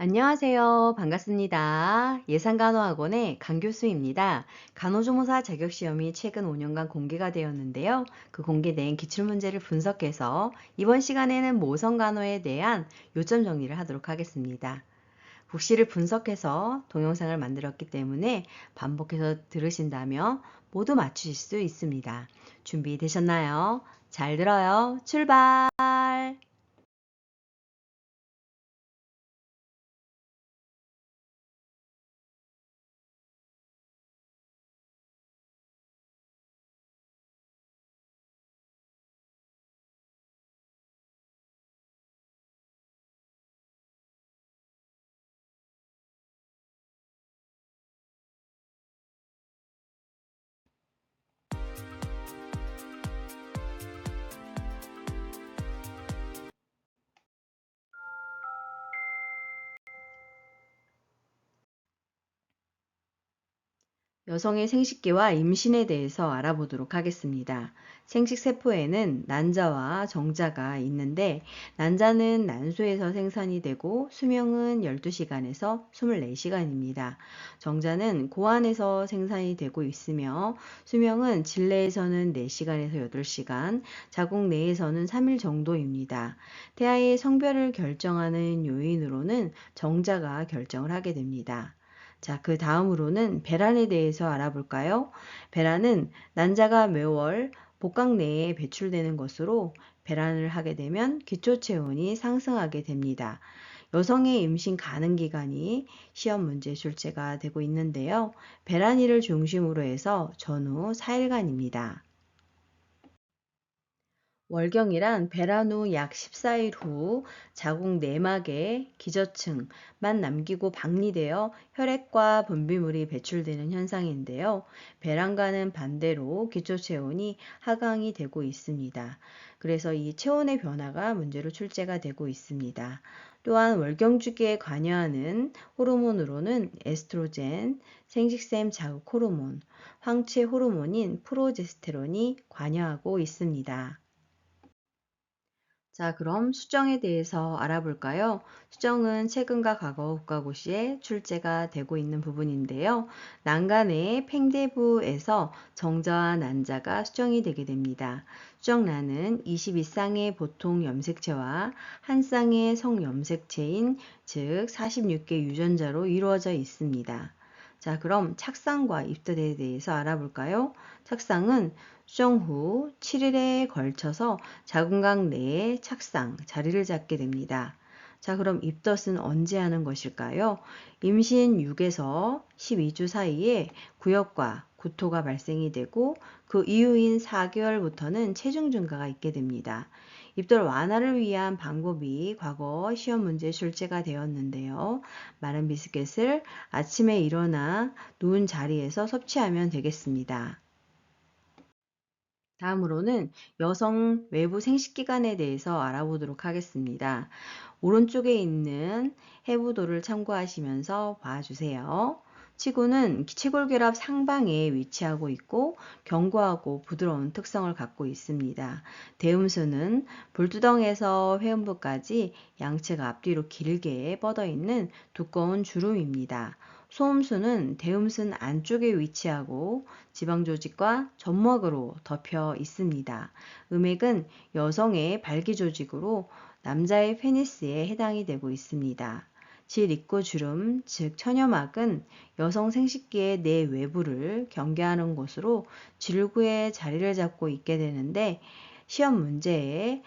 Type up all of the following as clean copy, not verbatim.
안녕하세요. 반갑습니다. 예산간호학원의 강교수입니다. 간호조무사 자격시험이 최근 5년간 공개가 되었는데요. 그 공개된 기출문제를 분석해서 이번 시간에는 모성간호에 대한 요점 정리를 하도록 하겠습니다. 국시를 분석해서 동영상을 만들었기 때문에 반복해서 들으신다면 모두 맞추실 수 있습니다. 준비되셨나요? 잘 들어요. 출발! 여성의 생식기와 임신에 대해서 알아보도록 하겠습니다. 생식세포에는 난자와 정자가 있는데 난자는 난소에서 생산이 되고 수명은 12시간에서 24시간입니다. 정자는 고안에서 생산이 되고 있으며 수명은 질내에서는 4시간에서 8시간, 자궁 내에서는 3일 정도입니다. 태아의 성별을 결정하는 요인으로는 정자가 결정을 하게 됩니다. 자, 그 다음으로는 배란에 대해서 알아볼까요? 배란은 난자가 매월 복강 내에 배출되는 것으로 배란을 하게 되면 기초체온이 상승하게 됩니다. 여성의 임신 가능 기간이 시험 문제 출제가 되고 있는데요. 배란일을 중심으로 해서 전후 4일간입니다. 월경이란 배란 후 약 14일 후 자궁 내막에 기저층만 남기고 박리되어 혈액과 분비물이 배출되는 현상인데요. 배란과는 반대로 기초체온이 하강이 되고 있습니다. 그래서 이 체온의 변화가 문제로 출제가 되고 있습니다. 또한 월경 주기에 관여하는 호르몬으로는 에스트로겐, 생식샘 자극 호르몬, 황체 호르몬인 프로제스테론이 관여하고 있습니다. 자, 그럼 수정에 대해서 알아볼까요? 수정은 최근과 과거 국가고시에 출제가 되고 있는 부분인데요. 난간의 팽대부에서 정자와 난자가 수정이 되게 됩니다. 수정란은 22쌍의 보통 염색체와 한 쌍의 성염색체인 즉 46개 유전자로 이루어져 있습니다. 자, 그럼 착상과 입덧에 대해서 알아볼까요? 착상은 수정 후 7일에 걸쳐서 자궁각 내에 착상, 자리를 잡게 됩니다. 자, 그럼 입덧은 언제 하는 것일까요? 임신 6에서 12주 사이에 구역과 구토가 발생이 되고 그 이후인 4개월부터는 체중 증가가 있게 됩니다. 입덧 완화를 위한 방법이 과거 시험 문제 출제가 되었는데요. 마른 비스켓을 아침에 일어나 누운 자리에서 섭취하면 되겠습니다. 다음으로는 여성 외부 생식기관에 대해서 알아보도록 하겠습니다. 오른쪽에 있는 해부도를 참고하시면서 봐주세요. 치구는 치골결합 상방에 위치하고 있고 견고하고 부드러운 특성을 갖고 있습니다. 대음수는 볼두덩에서 회음부까지 양측 앞뒤로 길게 뻗어 있는 두꺼운 주름입니다. 소음수는 대음순 안쪽에 위치하고 지방조직과 점막으로 덮여 있습니다. 음액은 여성의 발기조직으로 남자의 페니스에 해당이 되고 있습니다. 질입구주름, 즉 천여막은 여성 생식기의 내외부를 경계하는 곳으로 질구에 자리를 잡고 있게 되는데 시험 문제에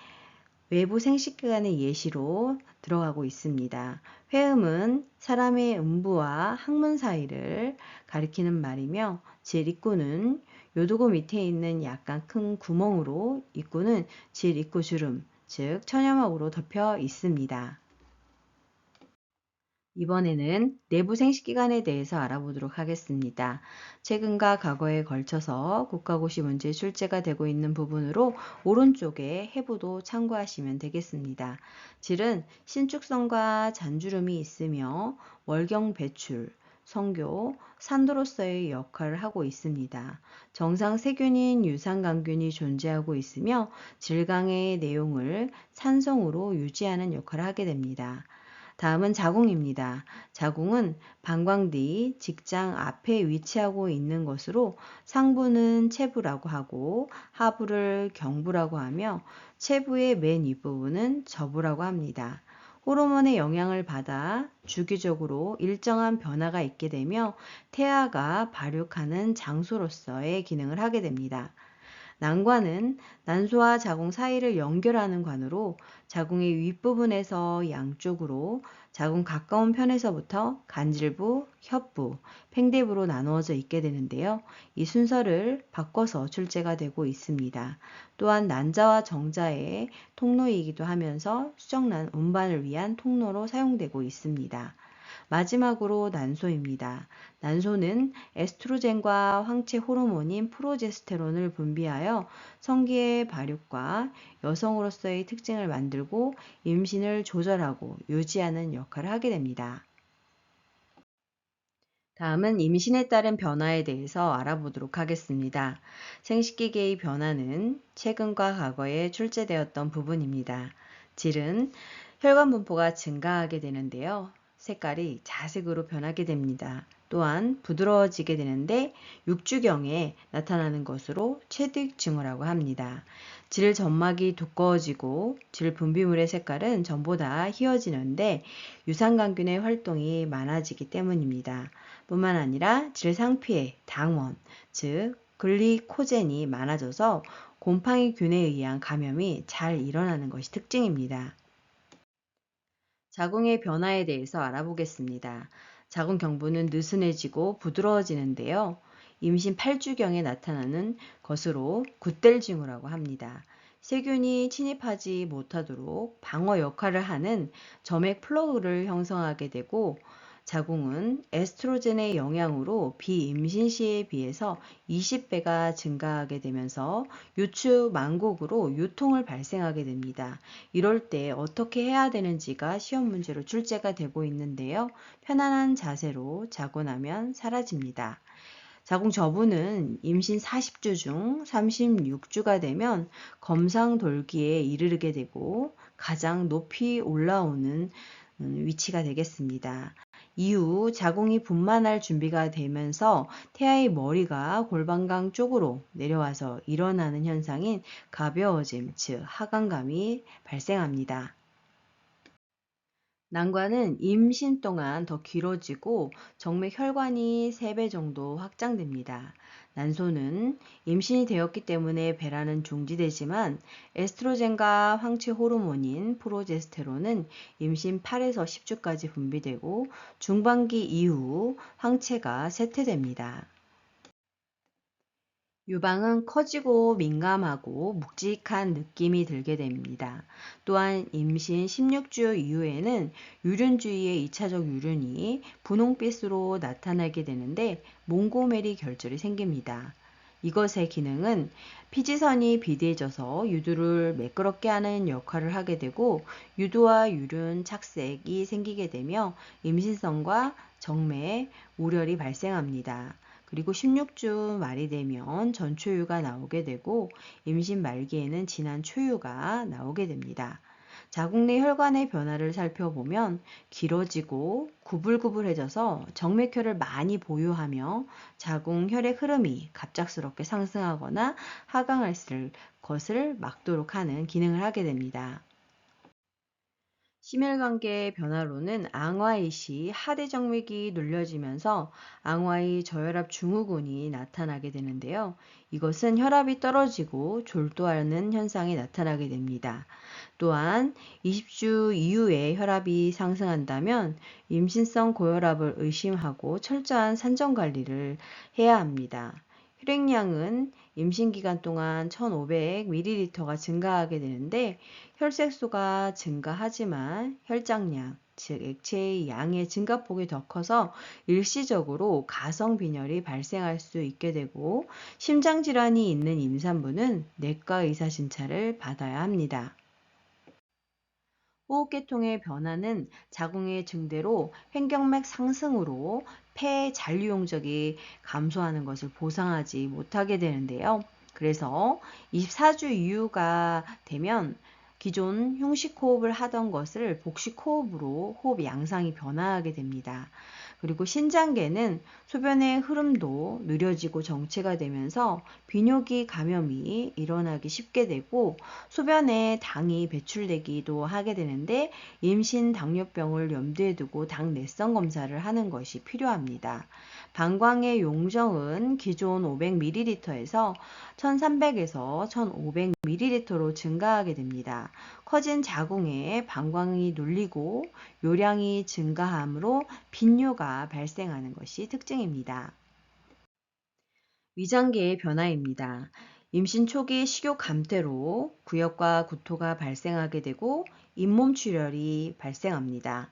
외부 생식기관의 예시로 들어가고 있습니다. 회음은 사람의 음부와 항문 사이를 가리키는 말이며 질입구는 요도구 밑에 있는 약간 큰 구멍으로 입구는 질입구 주름, 즉 천여막으로 덮여 있습니다. 이번에는 내부 생식기관에 대해서 알아보도록 하겠습니다. 최근과 과거에 걸쳐서 국가고시 문제 출제가 되고 있는 부분으로 오른쪽에 해부도 참고하시면 되겠습니다. 질은 신축성과 잔주름이 있으며 월경 배출, 성교, 산도로서의 역할을 하고 있습니다. 정상 세균인 유산강균이 존재하고 있으며 질강의 내용을 산성으로 유지하는 역할을 하게 됩니다. 다음은 자궁입니다. 자궁은 방광 뒤 직장 앞에 위치하고 있는 것으로 상부는 체부라고 하고 하부를 경부라고 하며 체부의 맨 윗부분은 저부라고 합니다. 호르몬의 영향을 받아 주기적으로 일정한 변화가 있게 되며 태아가 발육하는 장소로서의 기능을 하게 됩니다. 난관은 난소와 자궁 사이를 연결하는 관으로 자궁의 윗부분에서 양쪽으로 자궁 가까운 편에서부터 간질부, 협부, 팽대부로 나누어져 있게 되는데요. 이 순서를 바꿔서 출제가 되고 있습니다. 또한 난자와 정자의 통로이기도 하면서 수정란 운반을 위한 통로로 사용되고 있습니다. 마지막으로 난소입니다. 난소는 에스트로겐과 황체 호르몬인 프로제스테론을 분비하여 성기의 발육과 여성으로서의 특징을 만들고 임신을 조절하고 유지하는 역할을 하게 됩니다. 다음은 임신에 따른 변화에 대해서 알아보도록 하겠습니다. 생식기계의 변화는 최근과 과거에 출제되었던 부분입니다. 질은 혈관 분포가 증가하게 되는데요. 색깔이 자색으로 변하게 됩니다. 또한 부드러워지게 되는데 6주경에 나타나는 것으로 체득 징후라고 합니다. 질 점막이 두꺼워지고 질 분비물의 색깔은 전보다 희어지는데 유산광균의 활동이 많아지기 때문입니다. 뿐만 아니라 질 상피의 당원, 즉 글리코젠이 많아져서 곰팡이균에 의한 감염이 잘 일어나는 것이 특징입니다. 자궁의 변화에 대해서 알아보겠습니다. 자궁 경부는 느슨해지고 부드러워지는데요. 임신 8주경에 나타나는 것으로 굿델 징후라고 합니다. 세균이 침입하지 못하도록 방어 역할을 하는 점액 플러그를 형성하게 되고 자궁은 에스트로겐의 영향으로 비임신 시에 비해서 20배가 증가하게 되면서 유추 만곡으로 유통을 발생하게 됩니다. 이럴 때 어떻게 해야 되는지가 시험 문제로 출제가 되고 있는데요. 편안한 자세로 자고 나면 사라집니다. 자궁 저부는 임신 40주 중 36주가 되면 검상 돌기에 이르게 되고 가장 높이 올라오는 위치가 되겠습니다. 이후 자궁이 분만할 준비가 되면서 태아의 머리가 골반강 쪽으로 내려와서 일어나는 현상인 가벼워짐, 즉 하강감이 발생합니다. 난관은 임신 동안 더 길어지고 정맥 혈관이 3배 정도 확장됩니다. 난소는 임신이 되었기 때문에 배란은 중지되지만 에스트로겐과 황체 호르몬인 프로제스테론은 임신 8에서 10주까지 분비되고 중반기 이후 황체가 쇠퇴됩니다. 유방은 커지고 민감하고 묵직한 느낌이 들게 됩니다. 또한 임신 16주 이후에는 유륜 주위의 2차적 유륜이 분홍빛으로 나타나게 되는데 몽고메리 결절이 생깁니다. 이것의 기능은 피지선이 비대해져서 유두를 매끄럽게 하는 역할을 하게 되고 유두와 유륜 착색이 생기게 되며 임신성과 정매에 우열이 발생합니다. 그리고 16주 말이 되면 전초유가 나오게 되고 임신 말기에는 진한 초유가 나오게 됩니다. 자궁 내 혈관의 변화를 살펴보면 길어지고 구불구불해져서 정맥혈을 많이 보유하며 자궁 혈액 흐름이 갑작스럽게 상승하거나 하강할 것을 막도록 하는 기능을 하게 됩니다. 심혈관계 변화로는 앙화의 시 하대정맥이 눌려지면서 앙화의 저혈압 증후군이 나타나게 되는데요. 이것은 혈압이 떨어지고 졸도하는 현상이 나타나게 됩니다. 또한 20주 이후에 혈압이 상승한다면 임신성 고혈압을 의심하고 철저한 산전 관리를 해야 합니다. 혈액량은 임신 기간 동안 1500ml가 증가하게 되는데 혈색소가 증가하지만 혈장량, 즉 액체의 양의 증가폭이 더 커서 일시적으로 가성빈혈이 발생할 수 있게 되고 심장질환이 있는 임산부는 내과 의사 진찰을 받아야 합니다. 호흡계통의 변화는 자궁의 증대로 횡격맥 상승으로 폐 잔류 용적이 감소하는 것을 보상하지 못하게 되는데요. 그래서 24주 이후가 되면 기존 흉식 호흡을 하던 것을 복식 호흡으로 호흡 양상이 변화하게 됩니다. 그리고 신장계는 소변의 흐름도 느려지고 정체가 되면서 비뇨기 감염이 일어나기 쉽게 되고 소변에 당이 배출되기도 하게 되는데 임신 당뇨병을 염두에 두고 당 내성 검사를 하는 것이 필요합니다. 방광의 용적은 기존 500ml에서 1300에서 1500ml로 증가하게 됩니다. 커진 자궁에 방광이 눌리고 요량이 증가하므로 빈뇨가 발생하는 것이 특징입니다. 위장계의 변화입니다. 임신 초기 식욕 감퇴로 구역과 구토가 발생하게 되고 잇몸 출혈이 발생합니다.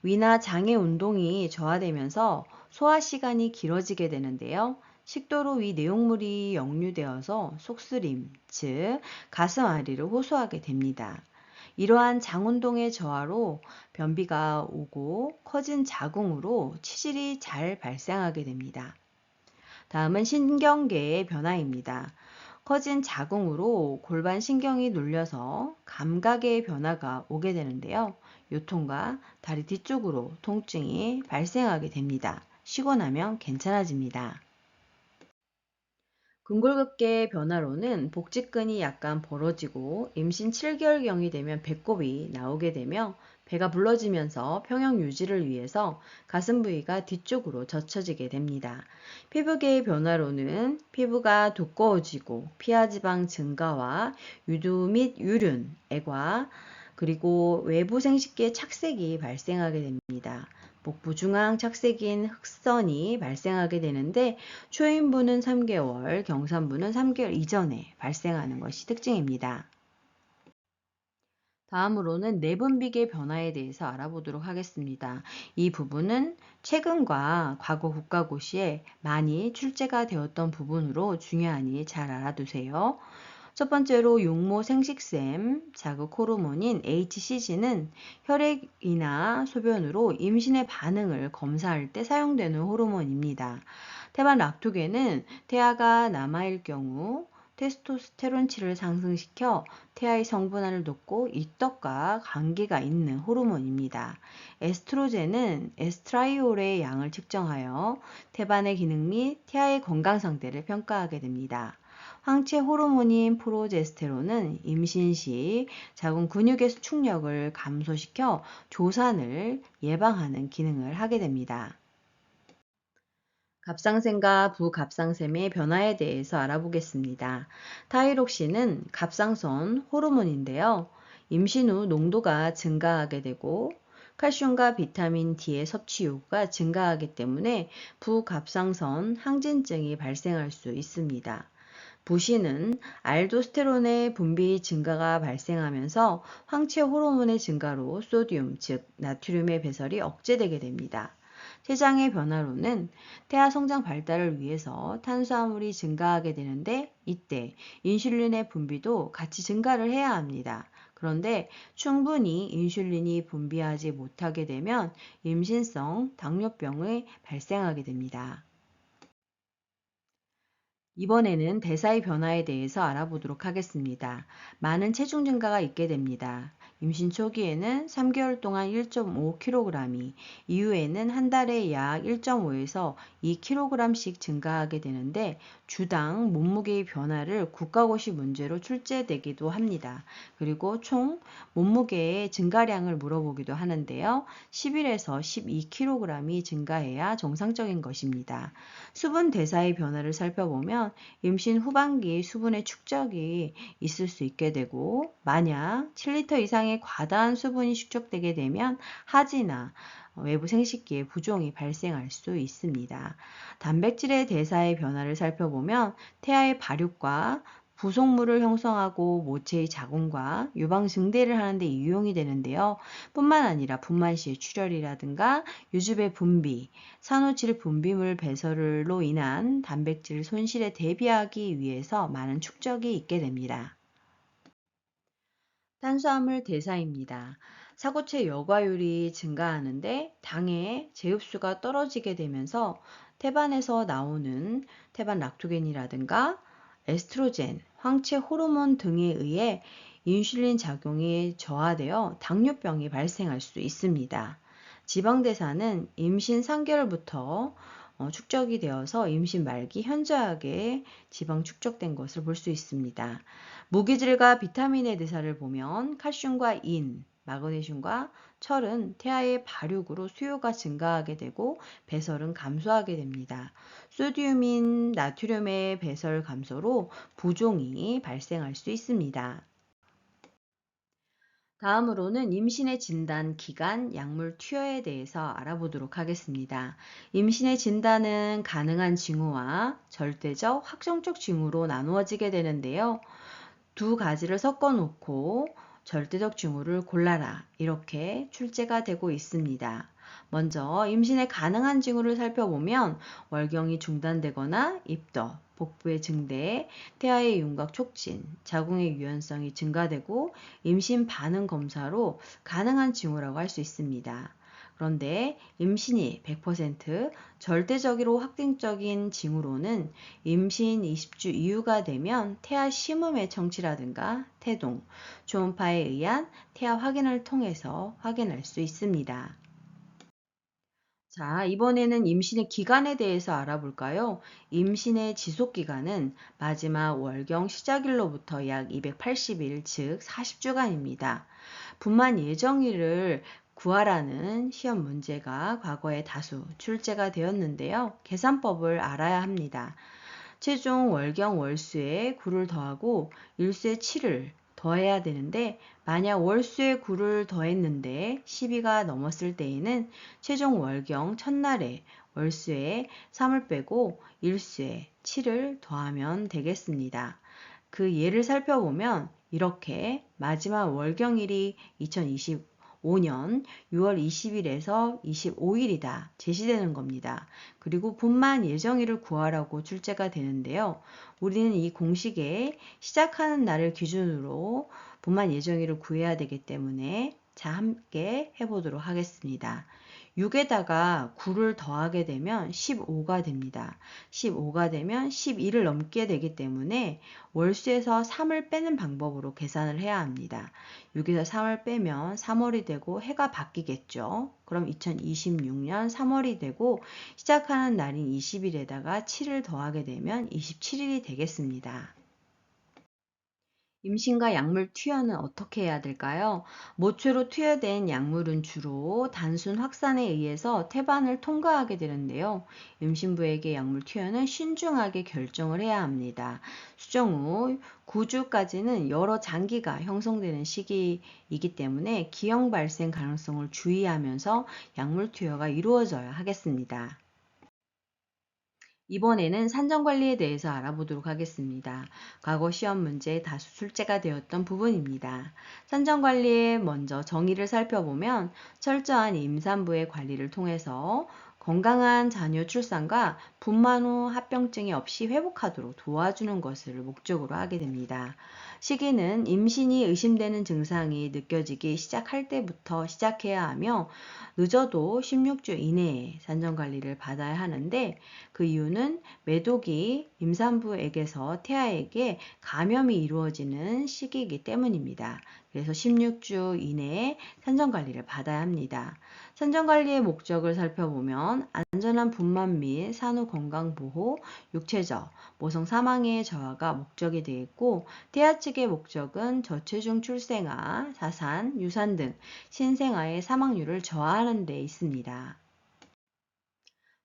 위나 장의 운동이 저하되면서 소화 시간이 길어지게 되는데요. 식도로 위 내용물이 역류되어서 속쓰림, 즉 가슴 아리를 호소하게 됩니다. 이러한 장운동의 저하로 변비가 오고 커진 자궁으로 치질이 잘 발생하게 됩니다. 다음은 신경계의 변화입니다. 커진 자궁으로 골반 신경이 눌려서 감각의 변화가 오게 되는데요. 요통과 다리 뒤쪽으로 통증이 발생하게 됩니다. 쉬고 나면 괜찮아집니다. 근골격계의 변화로는 복직근이 약간 벌어지고 임신 7개월경이 되면 배꼽이 나오게 되며 배가 불러지면서 평형 유지를 위해서 가슴 부위가 뒤쪽으로 젖혀지게 됩니다. 피부계의 변화로는 피부가 두꺼워지고 피하지방 증가와 유두 및 유륜, 액화, 그리고 외부 생식기의 착색이 발생하게 됩니다. 복부 중앙 착색인 흑선이 발생하게 되는데 초인부는 3개월, 경산부는 3개월 이전에 발생하는 것이 특징입니다. 다음으로는 내분비계 변화에 대해서 알아보도록 하겠습니다. 이 부분은 최근과 과거 국가고시에 많이 출제가 되었던 부분으로 중요하니 잘 알아두세요. 첫 번째로 용모 생식샘 자극 호르몬인 HCG는 혈액이나 소변으로 임신의 반응을 검사할 때 사용되는 호르몬입니다. 태반 락토겐은 태아가 남아일 경우 테스토스테론치를 상승시켜 태아의 성분할을 돕고 이떡과 관계가 있는 호르몬입니다. 에스트로겐은 에스트라이올의 양을 측정하여 태반의 기능 및 태아의 건강 상태를 평가하게 됩니다. 황체 호르몬인 프로제스테론은 임신 시 자궁 근육의 수축력을 감소시켜 조산을 예방하는 기능을 하게 됩니다. 갑상샘과 부갑상샘의 변화에 대해서 알아보겠습니다. 타이록신은 갑상선 호르몬인데요. 임신 후 농도가 증가하게 되고 칼슘과 비타민 D의 섭취 요구가 증가하기 때문에 부갑상선 항진증이 발생할 수 있습니다. 부신은 알도스테론의 분비 증가가 발생하면서 황체 호르몬의 증가로 소듐, 즉 나트륨의 배설이 억제되게 됩니다. 췌장의 변화로는 태아 성장 발달을 위해서 탄수화물이 증가하게 되는데 이때 인슐린의 분비도 같이 증가를 해야 합니다. 그런데 충분히 인슐린이 분비하지 못하게 되면 임신성 당뇨병이 발생하게 됩니다. 이번에는 대사의 변화에 대해서 알아보도록 하겠습니다. 많은 체중 증가가 있게 됩니다. 임신 초기에는 3개월 동안 1.5kg이, 이후에는 한 달에 약 1.5에서 2kg씩 증가하게 되는데 주당 몸무게의 변화를 국가고시 문제로 출제되기도 합니다. 그리고 총 몸무게의 증가량을 물어보기도 하는데요. 11에서 12kg이 증가해야 정상적인 것입니다. 수분 대사의 변화를 살펴보면 임신 후반기 수분의 축적이 있을 수 있게 되고 만약 7리터 이상의 과다한 수분이 축적되게 되면 하지나 외부 생식기에 부종이 발생할 수 있습니다. 단백질의 대사의 변화를 살펴보면 태아의 발육과 부속물을 형성하고 모체의 자궁과 유방 증대를 하는 데 이용이 되는데요. 뿐만 아니라 분만 시의 출혈이라든가 유즙의 분비, 산후질 분비물 배설로 인한 단백질 손실에 대비하기 위해서 많은 축적이 있게 됩니다. 탄수화물 대사입니다. 사고체 여과율이 증가하는데 당의 제흡수가 떨어지게 되면서 태반에서 나오는 태반 락토겐이라든가 에스트로겐, 황체 호르몬 등에 의해 인슐린 작용이 저하되어 당뇨병이 발생할 수 있습니다. 지방대사는 임신 3개월부터 축적이 되어서 임신 말기 현저하게 지방 축적된 것을 볼 수 있습니다. 무기질과 비타민의 대사를 보면 칼슘과 인, 마그네슘과 철은 태아의 발육으로 수요가 증가하게 되고 배설은 감소하게 됩니다. 소듐인 나트륨의 배설 감소로 부종이 발생할 수 있습니다. 다음으로는 임신의 진단, 기간, 약물 투여에 대해서 알아보도록 하겠습니다. 임신의 진단은 가능한 징후와 절대적, 확정적 징후로 나누어지게 되는데요. 두 가지를 섞어 놓고 절대적 징후를 골라라 이렇게 출제가 되고 있습니다. 먼저 임신의 가능한 징후를 살펴보면 월경이 중단되거나 입덧, 복부의 증대, 태아의 윤곽 촉진, 자궁의 유연성이 증가되고 임신 반응 검사로 가능한 징후라고 할 수 있습니다. 그런데 임신이 100% 절대적으로 확定적인 징후로는 임신 20주 이후가 되면 태아 심음의 청취라든가 태동, 초음파에 의한 태아 확인을 통해서 확인할 수 있습니다. 자, 이번에는 임신의 기간에 대해서 알아볼까요? 임신의 지속 기간은 마지막 월경 시작일로부터 약 280일, 즉 40주간입니다. 분만 예정일을 구하라는 시험 문제가 과거에 다수 출제가 되었는데요. 계산법을 알아야 합니다. 최종 월경 월수에 9를 더하고 일수에 7을 더해야 되는데 만약 월수에 9를 더했는데 12가 넘었을 때에는 최종 월경 첫날에 월수에 3을 빼고 일수에 7을 더하면 되겠습니다. 그 예를 살펴보면 이렇게 마지막 월경일이 2025년 6월 20일에서 25일이다 제시되는 겁니다. 그리고 분만 예정일을 구하라고 출제가 되는데요. 우리는 이 공식에 시작하는 날을 기준으로 분만 예정일을 구해야 되기 때문에 자 함께 해보도록 하겠습니다. 6에다가 9를 더하게 되면 15가 됩니다. 15가 되면 12를 넘게 되기 때문에 월수에서 3을 빼는 방법으로 계산을 해야 합니다. 6에서 3을 빼면 3월이 되고 해가 바뀌겠죠. 그럼 2026년 3월이 되고 시작하는 날인 20일에다가 7을 더하게 되면 27일이 되겠습니다. 임신과 약물 투여는 어떻게 해야 될까요? 모체로 투여된 약물은 주로 단순 확산에 의해서 태반을 통과하게 되는데요. 임신부에게 약물 투여는 신중하게 결정을 해야 합니다. 수정 후 9주까지는 여러 장기가 형성되는 시기이기 때문에 기형 발생 가능성을 주의하면서 약물 투여가 이루어져야 하겠습니다. 이번에는 산정관리에 대해서 알아보도록 하겠습니다. 과거 시험 문제에 다수 출제가 되었던 부분입니다. 산정관리에 먼저 정의를 살펴보면 철저한 임산부의 관리를 통해서 건강한 자녀 출산과 분만 후 합병증이 없이 회복하도록 도와주는 것을 목적으로 하게 됩니다. 시기는 임신이 의심되는 증상이 느껴지기 시작할 때부터 시작해야 하며 늦어도 16주 이내에 산정관리를 받아야 하는데 그 이유는 매독이 임산부에게서 태아에게 감염이 이루어지는 시기이기 때문입니다. 그래서 16주 이내에 산정관리를 받아야 합니다. 산정관리의 목적을 살펴보면 안전한 분만 및 산후 건강보호, 육체적, 모성 사망의 저하가 목적이 되어 있고 태아 측의 목적은 저체중 출생아, 자산, 유산 등 신생아의 사망률을 저하하는 데 있습니다.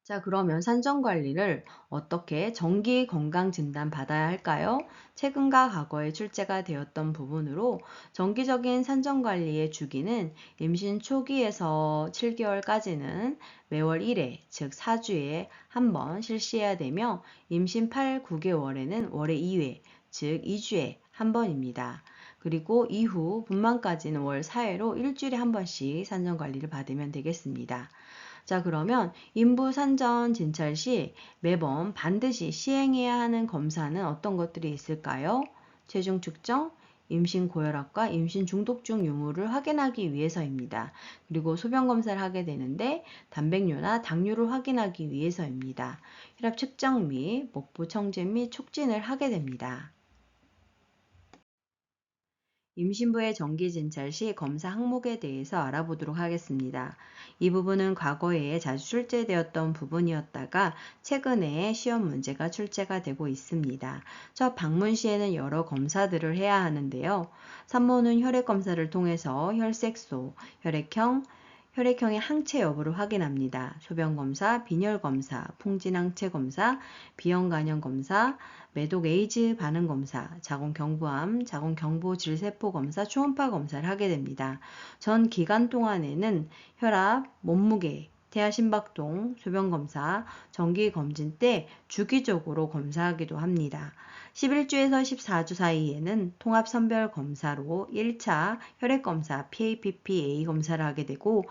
자, 그러면 산정관리를 어떻게 정기 건강진단 받아야 할까요? 최근과 과거에 출제가 되었던 부분으로 정기적인 산정관리의 주기는 임신 초기에서 7개월까지는 매월 1회, 즉 4주에 한 번 실시해야 되며 임신 8, 9개월에는 월에 2회, 즉 2주에 한 번입니다. 그리고 이후 분만까지는 월 4회로 일주일에 한 번씩 산정관리를 받으면 되겠습니다. 자, 그러면 인부 산전 진찰 시 매번 반드시 시행해야 하는 검사는 어떤 것들이 있을까요? 체중 측정, 임신 고혈압과 임신 중독증 유무를 확인하기 위해서입니다. 그리고 소변 검사를 하게 되는데 단백뇨나 당뇨를 확인하기 위해서입니다. 혈압 측정 및 목부 청진 및 촉진을 하게 됩니다. 임신부의 정기 진찰 시 검사 항목에 대해서 알아보도록 하겠습니다. 이 부분은 과거에 자주 출제되었던 부분이었다가 최근에 시험 문제가 출제가 되고 있습니다. 첫 방문 시에는 여러 검사들을 해야 하는데요. 산모는 혈액 검사를 통해서 혈색소, 혈액형의 항체 여부를 확인합니다. 소변 검사, 빈혈 검사, 풍진 항체 검사, 비형 간염 검사, 매독 에이즈 반응 검사, 자궁 경부암, 자궁 경부 질세포 검사, 초음파 검사를 하게 됩니다. 전 기간 동안에는 혈압, 몸무게, 태아 심박동, 소변 검사, 정기 검진 때 주기적으로 검사하기도 합니다. 11주에서 14주 사이에는 통합 선별 검사로 1차 혈액 검사 PAPP-A 검사를 하게 되고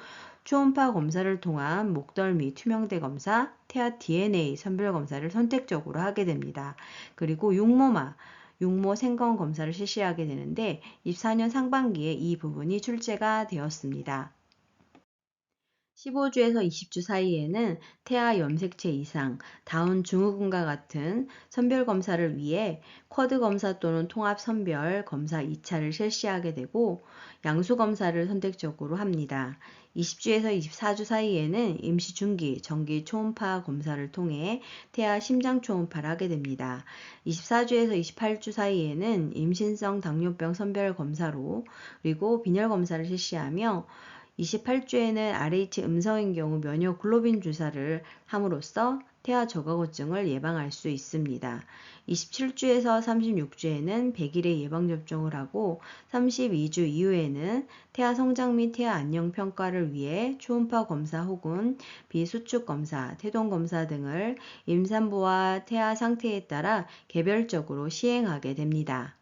초음파 검사를 통한 목덜 및 투명대 검사, 태아 DNA 선별 검사를 선택적으로 하게 됩니다. 그리고 육모 생검 검사를 실시하게 되는데 24년 상반기에 이 부분이 출제가 되었습니다. 15주에서 20주 사이에는 태아 염색체 이상, 다운 증후군과 같은 선별 검사를 위해 쿼드 검사 또는 통합 선별 검사 2차를 실시하게 되고 양수 검사를 선택적으로 합니다. 20주에서 24주 사이에는 임시 중기, 정기 초음파 검사를 통해 태아 심장 초음파를 하게 됩니다. 24주에서 28주 사이에는 임신성 당뇨병 선별 검사로 그리고 빈혈 검사를 실시하며 28주에는 RH 음성인 경우 면역글로빈 주사를 함으로써 태아 저가고증을 예방할 수 있습니다. 27주에서 36주에는 100일의 예방접종을 하고 32주 이후에는 태아 성장 및 태아 안녕 평가를 위해 초음파 검사 혹은 비수축 검사, 태동 검사 등을 임산부와 태아 상태에 따라 개별적으로 시행하게 됩니다.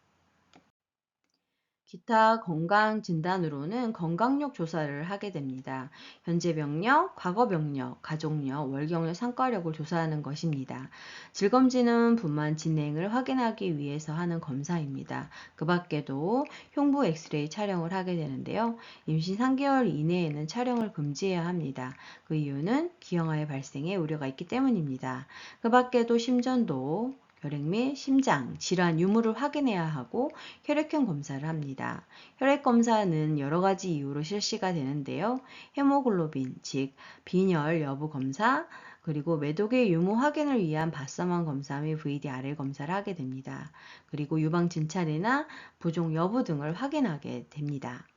기타 건강 진단으로는 건강력 조사를 하게 됩니다. 현재 병력, 과거 병력, 가족력, 월경력, 상과력을 조사하는 것입니다. 질검진은 분만 진행을 확인하기 위해서 하는 검사입니다. 그 밖에도 흉부 엑스레이 촬영을 하게 되는데요. 임신 3개월 이내에는 촬영을 금지해야 합니다. 그 이유는 기형아의 발생에 우려가 있기 때문입니다. 그 밖에도 심전도, 혈액 및 심장, 질환 유무를 확인해야 하고 혈액형 검사를 합니다. 혈액 검사는 여러 가지 이유로 실시가 되는데요. 헤모글로빈, 즉 빈혈 여부 검사, 그리고 매독의 유무 확인을 위한 바서먼 검사 및 VDRL 검사를 하게 됩니다. 그리고 유방 진찰이나 부종 여부 등을 확인하게 됩니다.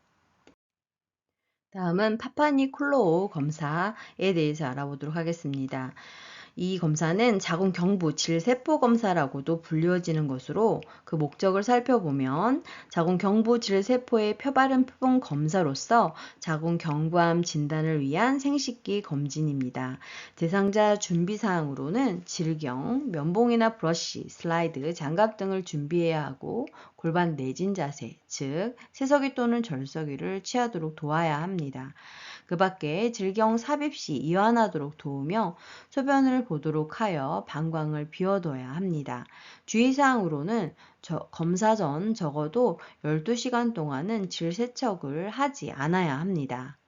다음은 파파니콜로우 검사에 대해서 알아보도록 하겠습니다. 이 검사는 자궁 경부 질세포 검사라고도 불려지는 것으로 그 목적을 살펴보면 자궁 경부 질세포의 표발음 표본 검사로서 자궁 경부암 진단을 위한 생식기 검진입니다. 대상자 준비 사항으로는 질경, 면봉이나 브러쉬, 슬라이드, 장갑 등을 준비해야 하고 골반 내진 자세, 즉 세서기 또는 절서기를 취하도록 도와야 합니다. 그 밖에 질경 삽입 시 이완하도록 도우며 소변을 보도록 하여 방광을 비워둬야 합니다. 주의사항으로는 검사 전 적어도 12시간 동안은 질 세척을 하지 않아야 합니다.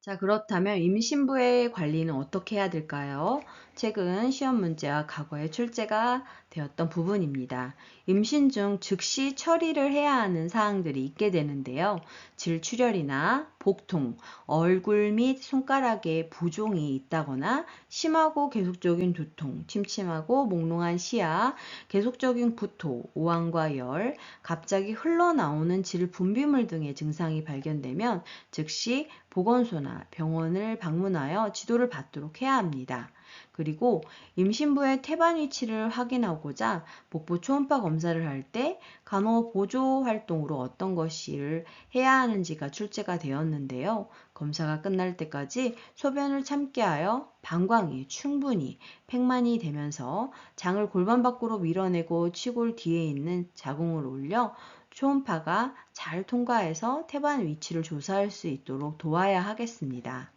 자, 그렇다면 임신부의 관리는 어떻게 해야 될까요? 최근 시험 문제와 과거에 출제가 되었던 부분입니다. 임신 중 즉시 처리를 해야 하는 사항들이 있게 되는데요. 질출혈이나 복통, 얼굴 및 손가락에 부종이 있다거나 심하고 계속적인 두통, 침침하고 몽롱한 시야, 계속적인 구토, 오한과 열, 갑자기 흘러나오는 질 분비물 등의 증상이 발견되면 즉시 보건소나 병원을 방문하여 지도를 받도록 해야 합니다. 그리고 임신부의 태반 위치를 확인하고자 복부 초음파 검사를 할 때 간호 보조 활동으로 어떤 것을 해야 하는지가 출제가 되었는데요. 검사가 끝날 때까지 소변을 참게 하여 방광이 충분히 팽만이 되면서 장을 골반 밖으로 밀어내고 치골 뒤에 있는 자궁을 올려 초음파가 잘 통과해서 태반 위치를 조사할 수 있도록 도와야 하겠습니다.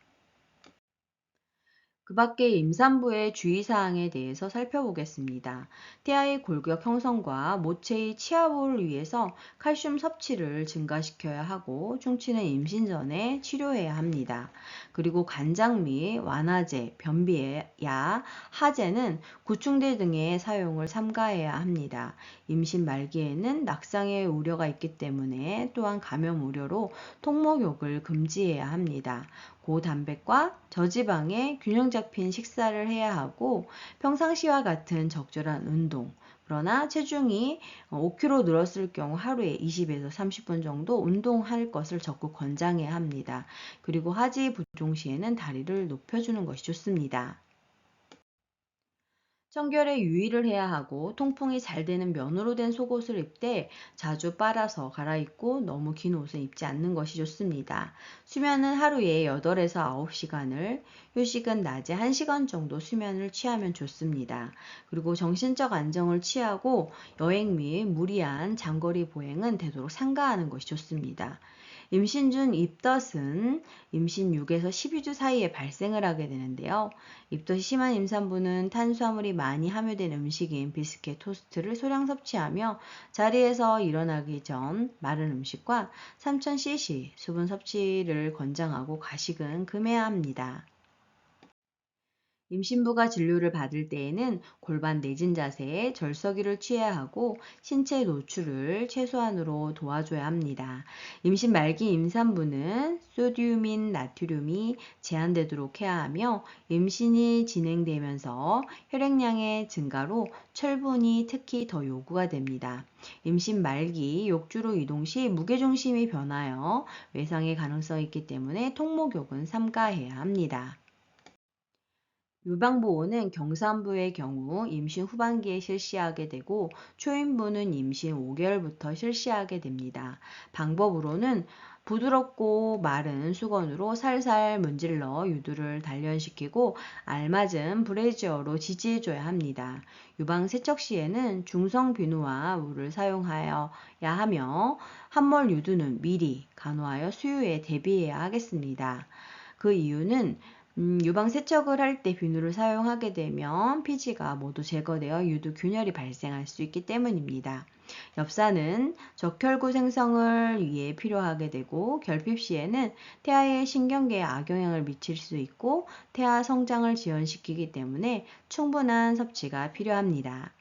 그 밖에 임산부의 주의사항에 대해서 살펴보겠습니다. 태아의 골격 형성과 모체의 치아보호를 위해서 칼슘 섭취를 증가시켜야 하고 충치는 임신 전에 치료해야 합니다. 그리고 간장 및 완화제, 변비약, 하제는 구충제 등의 사용을 삼가해야 합니다. 임신 말기에는 낙상의 우려가 있기 때문에 또한 감염 우려로 통목욕을 금지해야 합니다. 고단백과 저지방의 균형 잡힌 식사를 해야 하고 평상시와 같은 적절한 운동, 그러나 체중이 5kg 늘었을 경우 하루에 20에서 30분 정도 운동할 것을 적극 권장해야 합니다. 그리고 하지 부종 시에는 다리를 높여주는 것이 좋습니다. 청결에 유의를 해야 하고 통풍이 잘 되는 면으로 된 속옷을 입되 자주 빨아서 갈아입고 너무 긴 옷은 입지 않는 것이 좋습니다. 수면은 하루에 8에서 9시간을, 휴식은 낮에 1시간 정도 수면을 취하면 좋습니다. 그리고 정신적 안정을 취하고 여행 및 무리한 장거리 보행은 되도록 삼가하는 것이 좋습니다. 임신 중 입덧은 임신 6에서 12주 사이에 발생을 하게 되는데요. 입덧이 심한 임산부는 탄수화물이 많이 함유된 음식인 비스켓, 토스트를 소량 섭취하며 자리에서 일어나기 전 마른 음식과 3000cc 수분 섭취를 권장하고 가식은 금해야 합니다. 임신부가 진료를 받을 때에는 골반 내진 자세에 절서기를 취해야 하고 신체 노출을 최소한으로 도와줘야 합니다. 임신 말기 임산부는 소듐인 나트륨이 제한되도록 해야 하며 임신이 진행되면서 혈액량의 증가로 철분이 특히 더 요구가 됩니다. 임신 말기 욕주로 이동 시 무게중심이 변하여 외상의 가능성이 있기 때문에 통목욕은 삼가해야 합니다. 유방보호는 경산부의 경우 임신 후반기에 실시하게 되고 초임부는 임신 5개월부터 실시하게 됩니다. 방법으로는 부드럽고 마른 수건으로 살살 문질러 유두를 단련시키고 알맞은 브래지어로 지지해줘야 합니다. 유방 세척 시에는 중성 비누와 물을 사용하여야 하며 함몰 유두는 미리 간호하여 수유에 대비해야 하겠습니다. 그 이유는 유방 세척을 할 때 비누를 사용하게 되면 피지가 모두 제거되어 유두 균열이 발생할 수 있기 때문입니다. 엽사는 적혈구 생성을 위해 필요하게 되고 결핍 시에는 태아의 신경계에 악영향을 미칠 수 있고 태아 성장을 지연시키기 때문에 충분한 섭취가 필요합니다.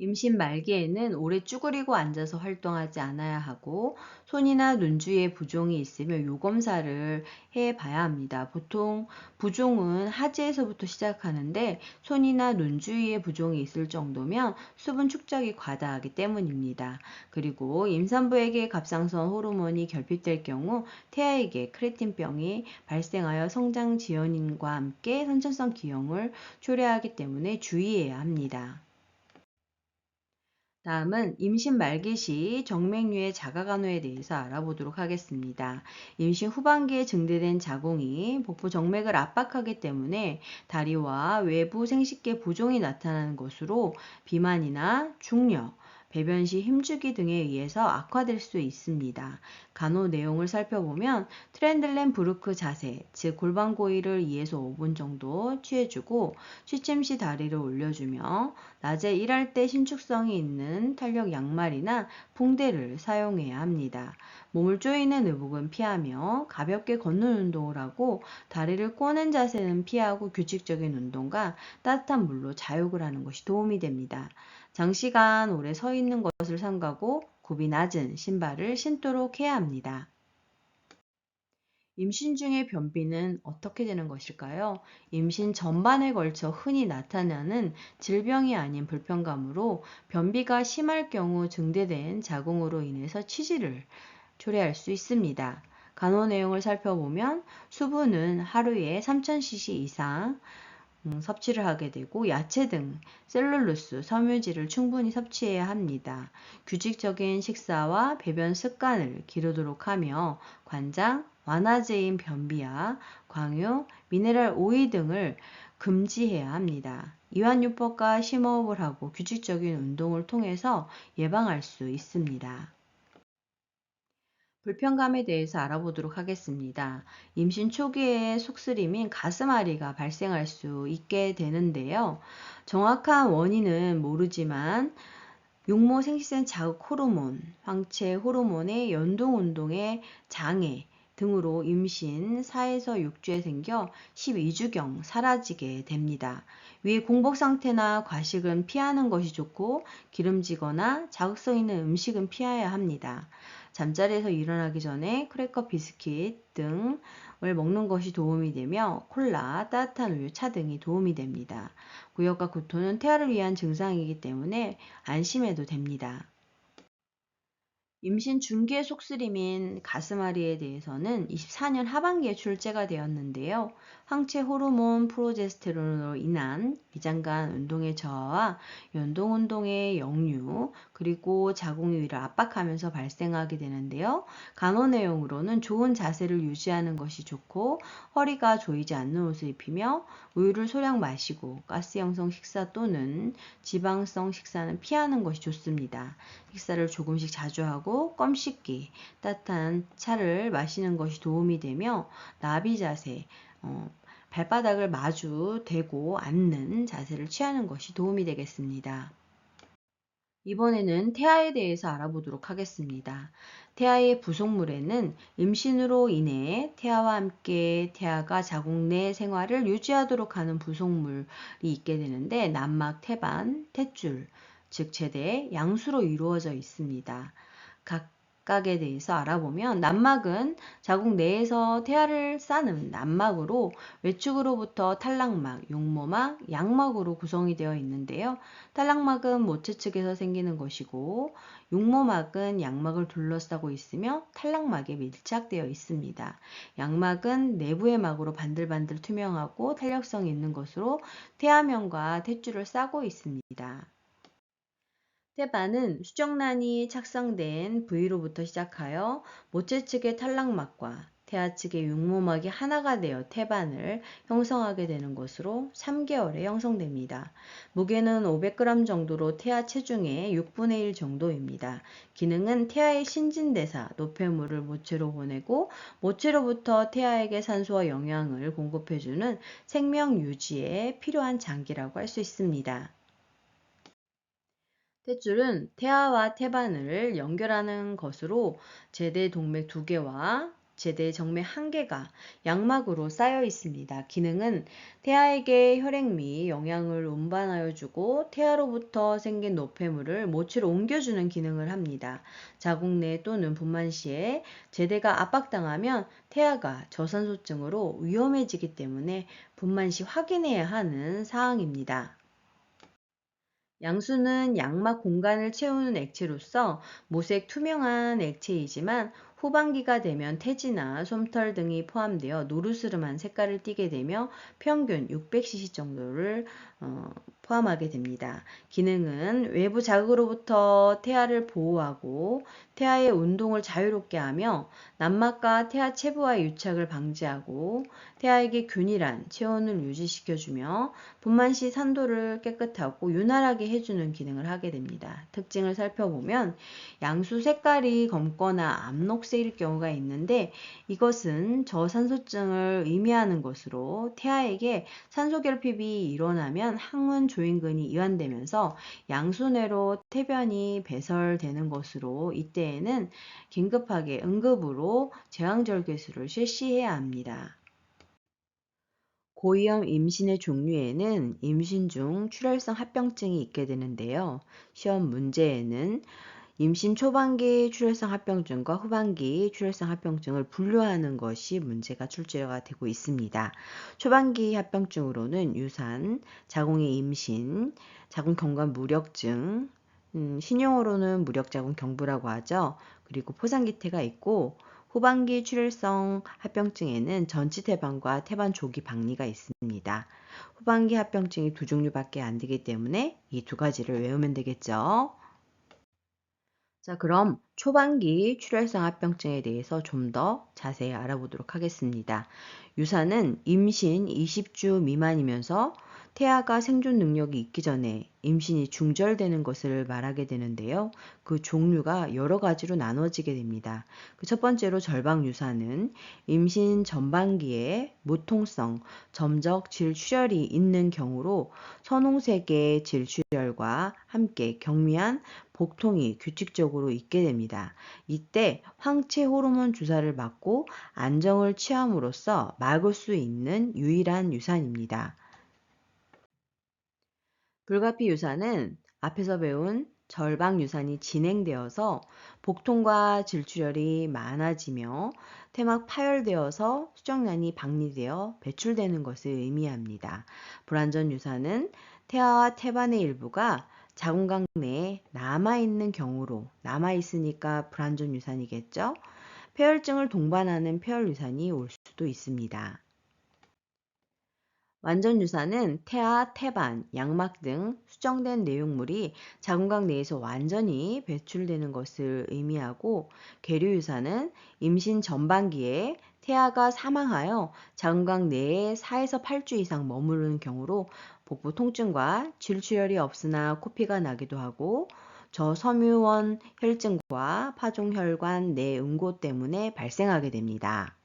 임신 말기에는 오래 쭈그리고 앉아서 활동하지 않아야 하고 손이나 눈 주위에 부종이 있으면 요검사를 해 봐야 합니다. 보통 부종은 하지에서부터 시작하는데 손이나 눈 주위에 부종이 있을 정도면 수분 축적이 과다하기 때문입니다. 그리고 임산부에게 갑상선 호르몬이 결핍될 경우 태아에게 크레틴병이 발생하여 성장 지연과 함께 선천성 기형을 초래하기 때문에 주의해야 합니다. 다음은 임신 말기 시 정맥류의 자가간호에 대해서 알아보도록 하겠습니다. 임신 후반기에 증대된 자궁이 복부 정맥을 압박하기 때문에 다리와 외부 생식계 부종이 나타나는 것으로 비만이나 중력, 배변 시 힘주기 등에 의해서 악화될 수 있습니다. 간호 내용을 살펴보면 트렌들렌 부르크 자세, 즉 골반 고이를 2에서 5분 정도 취해주고 취침 시 다리를 올려주며 낮에 일할 때 신축성이 있는 탄력 양말이나 붕대를 사용해야 합니다. 몸을 조이는 의복은 피하며 가볍게 걷는 운동을 하고 다리를 꼬는 자세는 피하고 규칙적인 운동과 따뜻한 물로 자욕을 하는 것이 도움이 됩니다. 장시간 오래 서 있는 것을 삼가고 굽이 낮은 신발을 신도록 해야 합니다. 임신 중의 변비는 어떻게 되는 것일까요? 임신 전반에 걸쳐 흔히 나타나는 질병이 아닌 불편감으로 변비가 심할 경우 증대된 자궁으로 인해서 치질을 초래할 수 있습니다. 간호 내용을 살펴보면 수분은 하루에 3000cc 이상 섭취를 하게 되고 야채 등 셀룰로스, 섬유질을 충분히 섭취해야 합니다. 규칙적인 식사와 배변 습관을 기르도록 하며 관장, 완화제인 변비약, 광유, 미네랄 오이 등을 금지해야 합니다. 이완요법과 심호흡을 하고 규칙적인 운동을 통해서 예방할 수 있습니다. 불편감에 대해서 알아보도록 하겠습니다. 임신 초기에 속쓰림인 가슴앓이가 발생할 수 있게 되는데요. 정확한 원인은 모르지만 육모 생식센 자극 호르몬, 황체 호르몬의 연동 운동의 장애 등으로 임신 4에서 6주에 생겨 12주경 사라지게 됩니다. 위 공복 상태나 과식은 피하는 것이 좋고 기름지거나 자극성 있는 음식은 피해야 합니다. 잠자리에서 일어나기 전에 크래커, 비스킷 등을 먹는 것이 도움이 되며 콜라, 따뜻한 우유, 차 등이 도움이 됩니다. 구역과 구토는 태아를 위한 증상이기 때문에 안심해도 됩니다. 임신 중기의 속쓰림인 가슴앓이에 대해서는 24년 하반기에 출제가 되었는데요. 황체 호르몬 프로제스테론으로 인한 위장관 운동의 저하와 연동 운동의 역류, 그리고 자궁의 위를 압박하면서 발생하게 되는데요. 간호 내용으로는 좋은 자세를 유지하는 것이 좋고 허리가 조이지 않는 옷을 입히며 우유를 소량 마시고 가스 형성 식사 또는 지방성 식사는 피하는 것이 좋습니다. 식사를 조금씩 자주 하고 껌 씹기, 따뜻한 차를 마시는 것이 도움이 되며 나비 자세, 발바닥을 마주 대고 앉는 자세를 취하는 것이 도움이 되겠습니다. 이번에는 태아에 대해서 알아보도록 하겠습니다. 태아의 부속물에는 임신으로 인해 태아와 함께 태아가 자궁 내 생활을 유지하도록 하는 부속물이 있게 되는데 난막, 태반, 탯줄, 즉 최대 양수로 이루어져 있습니다. 각각에 대해서 알아보면 난막은 자궁 내에서 태아를 싸는 난막으로 외축으로부터 탈락막, 용모막, 양막으로 구성이 되어 있는데요. 탈락막은 모체 측에서 생기는 것이고 용모막은 양막을 둘러싸고 있으며 탈락막에 밀착되어 있습니다. 양막은 내부의 막으로 반들반들 투명하고 탄력성이 있는 것으로 태아면과 탯줄을 싸고 있습니다. 태반은 수정란이 착성된 부위로부터 시작하여 모체 측의 탈락막과 태아 측의 육모막이 하나가 되어 태반을 형성하게 되는 것으로 3개월에 형성됩니다. 무게는 500g 정도로 태아 체중의 6분의 1 정도입니다. 기능은 태아의 신진대사, 노폐물을 모체로 보내고 모체로부터 태아에게 산소와 영양을 공급해주는 생명 유지에 필요한 장기라고 할 수 있습니다. 탯줄은 태아와 태반을 연결하는 것으로 제대 동맥 2개와 제대 정맥 1개가 양막으로 쌓여 있습니다. 기능은 태아에게 혈액 및 영양을 운반하여 주고 태아로부터 생긴 노폐물을 모체로 옮겨주는 기능을 합니다. 자궁 내 또는 분만 시에 제대가 압박당하면 태아가 저산소증으로 위험해지기 때문에 분만 시 확인해야 하는 사항입니다. 양수는 양막 공간을 채우는 액체로서 모색 투명한 액체이지만 후반기가 되면 태지나 솜털 등이 포함되어 노르스름한 색깔을 띠게 되며 평균 600cc 정도를 포함하게 됩니다. 기능은 외부 자극으로부터 태아를 보호하고 태아의 운동을 자유롭게 하며 난막과 태아 체부와의 유착을 방지하고 태아에게 균일한 체온을 유지시켜주며 분만 시 산도를 깨끗하고 윤활하게 해주는 기능을 하게 됩니다. 특징을 살펴보면 양수 색깔이 검거나 암록색일 경우가 있는데 이것은 저산소증을 의미하는 것으로 태아에게 산소 결핍이 일어나면 항문 조인근이 이완되면서 양수내로 태변이 배설되는 것으로 이때에는 긴급하게 응급으로 제왕절개술을 실시해야 합니다. 고위험 임신의 종류에는 임신 중 출혈성 합병증이 있게 되는데요. 시험 문제에는 임신 초반기 출혈성 합병증과 후반기 출혈성 합병증을 분류하는 것이 문제가 출제가 되고 있습니다. 초반기 합병증으로는 유산, 자궁의 임신, 자궁경관 무력증, 신용어로는 무력자궁 경부라고 하죠. 그리고 포상기태가 있고 후반기 출혈성 합병증에는 전치 태반과 태반 조기 박리가 있습니다. 후반기 합병증이 두 종류밖에 안 되기 때문에 이 두 가지를 외우면 되겠죠. 자, 그럼 초반기 출혈성 합병증에 대해서 좀 더 자세히 알아보도록 하겠습니다. 유산은 임신 20주 미만이면서 태아가 생존 능력이 있기 전에 임신이 중절되는 것을 말하게 되는데요. 그 종류가 여러 가지로 나눠지게 됩니다. 그 첫 번째로 절방 유산은 임신 전반기에 무통성, 점적 질출혈이 있는 경우로 선홍색의 질출혈과 함께 경미한 복통이 규칙적으로 있게 됩니다. 이때 황체 호르몬 주사를 맞고 안정을 취함으로써 막을 수 있는 유일한 유산입니다. 불가피 유산은 앞에서 배운 절방 유산이 진행되어서 복통과 질출혈이 많아지며 태막 파열되어서 수정란이 박리되어 배출되는 것을 의미합니다. 불완전 유산은 태아와 태반의 일부가 자궁각 내에 남아있는 경우로, 남아있으니까 불완전 유산이겠죠? 폐혈증을 동반하는 폐혈 유산이 올 수도 있습니다. 완전 유산은 태아, 태반, 양막 등 수정된 내용물이 자궁각 내에서 완전히 배출되는 것을 의미하고, 계류 유산은 임신 전반기에 태아가 사망하여 자궁각 내에 4에서 8주 이상 머무르는 경우로 복부 통증과 질출혈이 없으나 코피가 나기도 하고, 저섬유원 혈증과 파종혈관 내 응고 때문에 발생하게 됩니다.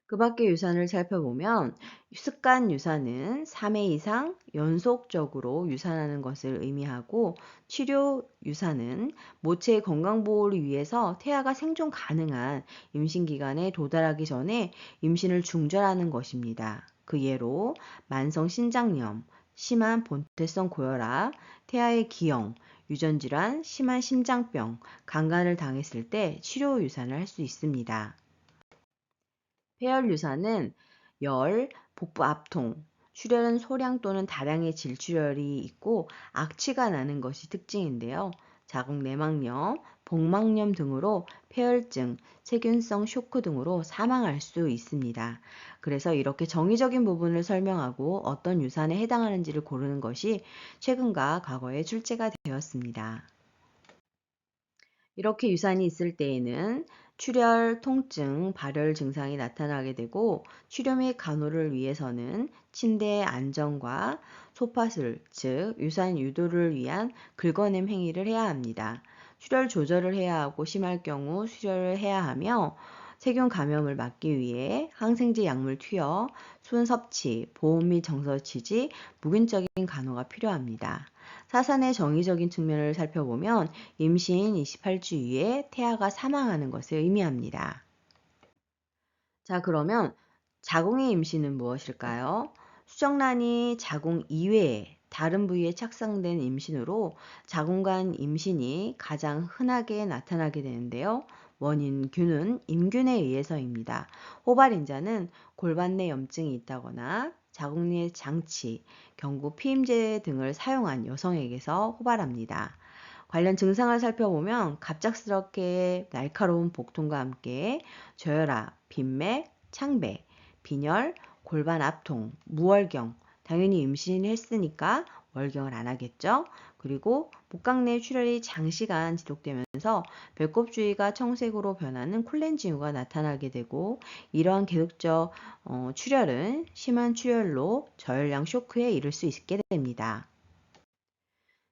그 밖의 유산을 살펴보면 습관 유산은 3회 이상 연속적으로 유산하는 것을 의미하고, 치료 유산은 모체의 건강보호를 위해서 태아가 생존 가능한 임신기간에 도달하기 전에 임신을 중절하는 것입니다. 그 예로 만성신장염, 심한 본태성 고혈압, 태아의 기형, 유전질환, 심한 심장병, 강간을 당했을 때 치료 유산을 할 수 있습니다. 폐열 유산은 열, 복부 압통, 출혈은 소량 또는 다량의 질출혈이 있고 악취가 나는 것이 특징인데요. 자궁 내막염, 복막염 등으로 폐혈증, 세균성 쇼크 등으로 사망할 수 있습니다. 그래서 이렇게 정의적인 부분을 설명하고 어떤 유산에 해당하는지를 고르는 것이 최근과 과거에 출제가 되었습니다. 이렇게 유산이 있을 때에는 출혈, 통증, 발열 증상이 나타나게 되고, 치료 및 간호를 위해서는 침대 안정과 소파술, 즉 유산 유도를 위한 긁어냄 행위를 해야 합니다. 출혈 조절을 해야 하고 심할 경우 수혈을 해야 하며, 세균 감염을 막기 위해 항생제 약물 투여, 수은 섭취, 보온 및 정서 지지, 묵인적인 간호가 필요합니다. 사산의 정의적인 측면을 살펴보면 임신 28주 이후에 태아가 사망하는 것을 의미합니다. 자, 그러면 자궁의 임신은 무엇일까요? 수정란이 자궁 이외에 다른 부위에 착상된 임신으로 자궁간 임신이 가장 흔하게 나타나게 되는데요. 원인균은 임균에 의해서입니다. 호발인자는 골반 내 염증이 있다거나 자궁 내 장치, 경구 피임제 등을 사용한 여성에게서 호발합니다. 관련 증상을 살펴보면 갑작스럽게 날카로운 복통과 함께 저혈압, 빈맥, 창배, 빈혈, 골반 압통, 무월경, 당연히 임신했으니까 월경을 안 하겠죠. 그리고 복강 내 출혈이 장시간 지속되면서 배꼽 주위가 청색으로 변하는 콜렌 징후가 나타나게 되고, 이러한 계속적 출혈은 심한 출혈로 저혈량 쇼크에 이를 수 있게 됩니다.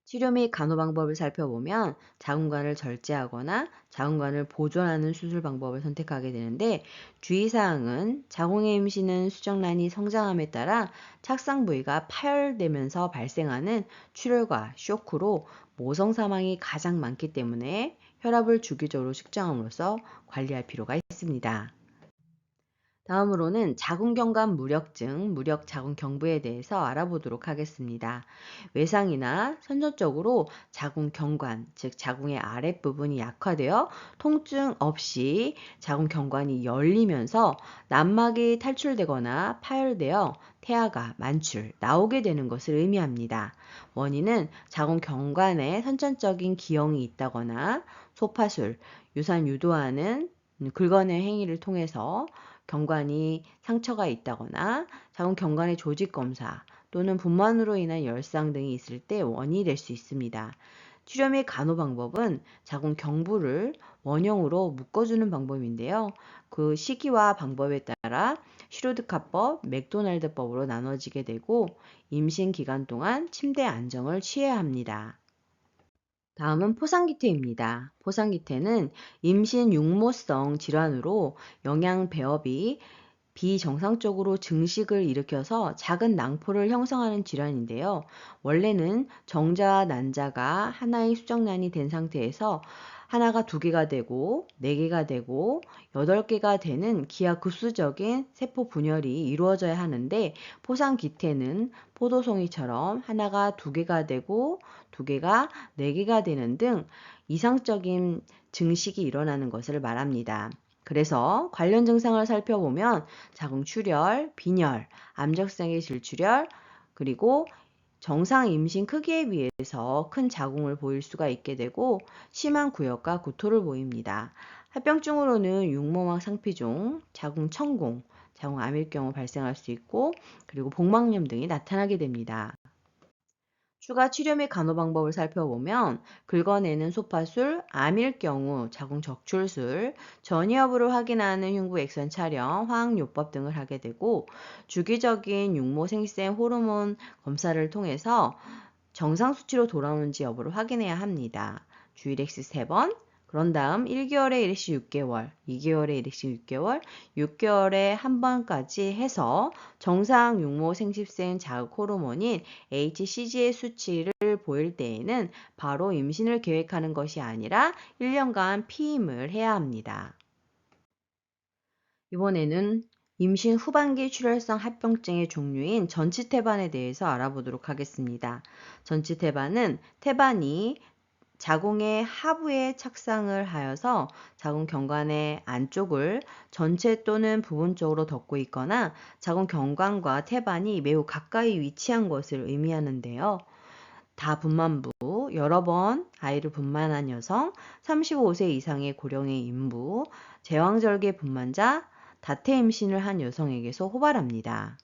치료 및 간호 방법을 살펴보면 자궁관을 절제하거나 자궁관을 보존하는 수술 방법을 선택하게 되는데, 주의사항은 자궁의 임신은 수정란이 성장함에 따라 착상 부위가 파열되면서 발생하는 출혈과 쇼크로 모성 사망이 가장 많기 때문에 혈압을 주기적으로 측정함으로써 관리할 필요가 있습니다. 다음으로는 자궁경관 무력증, 무력자궁경부에 대해서 알아보도록 하겠습니다. 외상이나 선천적으로 자궁경관, 즉 자궁의 아랫부분이 약화되어 통증 없이 자궁경관이 열리면서 난막이 탈출되거나 파열되어 태아가 만출, 나오게 되는 것을 의미합니다. 원인은 자궁경관에 선천적인 기형이 있다거나 소파술, 유산 유도하는 긁어내 행위를 통해서 경관이 상처가 있다거나 자궁 경관의 조직 검사 또는 분만으로 인한 열상 등이 있을 때 원인이 될 수 있습니다. 치료 및 간호 방법은 자궁 경부를 원형으로 묶어주는 방법인데요. 그 시기와 방법에 따라 슈루드카법, 맥도날드법으로 나눠지게 되고 임신 기간 동안 침대 안정을 취해야 합니다. 다음은 포상기퇴입니다. 포상기퇴는 임신 육모성 질환으로 영양 배업이 비정상적으로 증식을 일으켜서 작은 낭포를 형성하는 질환인데요. 원래는 정자와 난자가 하나의 수정란이 된 상태에서 하나가 2개가 되고 4개가 되고 8개가 되는 기하급수적인 세포 분열이 이루어져야 하는데 포상기퇴는 포도송이처럼 하나가 2개가 되고 2개가 4개가 되는 등 이상적인 증식이 일어나는 것을 말합니다. 그래서 관련 증상을 살펴보면 자궁출혈, 빈혈, 암적성의 질출혈, 그리고 정상 임신 크기에 비해서 큰 자궁을 보일 수가 있게 되고 심한 구역과 구토를 보입니다. 합병증으로는 육모막 상피종, 자궁 천공, 자궁암일 경우 발생할 수 있고 그리고 복막염 등이 나타나게 됩니다. 추가 치료 및 간호 방법을 살펴보면 긁어내는 소파술, 암일 경우 자궁 적출술, 전이 여부를 확인하는 흉부 엑선 촬영, 화학요법 등을 하게 되고 주기적인 육모 생리성 호르몬 검사를 통해서 정상 수치로 돌아오는지 여부를 확인해야 합니다. 주일엑스 3번, 그런 다음 1개월에 1회씩 6개월, 2개월에 1회씩 6개월, 6개월에 한 번까지 해서 정상 육모 생식생 자극 호르몬인 HCG의 수치를 보일 때에는 바로 임신을 계획하는 것이 아니라 1년간 피임을 해야 합니다. 이번에는 임신 후반기 출혈성 합병증의 종류인 전치태반에 대해서 알아보도록 하겠습니다. 전치태반은 태반이 자궁의 하부에 착상을 하여서 자궁 경관의 안쪽을 전체 또는 부분적으로 덮고 있거나 자궁 경관과 태반이 매우 가까이 위치한 것을 의미하는데요. 다분만부, 여러 번 아이를 분만한 여성, 35세 이상의 고령의 인부, 제왕절개 분만자, 다태 임신을 한 여성에게서 호발합니다.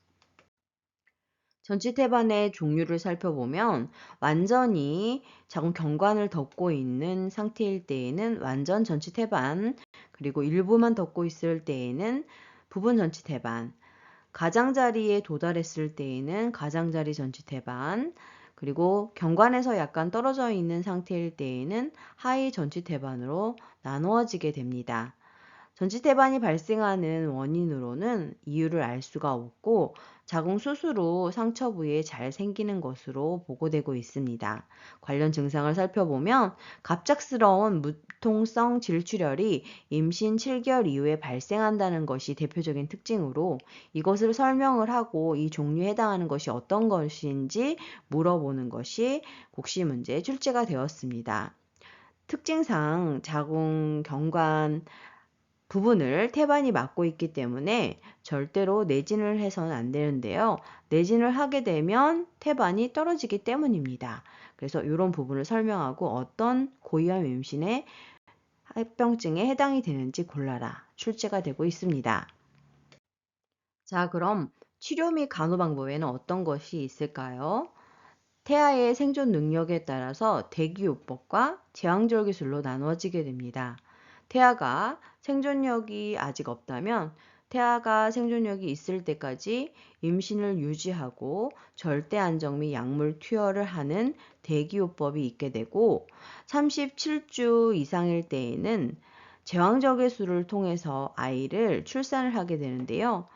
전치태반의 종류를 살펴보면 완전히 자궁 경관을 덮고 있는 상태일 때에는 완전 전치태반, 그리고 일부만 덮고 있을 때에는 부분 전치태반, 가장자리에 도달했을 때에는 가장자리 전치태반, 그리고 경관에서 약간 떨어져 있는 상태일 때에는 하위 전치태반으로 나누어지게 됩니다. 전치태반이 발생하는 원인으로는 이유를 알 수가 없고 자궁 수술 후 상처 부위에 잘 생기는 것으로 보고되고 있습니다. 관련 증상을 살펴보면 갑작스러운 무통성 질출혈이 임신 7개월 이후에 발생한다는 것이 대표적인 특징으로 이것을 설명을 하고 이 종류에 해당하는 것이 어떤 것인지 물어보는 것이 국시 문제의 출제가 되었습니다. 특징상 자궁 경관 부분을 태반이 막고 있기 때문에 절대로 내진을 해서는 안 되는데요. 내진을 하게 되면 태반이 떨어지기 때문입니다. 그래서 이런 부분을 설명하고 어떤 고위험 임신의 합병증에 해당이 되는지 골라라 출제가 되고 있습니다. 자, 그럼 치료 및 간호 방법에는 어떤 것이 있을까요? 태아의 생존 능력에 따라서 대기요법과 제왕절개술로 나누어지게 됩니다. 태아가 생존력이 아직 없다면 태아가 생존력이 있을 때까지 임신을 유지하고 절대 안정 및 약물 투여를 하는 대기요법이 있게 되고 37주 이상일 때에는 제왕절개술을 통해서 아이를 출산을 하게 되는데요.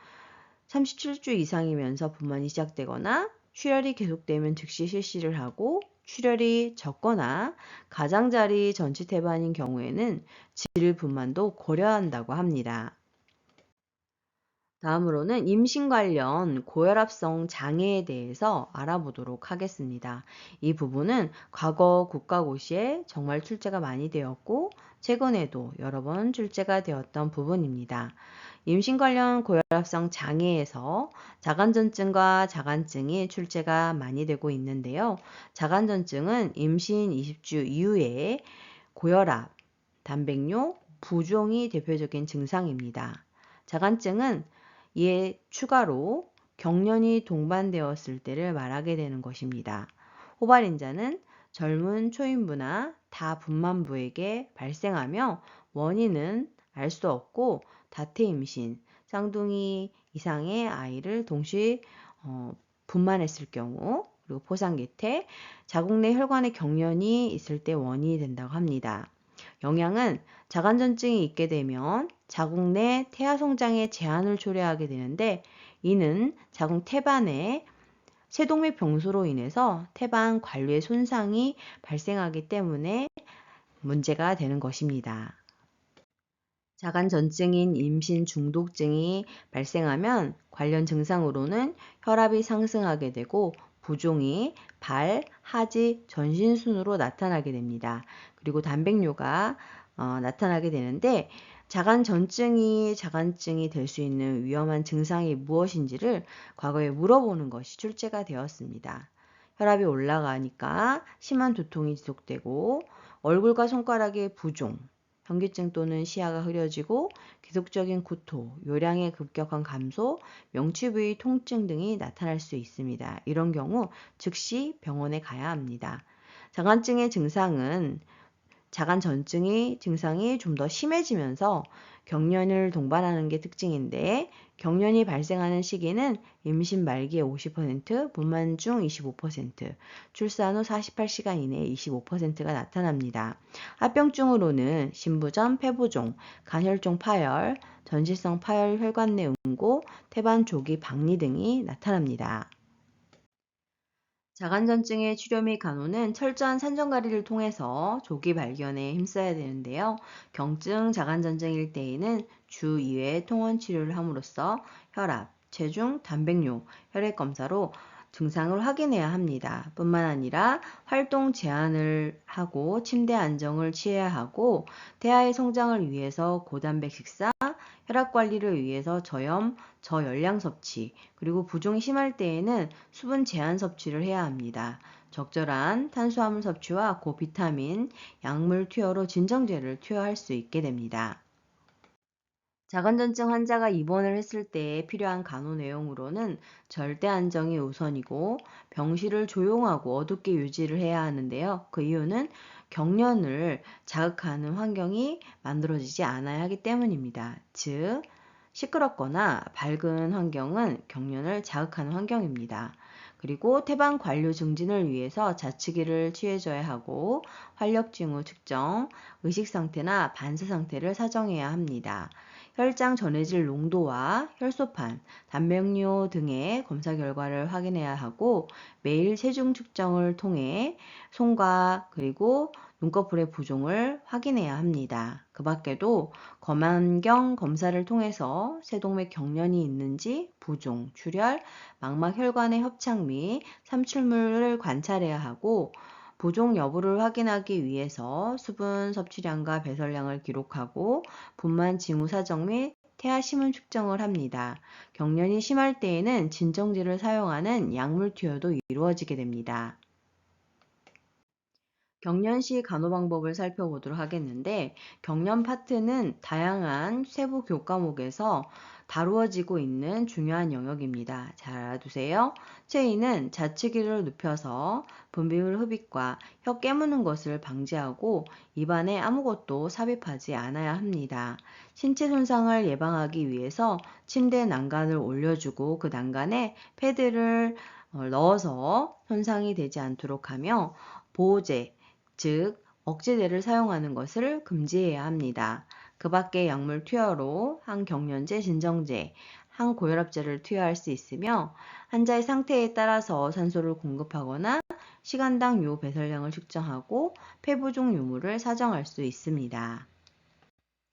37주 이상이면서 분만이 시작되거나 출혈이 계속되면 즉시 실시를 하고 출혈이 적거나 가장자리 전치태반인 경우에는 질분만도 고려한다고 합니다. 다음으로는 임신 관련 고혈압성 장애에 대해서 알아보도록 하겠습니다. 이 부분은 과거 국가고시에 정말 출제가 많이 되었고 최근에도 여러 번 출제가 되었던 부분입니다. 임신 관련 고혈압성 장애에서 자간전증과 자간증이 출제가 많이 되고 있는데요. 자간전증은 임신 20주 이후에 고혈압, 단백뇨, 부종이 대표적인 증상입니다. 자간증은 이에 추가로 경련이 동반되었을 때를 말하게 되는 것입니다. 호발인자는 젊은 초임부나 다분만부에게 발생하며 원인은 알 수 없고 다태 임신, 쌍둥이 이상의 아이를 동시 분만했을 경우, 그리고 포상계태, 자궁 내 혈관의 경련이 있을 때 원인이 된다고 합니다. 영양은 자간전증이 있게 되면 자궁 내 태아 성장에 제한을 초래하게 되는데, 이는 자궁 태반의 세동맥 병소로 인해서 태반 관류의 손상이 발생하기 때문에 문제가 되는 것입니다. 자간전증인 임신 중독증이 발생하면 관련 증상으로는 혈압이 상승하게 되고 부종이 발, 하지, 전신 순으로 나타나게 됩니다. 그리고 단백뇨가 나타나게 되는데, 자간증이 될 수 있는 위험한 증상이 무엇인지를 과거에 물어보는 것이 출제가 되었습니다. 혈압이 올라가니까 심한 두통이 지속되고 얼굴과 손가락의 부종, 현기증 또는 시야가 흐려지고 계속적인 구토, 요량의 급격한 감소, 명치 부위 통증 등이 나타날 수 있습니다. 이런 경우 즉시 병원에 가야 합니다. 자간전증의 증상이 좀 더 심해지면서 경련을 동반하는 게 특징인데, 경련이 발생하는 시기는 임신 말기에 50%, 분만 중 25%, 출산 후 48시간 이내에 25%가 나타납니다. 합병증으로는 신부전, 폐부종, 간혈종 파열, 전시성 파열 혈관 내 응고, 태반 조기 박리 등이 나타납니다. 자간전증의 치료 및 간호는 철저한 산전관리를 통해서 조기 발견에 힘써야 되는데요. 경증 자간전증일 때에는 주 2회 통원 치료를 함으로써 혈압, 체중, 단백뇨, 혈액 검사로 증상을 확인해야 합니다. 뿐만 아니라 활동 제한을 하고 침대 안정을 취해야 하고, 태아의 성장을 위해서 고단백 식사, 혈압 관리를 위해서 저염, 저열량 섭취, 그리고 부종이 심할 때에는 수분 제한 섭취를 해야 합니다. 적절한 탄수화물 섭취와 고비타민, 약물 투여로 진정제를 투여할 수 있게 됩니다. 자간전증 환자가 입원을 했을 때 필요한 간호 내용으로는 절대 안정이 우선이고, 병실을 조용하고 어둡게 유지를 해야 하는데요. 그 이유는 경련을 자극하는 환경이 만들어지지 않아야 하기 때문입니다. 즉, 시끄럽거나 밝은 환경은 경련을 자극하는 환경입니다. 그리고 태반 관료 증진을 위해서 자치기를 취해줘야 하고, 활력 징후 측정, 의식 상태나 반사 상태를 사정해야 합니다. 혈장 전해질 농도와 혈소판, 단백뇨 등의 검사 결과를 확인해야 하고, 매일 체중 측정을 통해 손과 그리고 눈꺼풀의 부종을 확인해야 합니다. 그 밖에도 검안경 검사를 통해서 세동맥 경련이 있는지, 부종, 출혈, 망막 혈관의 협착 및 삼출물을 관찰해야 하고, 부종 여부를 확인하기 위해서 수분 섭취량과 배설량을 기록하고 분만 징후 사정 및 태아 심은 측정을 합니다. 경련이 심할 때에는 진정제를 사용하는 약물 투여도 이루어지게 됩니다. 경련 시 간호 방법을 살펴보도록 하겠는데, 경련 파트는 다양한 세부 교과목에서 다루어지고 있는 중요한 영역입니다. 잘 알아두세요. 체위는 자치기를 눕혀서 분비물 흡입과 혀 깨무는 것을 방지하고 입안에 아무것도 삽입하지 않아야 합니다. 신체 손상을 예방하기 위해서 침대 난간을 올려주고 그 난간에 패드를 넣어서 손상이 되지 않도록 하며, 보호제, 즉 억제제를 사용하는 것을 금지해야 합니다. 그 밖에 약물 투여로 항경련제, 진정제, 항고혈압제를 투여할 수 있으며, 환자의 상태에 따라서 산소를 공급하거나 시간당 요 배설량을 측정하고 폐부종 유무를 사정할 수 있습니다.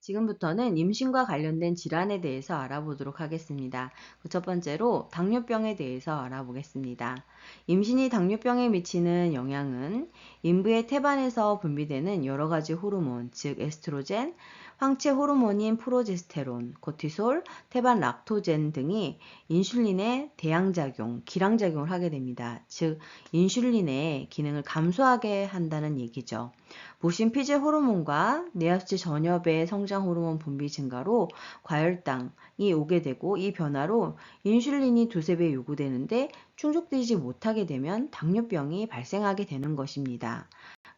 지금부터는 임신과 관련된 질환에 대해서 알아보도록 하겠습니다. 첫 번째로 당뇨병에 대해서 알아보겠습니다. 임신이 당뇨병에 미치는 영향은 인부의 태반에서 분비되는 여러 가지 호르몬, 즉 에스트로겐, 황체 호르몬인 프로제스테론, 코티솔, 태반 락토젠 등이 인슐린의 대양작용, 기량작용을 하게 됩니다. 즉 인슐린의 기능을 감소하게 한다는 얘기죠. 무심 피제 호르몬과 내하수치 전엽의 성장 호르몬 분비 증가로 과혈당이 오게 되고, 이 변화로 인슐린이 두세 배 요구되는데 충족되지 못하게 되면 당뇨병이 발생하게 되는 것입니다.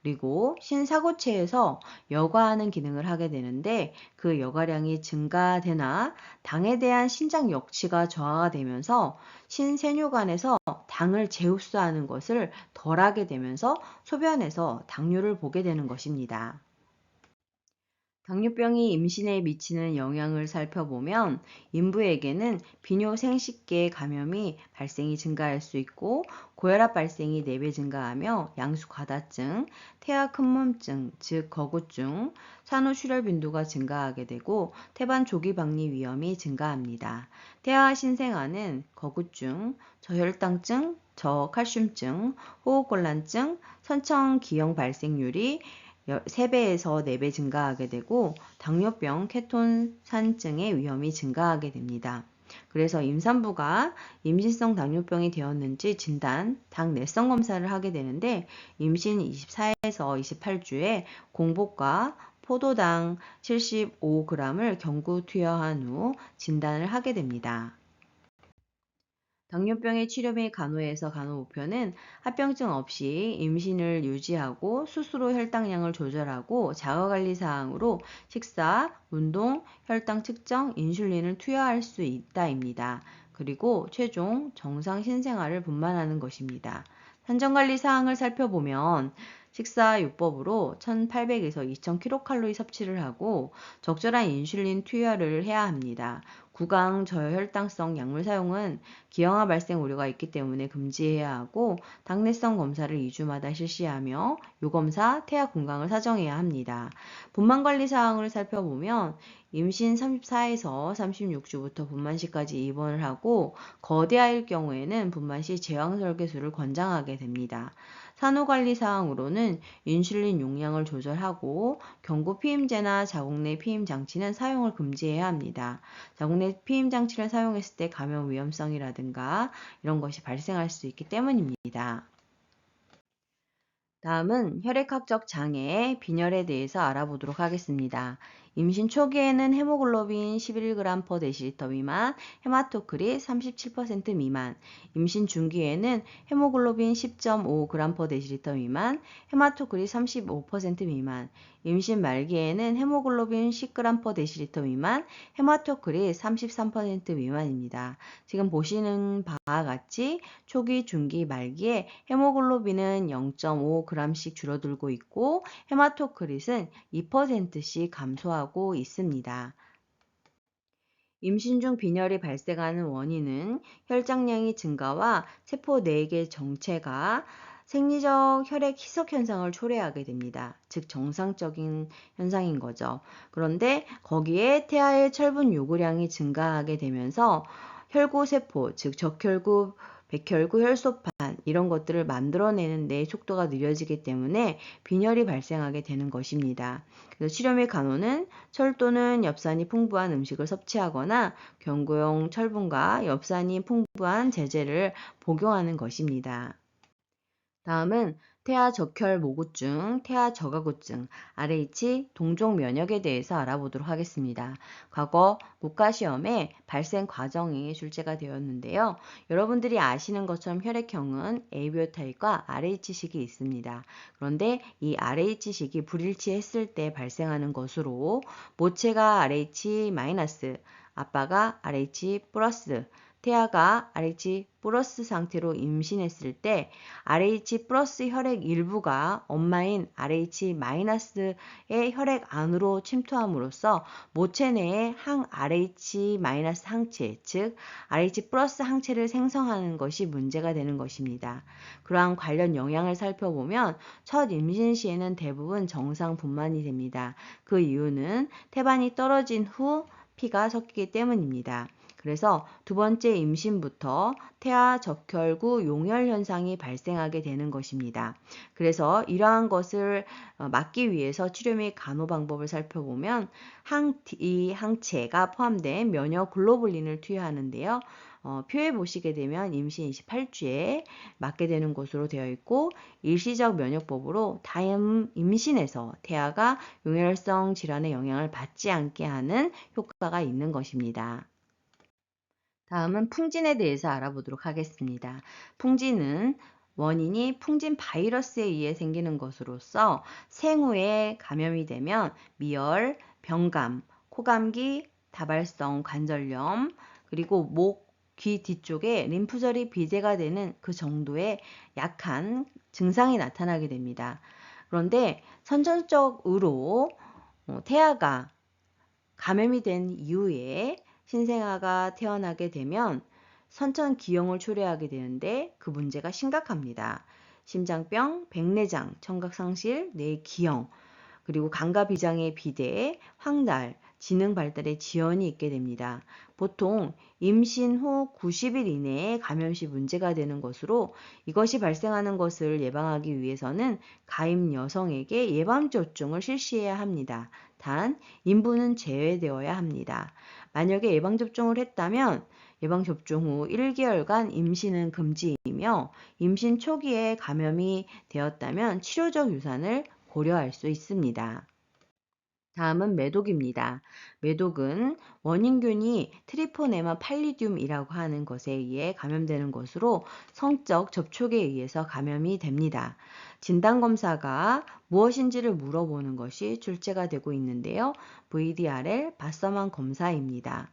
그리고 신사고체에서 여과하는 기능을 하게 되는데 그 여과량이 증가되나 당에 대한 신장 역치가 저하가 되면서 신세뇨관에서 당을 재흡수하는 것을 덜하게 되면서 소변에서 당류를 보게 되는 것입니다. 당뇨병이 임신에 미치는 영향을 살펴보면 인부에게는 비뇨 생식계 감염이 발생이 증가할 수 있고 고혈압 발생이 4배 증가하며 양수 과다증, 태아 큰몸증, 즉 거구증, 산후출혈 빈도가 증가하게 되고 태반 조기 박리 위험이 증가합니다. 태아 신생아는 거구증, 저혈당증, 저칼슘증, 호흡곤란증, 선천기형 발생률이 3배에서 4배 증가하게 되고 당뇨병, 케톤산증의 위험이 증가하게 됩니다. 그래서 임산부가 임신성 당뇨병이 되었는지 진단, 당 내성 검사를 하게 되는데 임신 24에서 28주에 공복과 포도당 75g을 경구 투여한 후 진단을 하게 됩니다. 당뇨병의 치료 및 간호에서 간호 목표는 합병증 없이 임신을 유지하고 스스로 혈당량을 조절하고 자가관리 사항으로 식사, 운동, 혈당 측정, 인슐린을 투여할 수 있다입니다. 그리고 최종 정상 신생아를 분만하는 것입니다. 산전관리 사항을 살펴보면 식사요법으로 1800에서 2000kcal 섭취를 하고 적절한 인슐린 투여를 해야 합니다. 구강 저혈당성 약물 사용은 기형아 발생 우려가 있기 때문에 금지해야 하고 당내성 검사를 2주마다 실시하며 요검사, 태아 건강을 사정해야 합니다. 분만관리 사항을 살펴보면 임신 34에서 36주부터 분만시까지 입원을 하고 거대아일 경우에는 분만시 제왕설계술을 권장하게 됩니다. 산후관리 사항으로는 인슐린 용량을 조절하고 경구 피임제나 자궁 내 피임 장치는 사용을 금지해야 합니다. 자궁 내 피임 장치를 사용했을 때 감염 위험성이라든가 이런 것이 발생할 수 있기 때문입니다. 다음은 혈액학적 장애의 빈혈에 대해서 알아보도록 하겠습니다. 임신 초기에는 헤모글로빈 11g/dL 미만, 헤마토크릿 37% 미만, 임신 중기에는 헤모글로빈 10.5g/dL 미만, 헤마토크릿 35% 미만, 임신 말기에는 헤모글로빈 10g/dL 미만, 헤마토크릿 33% 미만입니다. 지금 보시는 바와 같이 초기, 중기, 말기에 헤모글로빈은 0.5g씩 줄어들고 있고 헤마토크릿은 2%씩 감소하고 있습니다. 임신 중 빈혈이 발생하는 원인은 혈장량이 증가와 세포 내의 정체가 생리적 혈액 희석 현상을 초래하게 됩니다. 즉 정상적인 현상인 거죠. 그런데 거기에 태아의 철분 요구량이 증가하게 되면서 혈구세포, 즉 적혈구, 백혈구, 혈소판 이런 것들을 만들어내는 데 속도가 느려지기 때문에 빈혈이 발생하게 되는 것입니다. 그래서 치료 및 간호는 철 또는 엽산이 풍부한 음식을 섭취하거나 경구용 철분과 엽산이 풍부한 제제를 복용하는 것입니다. 다음은 태아 적혈 모구증, 태아 저가구증, RH 동종 면역에 대해서 알아보도록 하겠습니다. 과거 국가시험에 발생 과정이 출제가 되었는데요. 여러분들이 아시는 것처럼 혈액형은 ABO RH식이 있습니다. 그런데 이 RH식이 불일치했을 때 발생하는 것으로 모체가 RH-, 아빠가 RH+, 태아가 RH+ 상태로 임신했을 때 RH+ 혈액 일부가 엄마인 RH-의 혈액 안으로 침투함으로써 모체 내에 항 RH- 항체, 즉 RH+ 항체를 생성하는 것이 문제가 되는 것입니다. 그러한 관련 영향을 살펴보면 첫 임신 시에는 대부분 정상 분만이 됩니다. 그 이유는 태반이 떨어진 후 피가 섞이기 때문입니다. 그래서 두 번째 임신부터 태아 적혈구 용혈 현상이 발생하게 되는 것입니다. 그래서 이러한 것을 막기 위해서 치료 및 간호 방법을 살펴보면 이 항체가 포함된 면역 글로불린을 투여하는데요. 표에 보시게 되면 임신 28주에 맞게 되는 것으로 되어 있고 일시적 면역법으로 다음 임신에서 태아가 용혈성 질환의 영향을 받지 않게 하는 효과가 있는 것입니다. 다음은 풍진에 대해서 알아보도록 하겠습니다. 풍진은 원인이 풍진 바이러스에 의해 생기는 것으로서 생후에 감염이 되면 미열, 병감, 코감기, 다발성 관절염, 그리고 목, 귀 뒤쪽에 림프절이 비대가 되는 그 정도의 약한 증상이 나타나게 됩니다. 그런데 선천적으로 태아가 감염이 된 이후에 신생아가 태어나게 되면 선천 기형을 초래하게 되는데 그 문제가 심각합니다. 심장병, 백내장, 청각상실, 뇌기형, 그리고 감각 비장의 비대, 황달, 지능 발달에 지연이 있게 됩니다. 보통 임신 후 90일 이내에 감염 시 문제가 되는 것으로 이것이 발생하는 것을 예방하기 위해서는 가임 여성에게 예방접종을 실시해야 합니다. 단, 인부는 제외되어야 합니다. 만약에 예방접종을 했다면 예방접종 후 1개월간 임신은 금지이며 임신 초기에 감염이 되었다면 치료적 유산을 고려할 수 있습니다. 다음은 매독입니다. 매독은 원인균이 트리포네마 팔리듐이라고 하는 것에 의해 감염되는 것으로 성적 접촉에 의해서 감염이 됩니다. 진단검사가 무엇인지를 물어보는 것이 출제가 되고 있는데요. VDRL 바서만 검사입니다.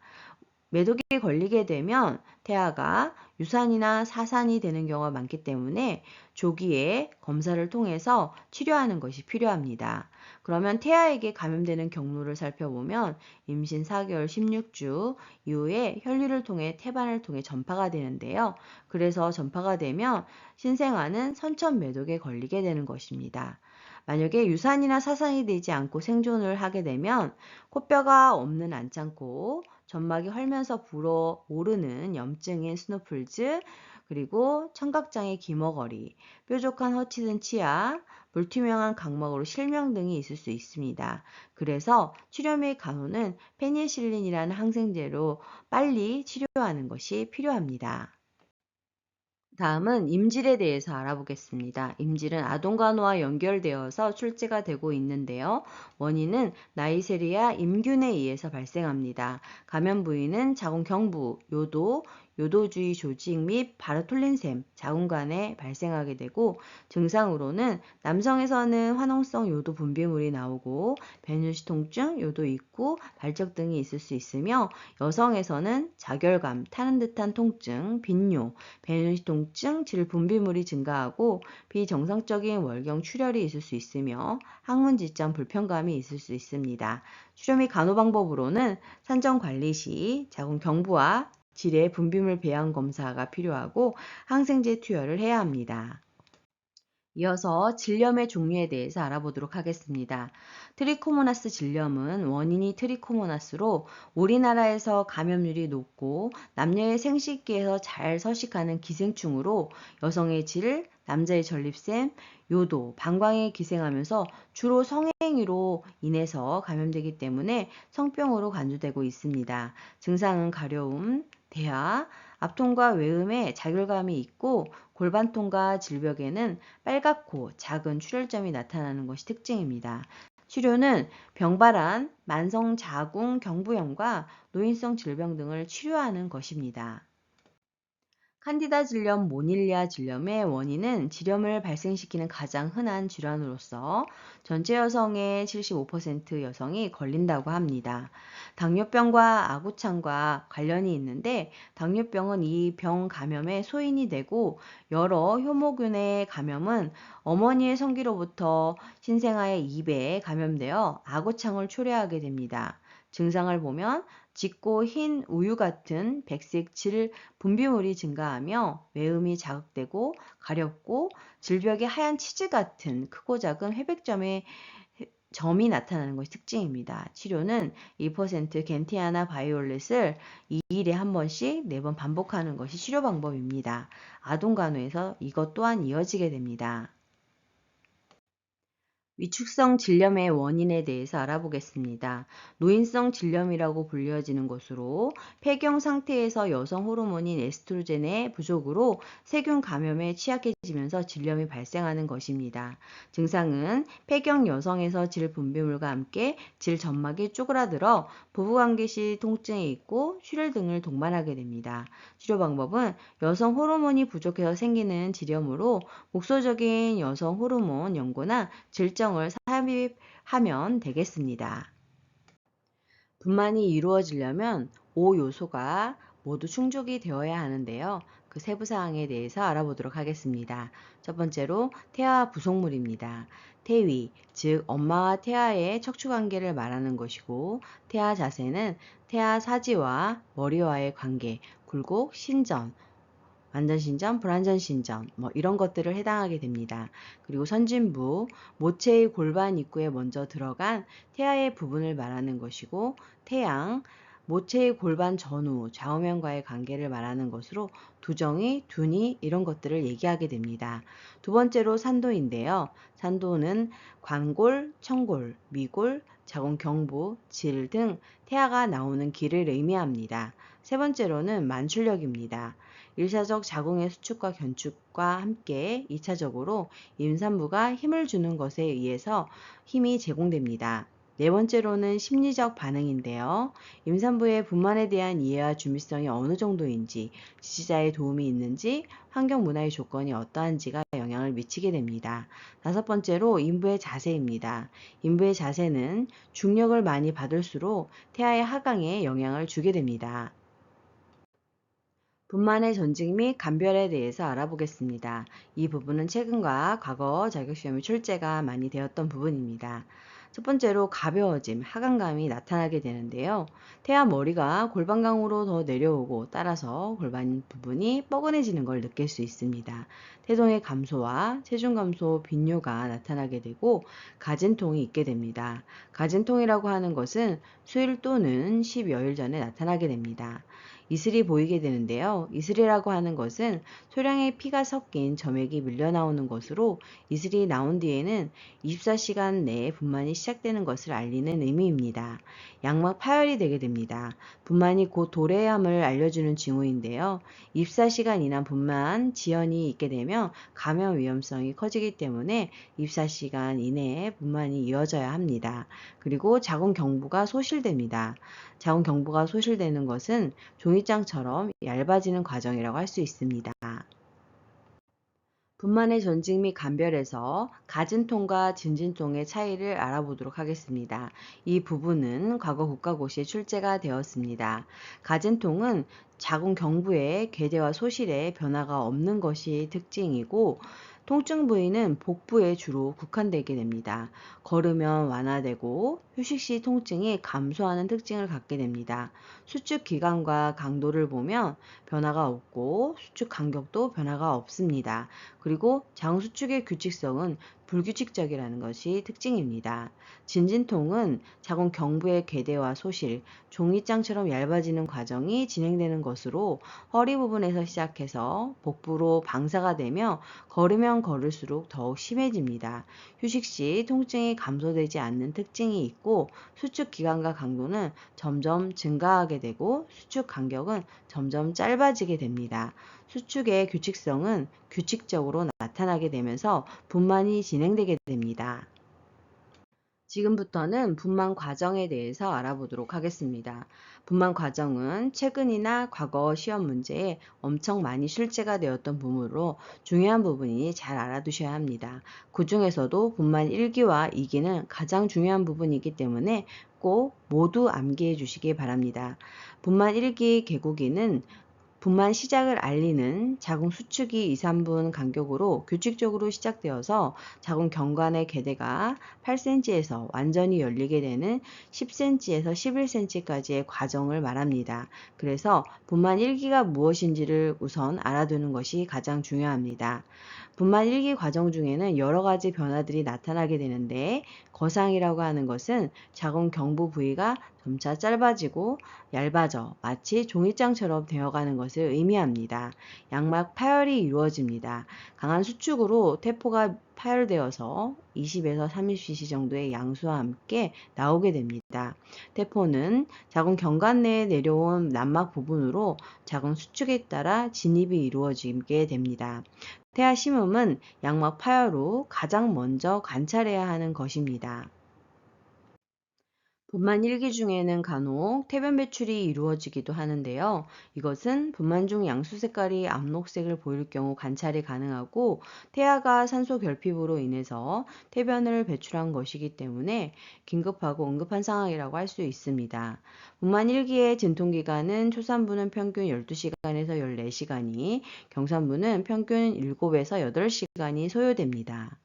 매독에 걸리게 되면 태아가 유산이나 사산이 되는 경우가 많기 때문에 조기에 검사를 통해서 치료하는 것이 필요합니다. 그러면 태아에게 감염되는 경로를 살펴보면 임신 4개월 16주 이후에 혈류를 통해 태반을 통해 전파가 되는데요. 그래서 전파가 되면 신생아는 선천 매독에 걸리게 되는 것입니다. 만약에 유산이나 사산이 되지 않고 생존을 하게 되면 코뼈가 없는 안창고, 점막이 헐면서 불어오르는 염증인 스노플즈, 그리고 청각장애 기머거리, 뾰족한 허치든 치아, 불투명한 각막으로 실명 등이 있을 수 있습니다. 그래서 치료 및 간호는 페니실린이라는 항생제로 빨리 치료하는 것이 필요합니다. 다음은 임질에 대해서 알아보겠습니다. 임질은 아동간호와 연결되어서 출제가 되고 있는데요. 원인은 나이세리아 임균에 의해서 발생합니다. 감염 부위는 자궁경부, 요도, 요도주의 조직 및 바르톨린샘, 자궁관에 발생하게 되고 증상으로는 남성에서는 화농성 요도 분비물이 나오고 배뇨시 통증, 요도 입구, 발적 등이 있을 수 있으며 여성에서는 자결감, 타는 듯한 통증, 빈뇨, 배뇨시 통증, 질 분비물이 증가하고 비정상적인 월경 출혈이 있을 수 있으며 항문 질장 불편감이 있을 수 있습니다. 치료 및 간호 방법으로는 산정 관리 시 자궁 경부와 질의 분비물 배양 검사가 필요하고 항생제 투여를 해야 합니다. 이어서 질염의 종류에 대해서 알아보도록 하겠습니다. 트리코모나스 질염은 원인이 트리코모나스로 우리나라에서 감염률이 높고 남녀의 생식기에서 잘 서식하는 기생충으로 여성의 질, 남자의 전립샘, 요도, 방광에 기생하면서 주로 성행위로 인해서 감염되기 때문에 성병으로 간주되고 있습니다. 증상은 가려움, 대하, 앞통과 외음에 자결감이 있고 골반통과 질벽에는 빨갛고 작은 출혈점이 나타나는 것이 특징입니다. 치료는 병발한 만성자궁 경부염과 노인성 질병 등을 치료하는 것입니다. 칸디다 질염, 모닐리아 질염의 원인은 질염을 발생시키는 가장 흔한 질환으로서 전체 여성의 75% 여성이 걸린다고 합니다. 당뇨병과 아구창과 관련이 있는데 당뇨병은 이 병 감염의 소인이 되고 여러 효모균의 감염은 어머니의 성기로부터 신생아의 입에 감염되어 아구창을 초래하게 됩니다. 증상을 보면 짙고 흰 우유 같은 백색 질 분비물이 증가하며 외음이 자극되고 가렵고 질벽에 하얀 치즈 같은 크고 작은 회백점의 점이 나타나는 것이 특징입니다. 치료는 2% 겐티아나 바이올렛을 2일에 한 번씩 4번 반복하는 것이 치료 방법입니다. 아동 간호에서 이것 또한 이어지게 됩니다. 위축성 질염의 원인에 대해서 알아보겠습니다. 노인성 질염이라고 불려지는 것으로 폐경 상태에서 여성 호르몬인 에스트로겐의 부족으로 세균 감염에 취약해지면서 질염이 발생하는 것입니다. 증상은 폐경 여성에서 질 분비물과 함께 질 점막이 쪼그라들어 부부관계 시 통증이 있고 출혈 등을 동반하게 됩니다. 치료 방법은 여성 호르몬이 부족해서 생기는 질염으로 국소적인 여성 호르몬 연고나 질정을 삽입하면 되겠습니다. 분만이 이루어지려면 5요소가 모두 충족이 되어야 하는데요. 그 세부 사항에 대해서 알아보도록 하겠습니다. 첫 번째로 태아 부속물입니다. 태위, 즉 엄마와 태아의 척추관계를 말하는 것이고, 태아 자세는 태아 사지와 머리와의 관계, 굴곡, 신전, 완전신전, 불완전신전 이런 것들을 해당하게 됩니다. 그리고 선진부, 모체의 골반 입구에 먼저 들어간 태아의 부분을 말하는 것이고, 태양, 모체의 골반 전후, 좌우면과의 관계를 말하는 것으로 두정이, 둔이 이런 것들을 얘기하게 됩니다. 두 번째로 산도인데요. 산도는 관골, 청골, 미골, 자궁경부, 질 등 태아가 나오는 길을 의미합니다. 세 번째로는 만출력입니다. 1차적 자궁의 수축과 견축과 함께 2차적으로 임산부가 힘을 주는 것에 의해서 힘이 제공됩니다. 네 번째로는 심리적 반응인데요. 임산부의 분만에 대한 이해와 준비성이 어느 정도인지, 지지자의 도움이 있는지, 환경 문화의 조건이 어떠한지가 영향을 미치게 됩니다. 다섯 번째로 인부의 자세입니다. 인부의 자세는 중력을 많이 받을수록 태아의 하강에 영향을 주게 됩니다. 분만의 전직 및 감별에 대해서 알아보겠습니다. 이 부분은 최근과 과거 자격시험의 출제가 많이 되었던 부분입니다. 첫 번째로 가벼워짐, 하강감이 나타나게 되는데요. 태아 머리가 골반강으로 더 내려오고 따라서 골반 부분이 뻐근해지는 걸 느낄 수 있습니다. 태동의 감소와 체중 감소, 빈뇨가 나타나게 되고 가진통이 있게 됩니다. 가진통이라고 하는 것은 수일 또는 10여일 전에 나타나게 됩니다. 이슬이 보이게 되는데요. 이슬이라고 하는 것은 소량의 피가 섞인 점액이 밀려나오는 것으로 이슬이 나온 뒤에는 24시간 내에 분만이 시작되는 것을 알리는 의미입니다. 양막 파열이 되게 됩니다. 분만이 곧 도래함을 알려주는 징후인데요. 24시간 이상 분만 지연이 있게 되면 감염 위험성이 커지기 때문에 24시간 이내에 분만이 이어져야 합니다. 그리고 자궁 경부가 소실됩니다. 자궁 경부가 소실되는 것은 종이장처럼 얇아지는 과정이라고 할 수 있습니다. 분만의 전직 및 감별에서 가진통과 진진통의 차이를 알아보도록 하겠습니다. 이 부분은 과거 국가고시에 출제가 되었습니다. 가진통은 자궁 경부의 괴대와 소실에 변화가 없는 것이 특징이고, 통증 부위는 복부에 주로 국한되게 됩니다. 걸으면 완화되고 휴식 시 통증이 감소하는 특징을 갖게 됩니다. 수축 기간과 강도를 보면 변화가 없고 수축 간격도 변화가 없습니다. 그리고 자궁수축의 규칙성은 불규칙적이라는 것이 특징입니다. 진진통은 자궁 경부의 괴대와 소실, 종이장처럼 얇아지는 과정이 진행되는 것으로 허리 부분에서 시작해서 복부로 방사가 되며 걸으면 걸을수록 더욱 심해집니다. 휴식 시 통증이 감소되지 않는 특징이 있고, 수축 기간과 강도는 점점 증가하게 되고 수축 간격은 점점 짧아지게 됩니다. 수축의 규칙성은 규칙적으로 나타나게 되면서 분만이 진행되게 됩니다. 지금부터는 분만 과정에 대해서 알아보도록 하겠습니다. 분만 과정은 최근이나 과거 시험 문제에 엄청 많이 출제가 되었던 부분으로 중요한 부분이니 잘 알아두셔야 합니다. 그 중에서도 분만 1기와 2기는 가장 중요한 부분이기 때문에 꼭 모두 암기해 주시기 바랍니다. 분만 1기 개고기는 분만 시작을 알리는 자궁 수축이 2, 3분 간격으로 규칙적으로 시작되어서 자궁 경관의 괴대가 8cm에서 완전히 열리게 되는 10cm에서 11cm까지의 과정을 말합니다. 그래서 분만 1기가 무엇인지를 우선 알아두는 것이 가장 중요합니다. 분만 1기 과정 중에는 여러 가지 변화들이 나타나게 되는데, 거상이라고 하는 것은 자궁 경부 부위가 점차 짧아지고 얇아져 마치 종이장처럼 되어가는 것을 의미합니다. 양막 파열이 이루어집니다. 강한 수축으로 태포가 파열되어서 20에서 30cc 정도의 양수와 함께 나오게 됩니다. 태포는 자궁 경관 내에 내려온 난막 부분으로 자궁 수축에 따라 진입이 이루어지게 됩니다. 태아 심음은 양막 파열 후 가장 먼저 관찰해야 하는 것입니다. 분만 1기 중에는 간혹 태변 배출이 이루어지기도 하는데요. 이것은 분만 중 양수 색깔이 암록색을 보일 경우 관찰이 가능하고 태아가 산소 결핍으로 인해서 태변을 배출한 것이기 때문에 긴급하고 응급한 상황이라고 할 수 있습니다. 분만 1기의 진통기간은 초산부는 평균 12시간에서 14시간이, 경산부는 평균 7에서 8시간이 소요됩니다.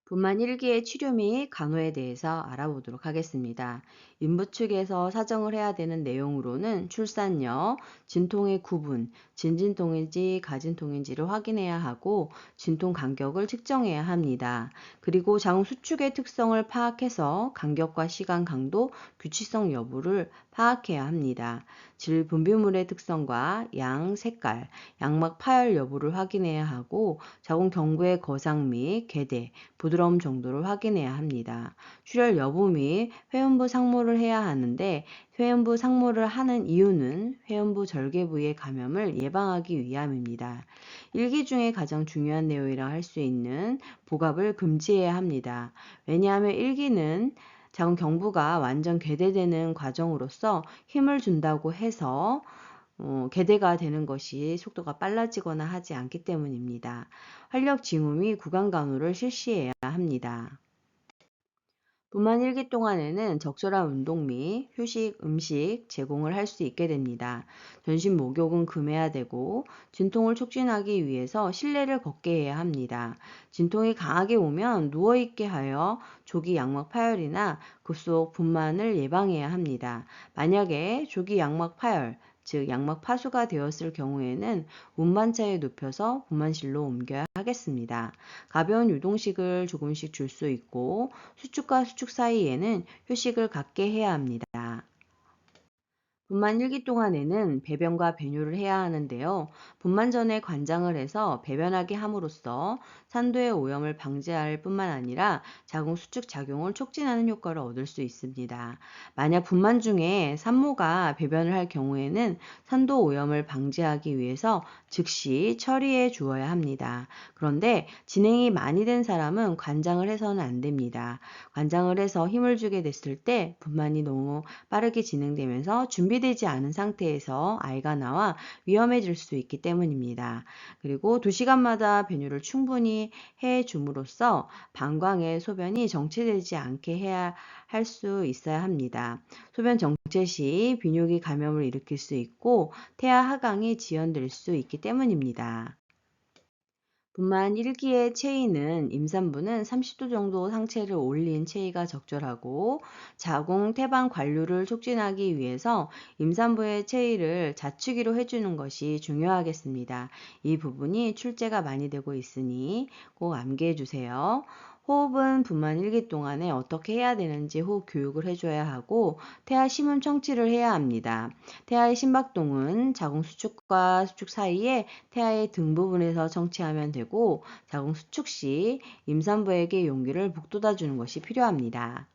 분만 1기의 치료 및 간호에 대해서 알아보도록 하겠습니다. 인부 측에서 사정을 해야 되는 내용으로는 출산여, 진통의 구분, 진진통인지 가진통인지를 확인해야 하고 진통 간격을 측정해야 합니다. 그리고 자궁 수축의 특성을 파악해서 간격과 시간 강도, 규칙성 여부를 파악해야 합니다. 질 분비물의 특성과 양, 색깔, 양막 파열 여부를 확인해야 하고 자궁 경부의 거상 및 괴대, 부드러움 정도를 확인해야 합니다. 출혈 여부 및 회음부 상모를 해야 하는데 회음부 상모를 하는 이유는 회음부 절개 부위의 감염을 예방하기 위함입니다. 일기 중에 가장 중요한 내용이라 할 수 있는 복압을 금지해야 합니다. 왜냐하면 일기는 자궁 경부가 완전 괴대되는 과정으로서 힘을 준다고 해서 괴대가 되는 것이 속도가 빨라지거나 하지 않기 때문입니다. 활력 징후 및 구강 간호를 실시해야 합니다. 분만 1기 동안에는 적절한 운동 및 휴식, 음식 제공을 할 수 있게 됩니다. 전신 목욕은 금해야 되고 진통을 촉진하기 위해서 실내를 걷게 해야 합니다. 진통이 강하게 오면 누워있게 하여 조기 양막 파열이나 급속 분만을 예방해야 합니다. 만약에 조기 양막 파열, 즉 양막 파수가 되었을 경우에는 운반차에 눕혀서 분만실로 옮겨야 하겠습니다. 가벼운 유동식을 조금씩 줄 수 있고 수축과 수축 사이에는 휴식을 갖게 해야 합니다. 분만 1기 동안에는 배변과 배뇨를 해야 하는데요. 분만 전에 관장을 해서 배변하게 함으로써 산도의 오염을 방지할 뿐만 아니라 자궁 수축 작용을 촉진하는 효과를 얻을 수 있습니다. 만약 분만 중에 산모가 배변을 할 경우에는 산도 오염을 방지하기 위해서 즉시 처리해 주어야 합니다. 그런데 진행이 많이 된 사람은 관장을 해서는 안 됩니다. 관장을 해서 힘을 주게 됐을 때 분만이 너무 빠르게 진행되면서 준비되지 않은 상태에서 아이가 나와 위험해질 수 있기 때문입니다. 그리고 2시간마다 배뇨를 충분히 해 줌으로써 방광의 소변이 정체되지 않게 해야 할 수 있어야 합니다. 소변 정체 시 비뇨기 감염을 일으킬 수 있고 태아 하강이 지연될 수 있기 때문입니다. 분만 1기의 체위는 임산부는 30도 정도 상체를 올린 체위가 적절하고 자궁 태방 관류를 촉진하기 위해서 임산부의 체위를 자축위로 해주는 것이 중요하겠습니다. 이 부분이 출제가 많이 되고 있으니 꼭 암기해 주세요. 호흡은 분만 1기 동안에 어떻게 해야 되는지 호흡 교육을 해줘야 하고 태아 심음 청취를 해야 합니다. 태아의 심박동은 자궁 수축과 수축 사이에 태아의 등 부분에서 청취하면 되고 자궁 수축 시 임산부에게 용기를 북돋아 주는 것이 필요합니다.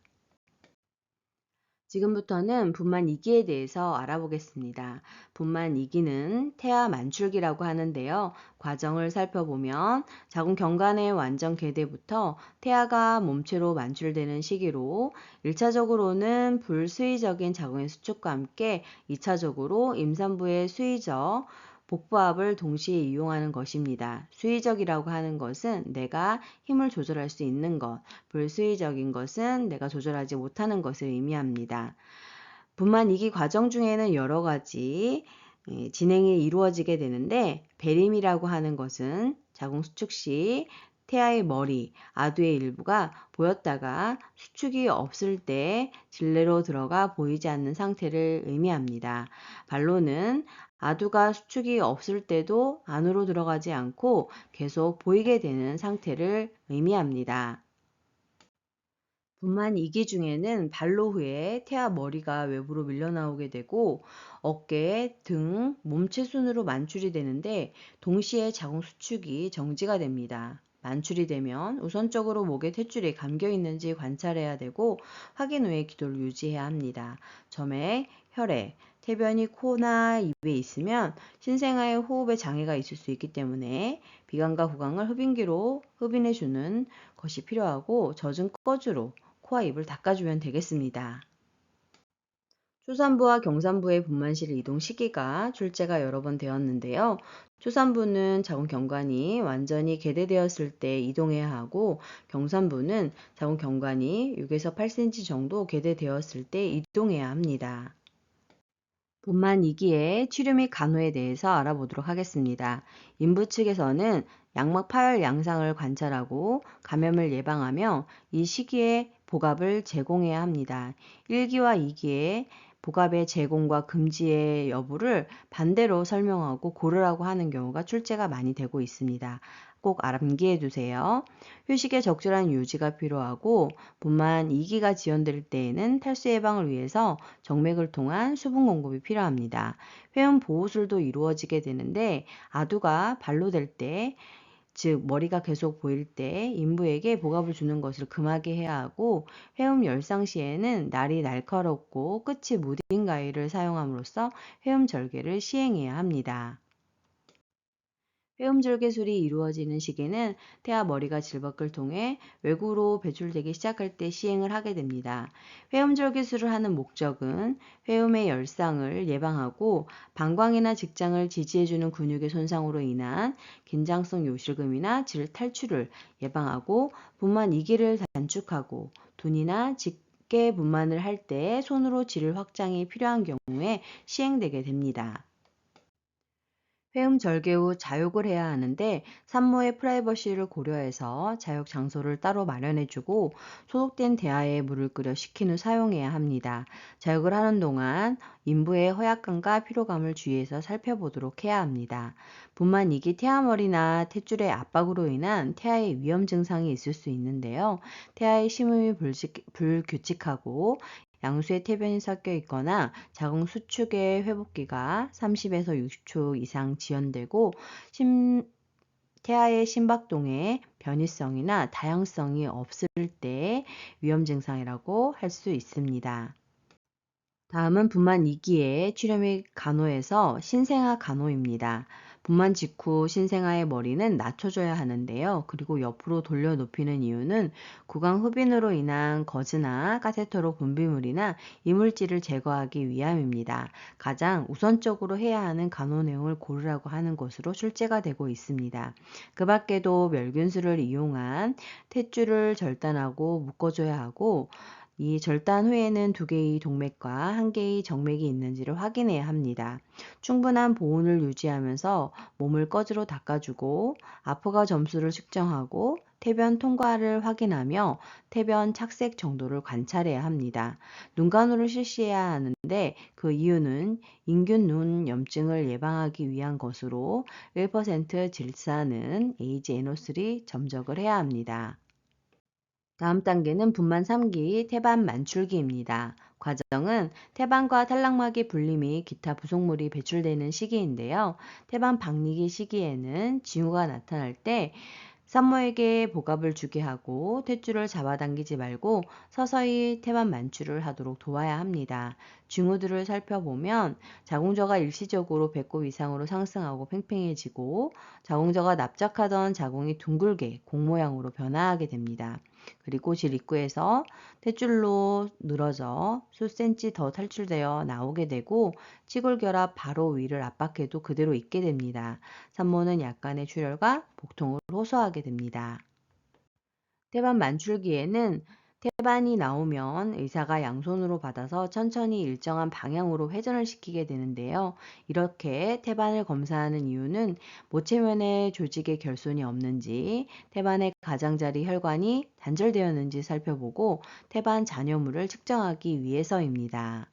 지금부터는 분만 2기에 대해서 알아보겠습니다. 분만 2기는 태아 만출기라고 하는데요. 과정을 살펴보면 자궁 경관의 완전 괴대부터 태아가 몸체로 만출되는 시기로 1차적으로는 불수의적인 자궁의 수축과 함께 2차적으로 임산부의 수의적 복부압을 동시에 이용하는 것입니다. 수의적이라고 하는 것은 내가 힘을 조절할 수 있는 것, 불수의적인 것은 내가 조절하지 못하는 것을 의미합니다. 분만 2기 과정 중에는 여러 가지 진행이 이루어지게 되는데 배림이라고 하는 것은 자궁 수축 시 태아의 머리, 아두의 일부가 보였다가 수축이 없을 때 질내로 들어가 보이지 않는 상태를 의미합니다. 반로는 아두가 수축이 없을 때도 안으로 들어가지 않고 계속 보이게 되는 상태를 의미합니다. 분만 2기 중에는 반로 후에 태아 머리가 외부로 밀려나오게 되고 어깨, 등, 몸체 순으로 만출이 되는데 동시에 자궁 수축이 정지가 됩니다. 만출이 되면 우선적으로 목에 탯줄이 감겨 있는지 관찰해야 되고 확인 후에 기도를 유지해야 합니다. 점액, 혈액, 태변이 코나 입에 있으면 신생아의 호흡에 장애가 있을 수 있기 때문에 비강과 구강을 흡인기로 흡인해주는 것이 필요하고 젖은 꺼주로 코와 입을 닦아주면 되겠습니다. 초산부와 경산부의 분만실 이동 시기가 출제가 여러 번 되었는데요. 초산부는 자궁경관이 완전히 개대되었을 때 이동해야 하고 경산부는 자궁경관이 6에서 8cm 정도 개대되었을 때 이동해야 합니다. 분만 2기의 치료 및 간호에 대해서 알아보도록 하겠습니다. 인부 측에서는 양막 파열 양상을 관찰하고 감염을 예방하며 이 시기에 복압을 제공해야 합니다. 1기와 2기의 복압의 제공과 금지의 여부를 반대로 설명하고 고르라고 하는 경우가 출제가 많이 되고 있습니다. 꼭 암기해 두세요. 휴식의 적절한 유지가 필요하고 분만 2기가 지연될 때에는 탈수 예방을 위해서 정맥을 통한 수분 공급이 필요합니다. 회음 보호술도 이루어지게 되는데 아두가 반로될 때, 즉 머리가 계속 보일 때 인부에게 복압을 주는 것을 금하게 해야 하고 회음 열상 시에는 날이 날카롭고 끝이 무딘 가위를 사용함으로써 회음 절개를 시행해야 합니다. 회음절개술이 이루어지는 시기는 태아 머리가 질밖을 통해 외구로 배출되기 시작할 때 시행을 하게 됩니다. 회음절개술을 하는 목적은 회음의 열상을 예방하고 방광이나 직장을 지지해주는 근육의 손상으로 인한 긴장성 요실금이나 질 탈출을 예방하고 분만 2기를 단축하고 둔이나 직계 분만을 할 때 손으로 질 확장이 필요한 경우에 시행되게 됩니다. 회음 절개 후 자욕을 해야 하는데 산모의 프라이버시를 고려해서 자욕 장소를 따로 마련해주고 소독된 대야에 물을 끓여 식힌 후 사용해야 합니다. 자욕을 하는 동안 인부의 허약감과 피로감을 주의해서 살펴보도록 해야 합니다. 분만 2기 태아머리나 탯줄의 압박으로 인한 태아의 위험 증상이 있을 수 있는데요. 태아의 심음이 불규칙하고 양수에 태변이 섞여 있거나 자궁 수축의 회복기가 30에서 60초 이상 지연되고 태아의 심박동에 변이성이나 다양성이 없을 때 위험 증상이라고 할 수 있습니다. 다음은 분만 2기의 치료 및 간호에서 신생아 간호입니다. 분만 직후 신생아의 머리는 낮춰줘야 하는데요. 그리고 옆으로 돌려 높이는 이유는 구강 흡인으로 인한 거즈나 카테터로 분비물이나 이물질을 제거하기 위함입니다. 가장 우선적으로 해야 하는 간호 내용을 고르라고 하는 것으로 출제가 되고 있습니다. 그 밖에도 멸균술을 이용한 탯줄을 절단하고 묶어줘야 하고 이 절단 후에는 2개의 동맥과 1개의 정맥이 있는지를 확인해야 합니다. 충분한 보온을 유지하면서 몸을 꺼즈로 닦아주고 아프가 점수를 측정하고 태변 통과를 확인하며 태변 착색 정도를 관찰해야 합니다. 눈간호를 실시해야 하는데 그 이유는 인균 눈 염증을 예방하기 위한 것으로 1% 질사는 AGNO3 점적을 해야 합니다. 다음 단계는 분만 3기 태반 만출기입니다. 과정은 태반과 탈락막의 분리 및 기타 부속물이 배출되는 시기인데요. 태반 박리기 시기에는 징후가 나타날 때 산모에게 복압을 주게 하고 탯줄을 잡아당기지 말고 서서히 태반 만출을 하도록 도와야 합니다. 징후들을 살펴보면 자궁저가 일시적으로 배꼽 이상으로 상승하고 팽팽해지고 자궁저가 납작하던 자궁이 둥글게 공 모양으로 변화하게 됩니다. 그리고 질 입구에서 탯줄로 늘어져 수 cm 더 탈출되어 나오게 되고 치골결합 바로 위를 압박해도 그대로 있게 됩니다. 산모는 약간의 출혈과 복통을 호소하게 됩니다. 태반 만출기에는 태반이 나오면 의사가 양손으로 받아서 천천히 일정한 방향으로 회전을 시키게 되는데요. 이렇게 태반을 검사하는 이유는 모체면에 조직의 결손이 없는지, 태반의 가장자리 혈관이 단절되었는지 살펴보고 태반 잔여물을 측정하기 위해서입니다.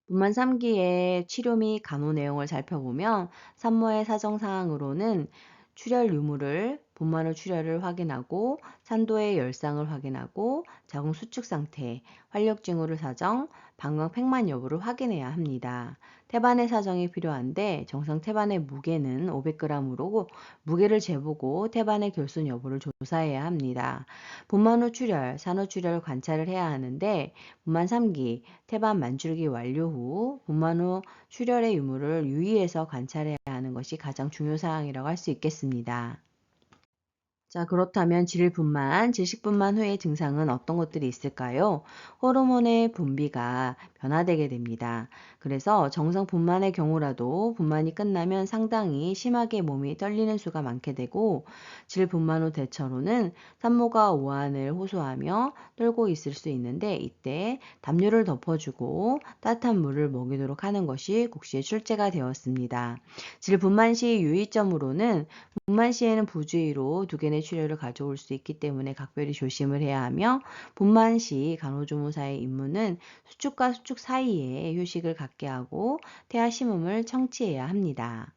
분만 3기의 치료 및 간호 내용을 살펴보면 산모의 사정사항으로는 출혈 유무를 분만 후 출혈을 확인하고 산도의 열상을 확인하고 자궁 수축 상태, 활력 징후를 사정, 방광 팽만 여부를 확인해야 합니다. 태반의 사정이 필요한데 정상 태반의 무게는 500g으로 무게를 재보고 태반의 결손 여부를 조사해야 합니다. 분만 후 출혈, 산후 출혈 관찰을 해야 하는데 분만 3기, 태반 만줄기 완료 후 분만 후 출혈의 유무를 유의해서 관찰해야 하는 것이 가장 중요 사항이라고 할 수 있겠습니다. 자, 그렇다면 질분만, 질식분만 후의 증상은 어떤 것들이 있을까요? 호르몬의 분비가 변화되게 됩니다. 그래서 정상 분만의 경우라도 분만이 끝나면 상당히 심하게 몸이 떨리는 수가 많게 되고 질분만 후 대처로는 산모가 오한을 호소하며 떨고 있을 수 있는데 이때 담요를 덮어주고 따뜻한 물을 먹이도록 하는 것이 국시의 출제가 되었습니다. 질분만 시 유의점으로는 분만 시에는 부주의로 두개 내 출혈을 가져올 수 있기 때문에 각별히 조심을 해야 하며 분만 시 간호조무사의 임무는 수축과 수축 사이에 휴식을 갖게 하고 태아 심음을 청취해야 합니다.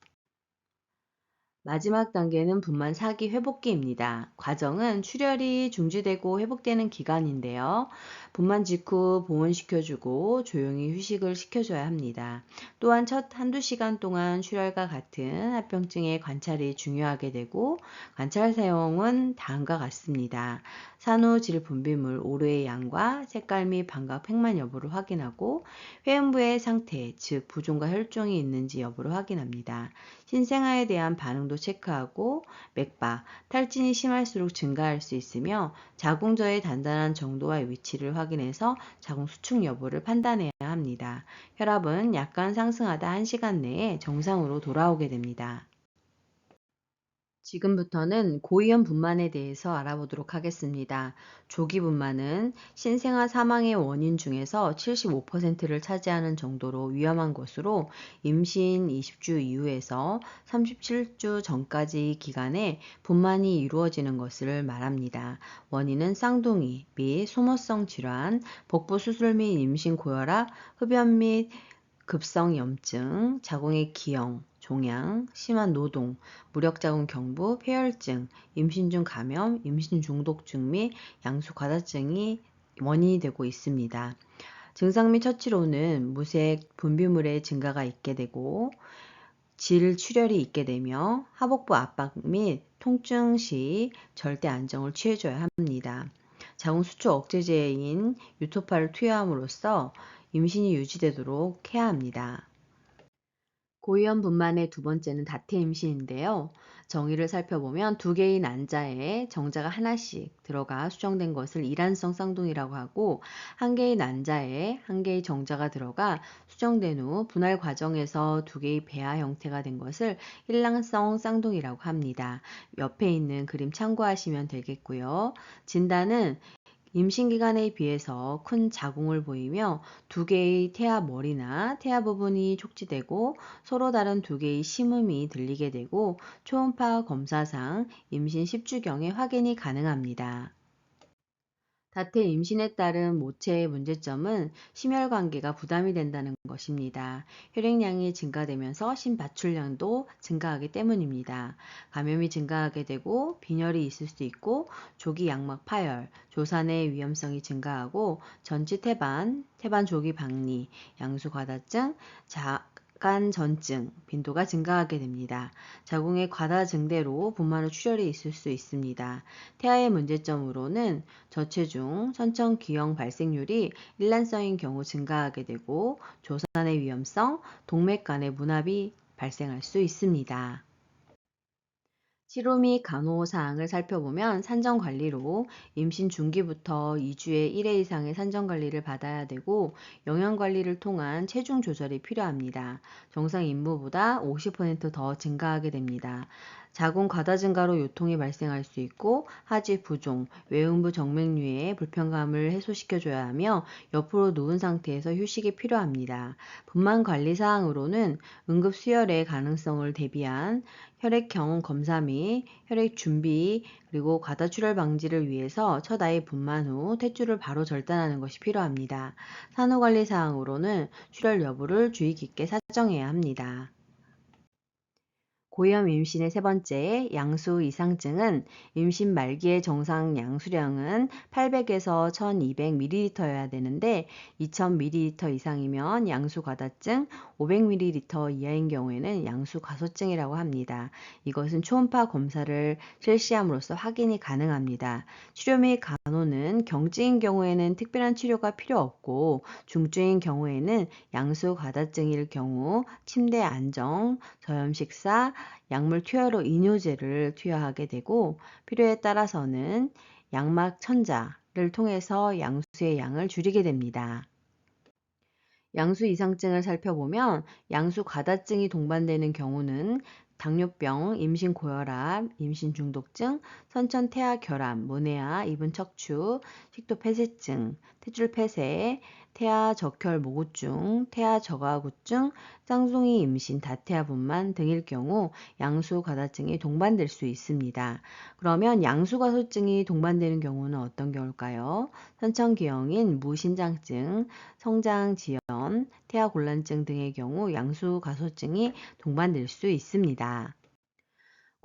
마지막 단계는 분만 4기 회복기입니다. 과정은 출혈이 중지되고 회복되는 기간인데요. 분만 직후 보온시켜주고 조용히 휴식을 시켜줘야 합니다. 또한 첫 한두 시간 동안 출혈과 같은 합병증의 관찰이 중요하게 되고 관찰 사용은 다음과 같습니다. 산후 질 분비물 오르의 양과 색깔 및 방광 팽만 여부를 확인하고 회음부의 상태, 즉 부종과 혈종이 있는지 여부를 확인합니다. 신생아에 대한 반응도 체크하고 맥박, 탈진이 심할수록 증가할 수 있으며 자궁저의 단단한 정도와 위치를 확인해서 자궁 수축 여부를 판단해야 합니다. 혈압은 약간 상승하다 1시간 내에 정상으로 돌아오게 됩니다. 지금부터는 고위험 분만에 대해서 알아보도록 하겠습니다. 조기 분만은 신생아 사망의 원인 중에서 75%를 차지하는 정도로 위험한 것으로 임신 20주 이후에서 37주 전까지 기간에 분만이 이루어지는 것을 말합니다. 원인은 쌍둥이 및 소모성 질환, 복부 수술 및 임신 고혈압, 흡연 및 급성염증, 자궁의 기형, 종양, 심한 노동, 무력자궁 경부, 폐혈증, 임신 중 감염, 임신 중독증 및 양수 과다증이 원인이 되고 있습니다. 증상 및 처치로는 무색 분비물의 증가가 있게 되고 질 출혈이 있게 되며 하복부 압박 및 통증 시 절대 안정을 취해줘야 합니다. 자궁 수축 억제제인 유토파를 투여함으로써 임신이 유지되도록 해야 합니다. 고위험 분만의 두 번째는 다태 임신인데요. 정의를 살펴보면 두 개의 난자에 정자가 하나씩 들어가 수정된 것을 일란성 쌍둥이라고 하고 한 개의 난자에 한 개의 정자가 들어가 수정된 후 분할 과정에서 두 개의 배아 형태가 된 것을 일란성 쌍둥이라고 합니다. 옆에 있는 그림 참고하시면 되겠고요. 진단은 임신 기간에 비해서 큰 자궁을 보이며 두 개의 태아 머리나 태아 부분이 촉지되고 서로 다른 두 개의 심음이 들리게 되고 초음파 검사상 임신 10주경에 확인이 가능합니다. 다태 임신에 따른 모체의 문제점은 심혈관계가 부담이 된다는 것입니다. 혈액량이 증가되면서 심바출량도 증가하기 때문입니다. 감염이 증가하게 되고 빈혈이 있을 수 있고 조기 양막 파열, 조산의 위험성이 증가하고 전치 태반, 태반 조기 박리, 양수 과다증, 자간전증 빈도가 증가하게 됩니다. 자궁의 과다 증대로 분만 후 출혈이 있을 수 있습니다. 태아의 문제점으로는 저체중, 선천 기형 발생률이 일란성인 경우 증가하게 되고 조산의 위험성, 동맥 간의 문합이 발생할 수 있습니다. 치료 및 간호 사항을 살펴보면 산정 관리로 임신 중기부터 2주에 1회 이상의 산정 관리를 받아야 되고 영양 관리를 통한 체중 조절이 필요합니다. 정상 임무보다 50%더 증가하게 됩니다. 자궁 과다 증가로 요통이 발생할 수 있고 하지 부종, 외음부 정맥류의 불편감을 해소시켜줘야 하며 옆으로 누운 상태에서 휴식이 필요합니다. 분만 관리 사항으로는 응급 수혈의 가능성을 대비한 혈액형 검사 및 혈액 준비 그리고 과다출혈 방지를 위해서 첫 아이 분만 후 탯줄을 바로 절단하는 것이 필요합니다. 산후관리 사항으로는 출혈 여부를 주의 깊게 사정해야 합니다. 고위험 임신의 세 번째, 양수 이상증은 임신 말기의 정상 양수량은 800에서 1200ml여야 되는데 2000ml 이상이면 양수 과다증, 500ml 이하인 경우에는 양수 과소증이라고 합니다. 이것은 초음파 검사를 실시함으로써 확인이 가능합니다. 치료 및 간호는 경증인 경우에는 특별한 치료가 필요 없고 중증인 경우에는 양수 과다증일 경우 침대 안정, 저염 식사, 약물 투여로 이뇨제를 투여하게 되고 필요에 따라서는 양막 천자를 통해서 양수의 양을 줄이게 됩니다. 양수 이상증을 살펴보면 양수 과다증이 동반되는 경우는 당뇨병, 임신 고혈압, 임신 중독증, 선천 태아 결함, 모내아, 이분 척추, 식도 폐쇄증, 탯줄 폐쇄, 태아 적혈 모구증, 태아 저가구증, 쌍둥이 임신 다태아 분만 등일 경우 양수 과다증이 동반될 수 있습니다. 그러면 양수 과소증이 동반되는 경우는 어떤 경우일까요? 선천기형인 무신장증, 성장지연, 태아곤란증 등의 경우 양수 과소증이 동반될 수 있습니다.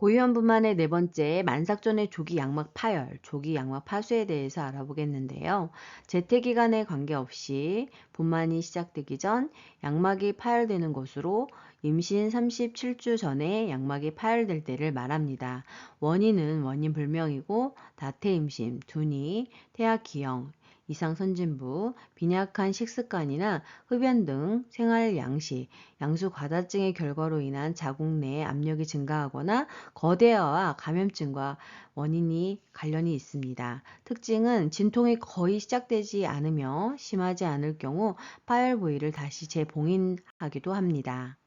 고위험 분만의 네 번째, 만삭전의 조기 양막 파열, 조기 양막 파수에 대해서 알아보겠는데요. 재택기간에 관계없이 분만이 시작되기 전 양막이 파열되는 것으로 임신 37주 전에 양막이 파열될 때를 말합니다. 원인은 원인 불명이고 다태임신, 둔희, 태아기형, 이상 선진부, 빈약한 식습관이나 흡연 등 생활 양식, 양수 과다증의 결과로 인한 자궁 내 압력이 증가하거나 거대화와 감염증과 원인이 관련이 있습니다. 특징은 진통이 거의 시작되지 않으며 심하지 않을 경우 파열 부위를 다시 재봉인하기도 합니다.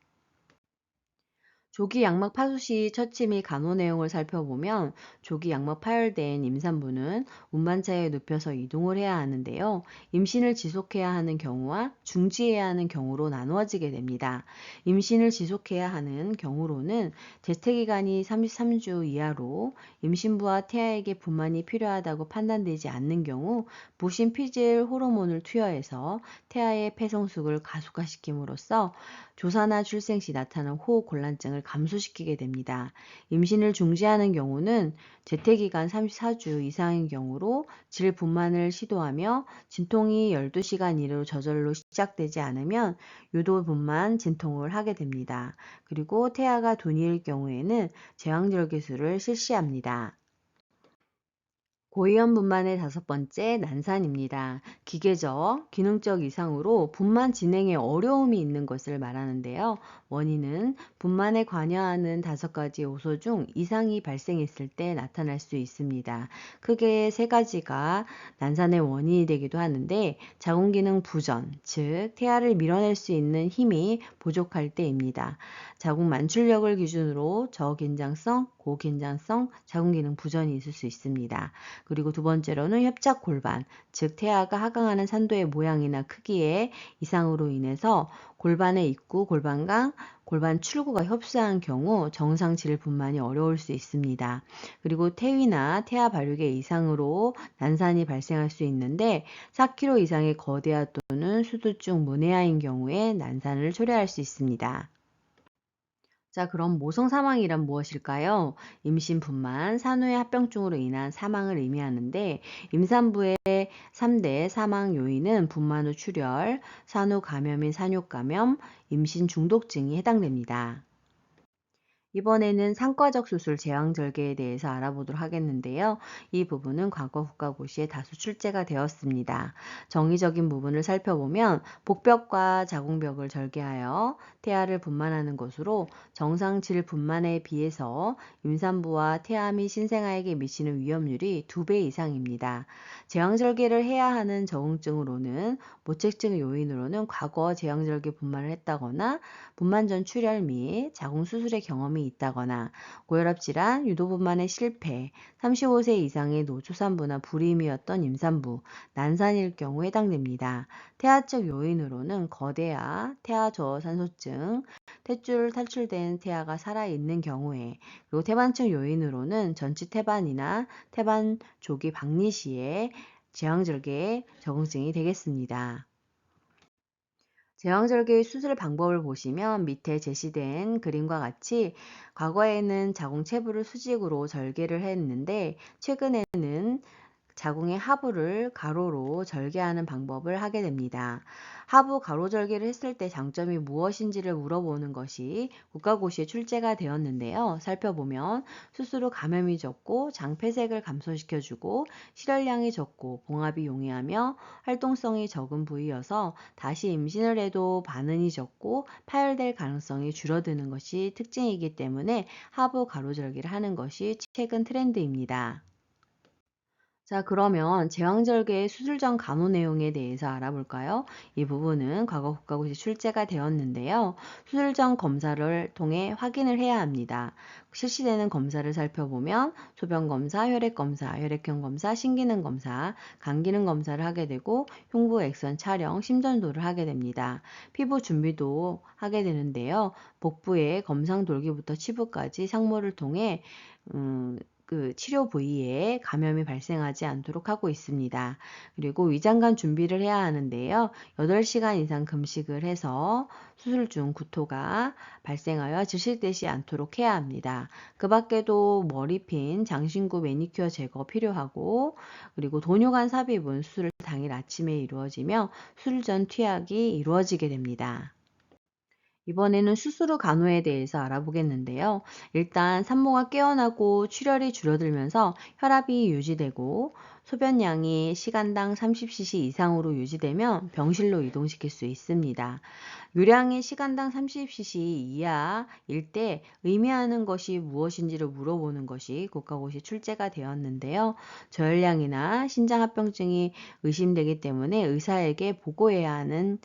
조기 양막 파수 시 처치 및 간호 내용을 살펴보면 조기 양막 파열된 임산부는 운반차에 눕혀서 이동을 해야 하는데요. 임신을 지속해야 하는 경우와 중지해야 하는 경우로 나누어지게 됩니다. 임신을 지속해야 하는 경우로는 재택기간이 33주 이하로 임신부와 태아에게 분만이 필요하다고 판단되지 않는 경우 무심 피질 호르몬을 투여해서 태아의 폐성숙을 가속화시킴으로써 조사나 출생 시 나타나는 호흡곤란증을 감소시키게 됩니다. 임신을 중지하는 경우는 재택기간 34주 이상인 경우로 질분만을 시도하며 진통이 12시간 이내로 저절로 시작되지 않으면 유도분만 진통을 하게 됩니다. 그리고 태아가 둔이일 경우에는 제왕절개술을 실시합니다. 고위험 분만의 다섯 번째, 난산입니다. 기계적, 기능적 이상으로 분만 진행에 어려움이 있는 것을 말하는데요. 원인은 분만에 관여하는 5가지 요소 중 이상이 발생했을 때 나타날 수 있습니다. 크게 3가지가 난산의 원인이 되기도 하는데 자궁기능 부전, 즉 태아를 밀어낼 수 있는 힘이 부족할 때입니다. 자궁 만출력을 기준으로 저긴장성, 고긴장성 자궁기능 부전이 있을 수 있습니다. 그리고 두 번째로는 협착 골반, 즉 태아가 하강하는 산도의 모양이나 크기의 이상으로 인해서 골반의 입구, 골반강, 골반 출구가 협소한 경우 정상 질 분만이 어려울 수 있습니다. 그리고 태위나 태아 발육의 이상으로 난산이 발생할 수 있는데 4kg 이상의 거대아 또는 수두증 문해아인 경우에 난산을 초래할 수 있습니다. 자, 그럼 모성 사망이란 무엇일까요? 임신 분만, 산후의 합병증으로 인한 사망을 의미하는데 임산부의 3대 사망 요인은 분만 후 출혈, 산후 감염인 산욕 감염, 임신 중독증이 해당됩니다. 이번에는 상과적 수술 제왕절개에 대해서 알아보도록 하겠는데요. 이 부분은 과거 국가고시에 다수 출제가 되었습니다. 정의적인 부분을 살펴보면 복벽과 자궁벽을 절개하여 태아를 분만하는 것으로 정상 질 분만에 비해서 임산부와 태아 및 신생아에게 미치는 위험률이 2배 이상입니다. 제왕절개를 해야 하는 적응증으로는 모체증 요인으로는 과거 제왕절개 분만을 했다거나 분만 전 출혈 및 자궁 수술의 경험이 있다거나 고혈압 질환, 유도분만의 실패, 35세 이상의 노초산부나 불임이었던 임산부, 난산일 경우 해당됩니다. 태아적 요인으로는 거대아, 태아 저산소증, 탯줄 탈출된 태아가 살아있는 경우에 그리고 태반증 요인으로는 전치 태반이나 태반 조기 박리 시에 제왕절개 적응증이 되겠습니다. 제왕절개의 수술 방법을 보시면 밑에 제시된 그림과 같이 과거에는 자궁체부를 수직으로 절개를 했는데 최근에는 자궁의 하부를 가로로 절개하는 방법을 하게 됩니다. 하부 가로 절개를 했을 때 장점이 무엇인지를 물어보는 것이 국가고시에 출제가 되었는데요. 살펴보면 수술 후 감염이 적고 장폐색을 감소시켜주고 실혈량이 적고 봉합이 용이하며 활동성이 적은 부위여서 다시 임신을 해도 반응이 적고 파열될 가능성이 줄어드는 것이 특징이기 때문에 하부 가로 절개를 하는 것이 최근 트렌드입니다. 자, 그러면 제왕절개의 수술 전 간호 내용에 대해서 알아볼까요? 이 부분은 과거 국가고시 출제가 되었는데요. 수술 전 검사를 통해 확인을 해야 합니다. 실시되는 검사를 살펴보면 소변 검사, 혈액 검사, 혈액형 검사, 신기능 검사, 간 기능 검사를 하게 되고 흉부 엑선 촬영, 심전도를 하게 됩니다. 피부 준비도 하게 되는데요. 복부의 검상 돌기부터 치부까지 상모를 통해 치료 부위에 감염이 발생하지 않도록 하고 있습니다. 그리고 위장관 준비를 해야 하는데요. 8시간 이상 금식을 해서 수술 중 구토가 발생하여 질식되지 않도록 해야 합니다. 그 밖에도 머리핀, 장신구 매니큐어 제거 필요하고 그리고 돈요관 삽입은 수술 당일 아침에 이루어지며 수술 전 투약이 이루어지게 됩니다. 이번에는 수술 후 간호에 대해서 알아보겠는데요. 일단 산모가 깨어나고 출혈이 줄어들면서 혈압이 유지되고 소변량이 시간당 30cc 이상으로 유지되면 병실로 이동시킬 수 있습니다. 유량이 시간당 30cc 이하일 때 의미하는 것이 무엇인지를 물어보는 것이 국가고시 출제가 되었는데요. 저혈량이나 심장합병증이 의심되기 때문에 의사에게 보고해야 하는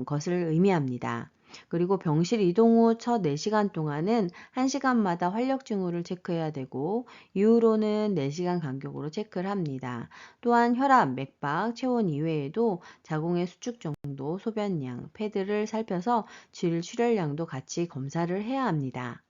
것을 의미합니다. 그리고 병실 이동 후 첫 4시간 동안은 1시간마다 활력 징후를 체크해야 되고 이후로는 4시간 간격으로 체크를 합니다. 또한 혈압, 맥박, 체온 이외에도 자궁의 수축 정도, 소변량, 패드를 살펴서 질 출혈량도 같이 검사를 해야 합니다.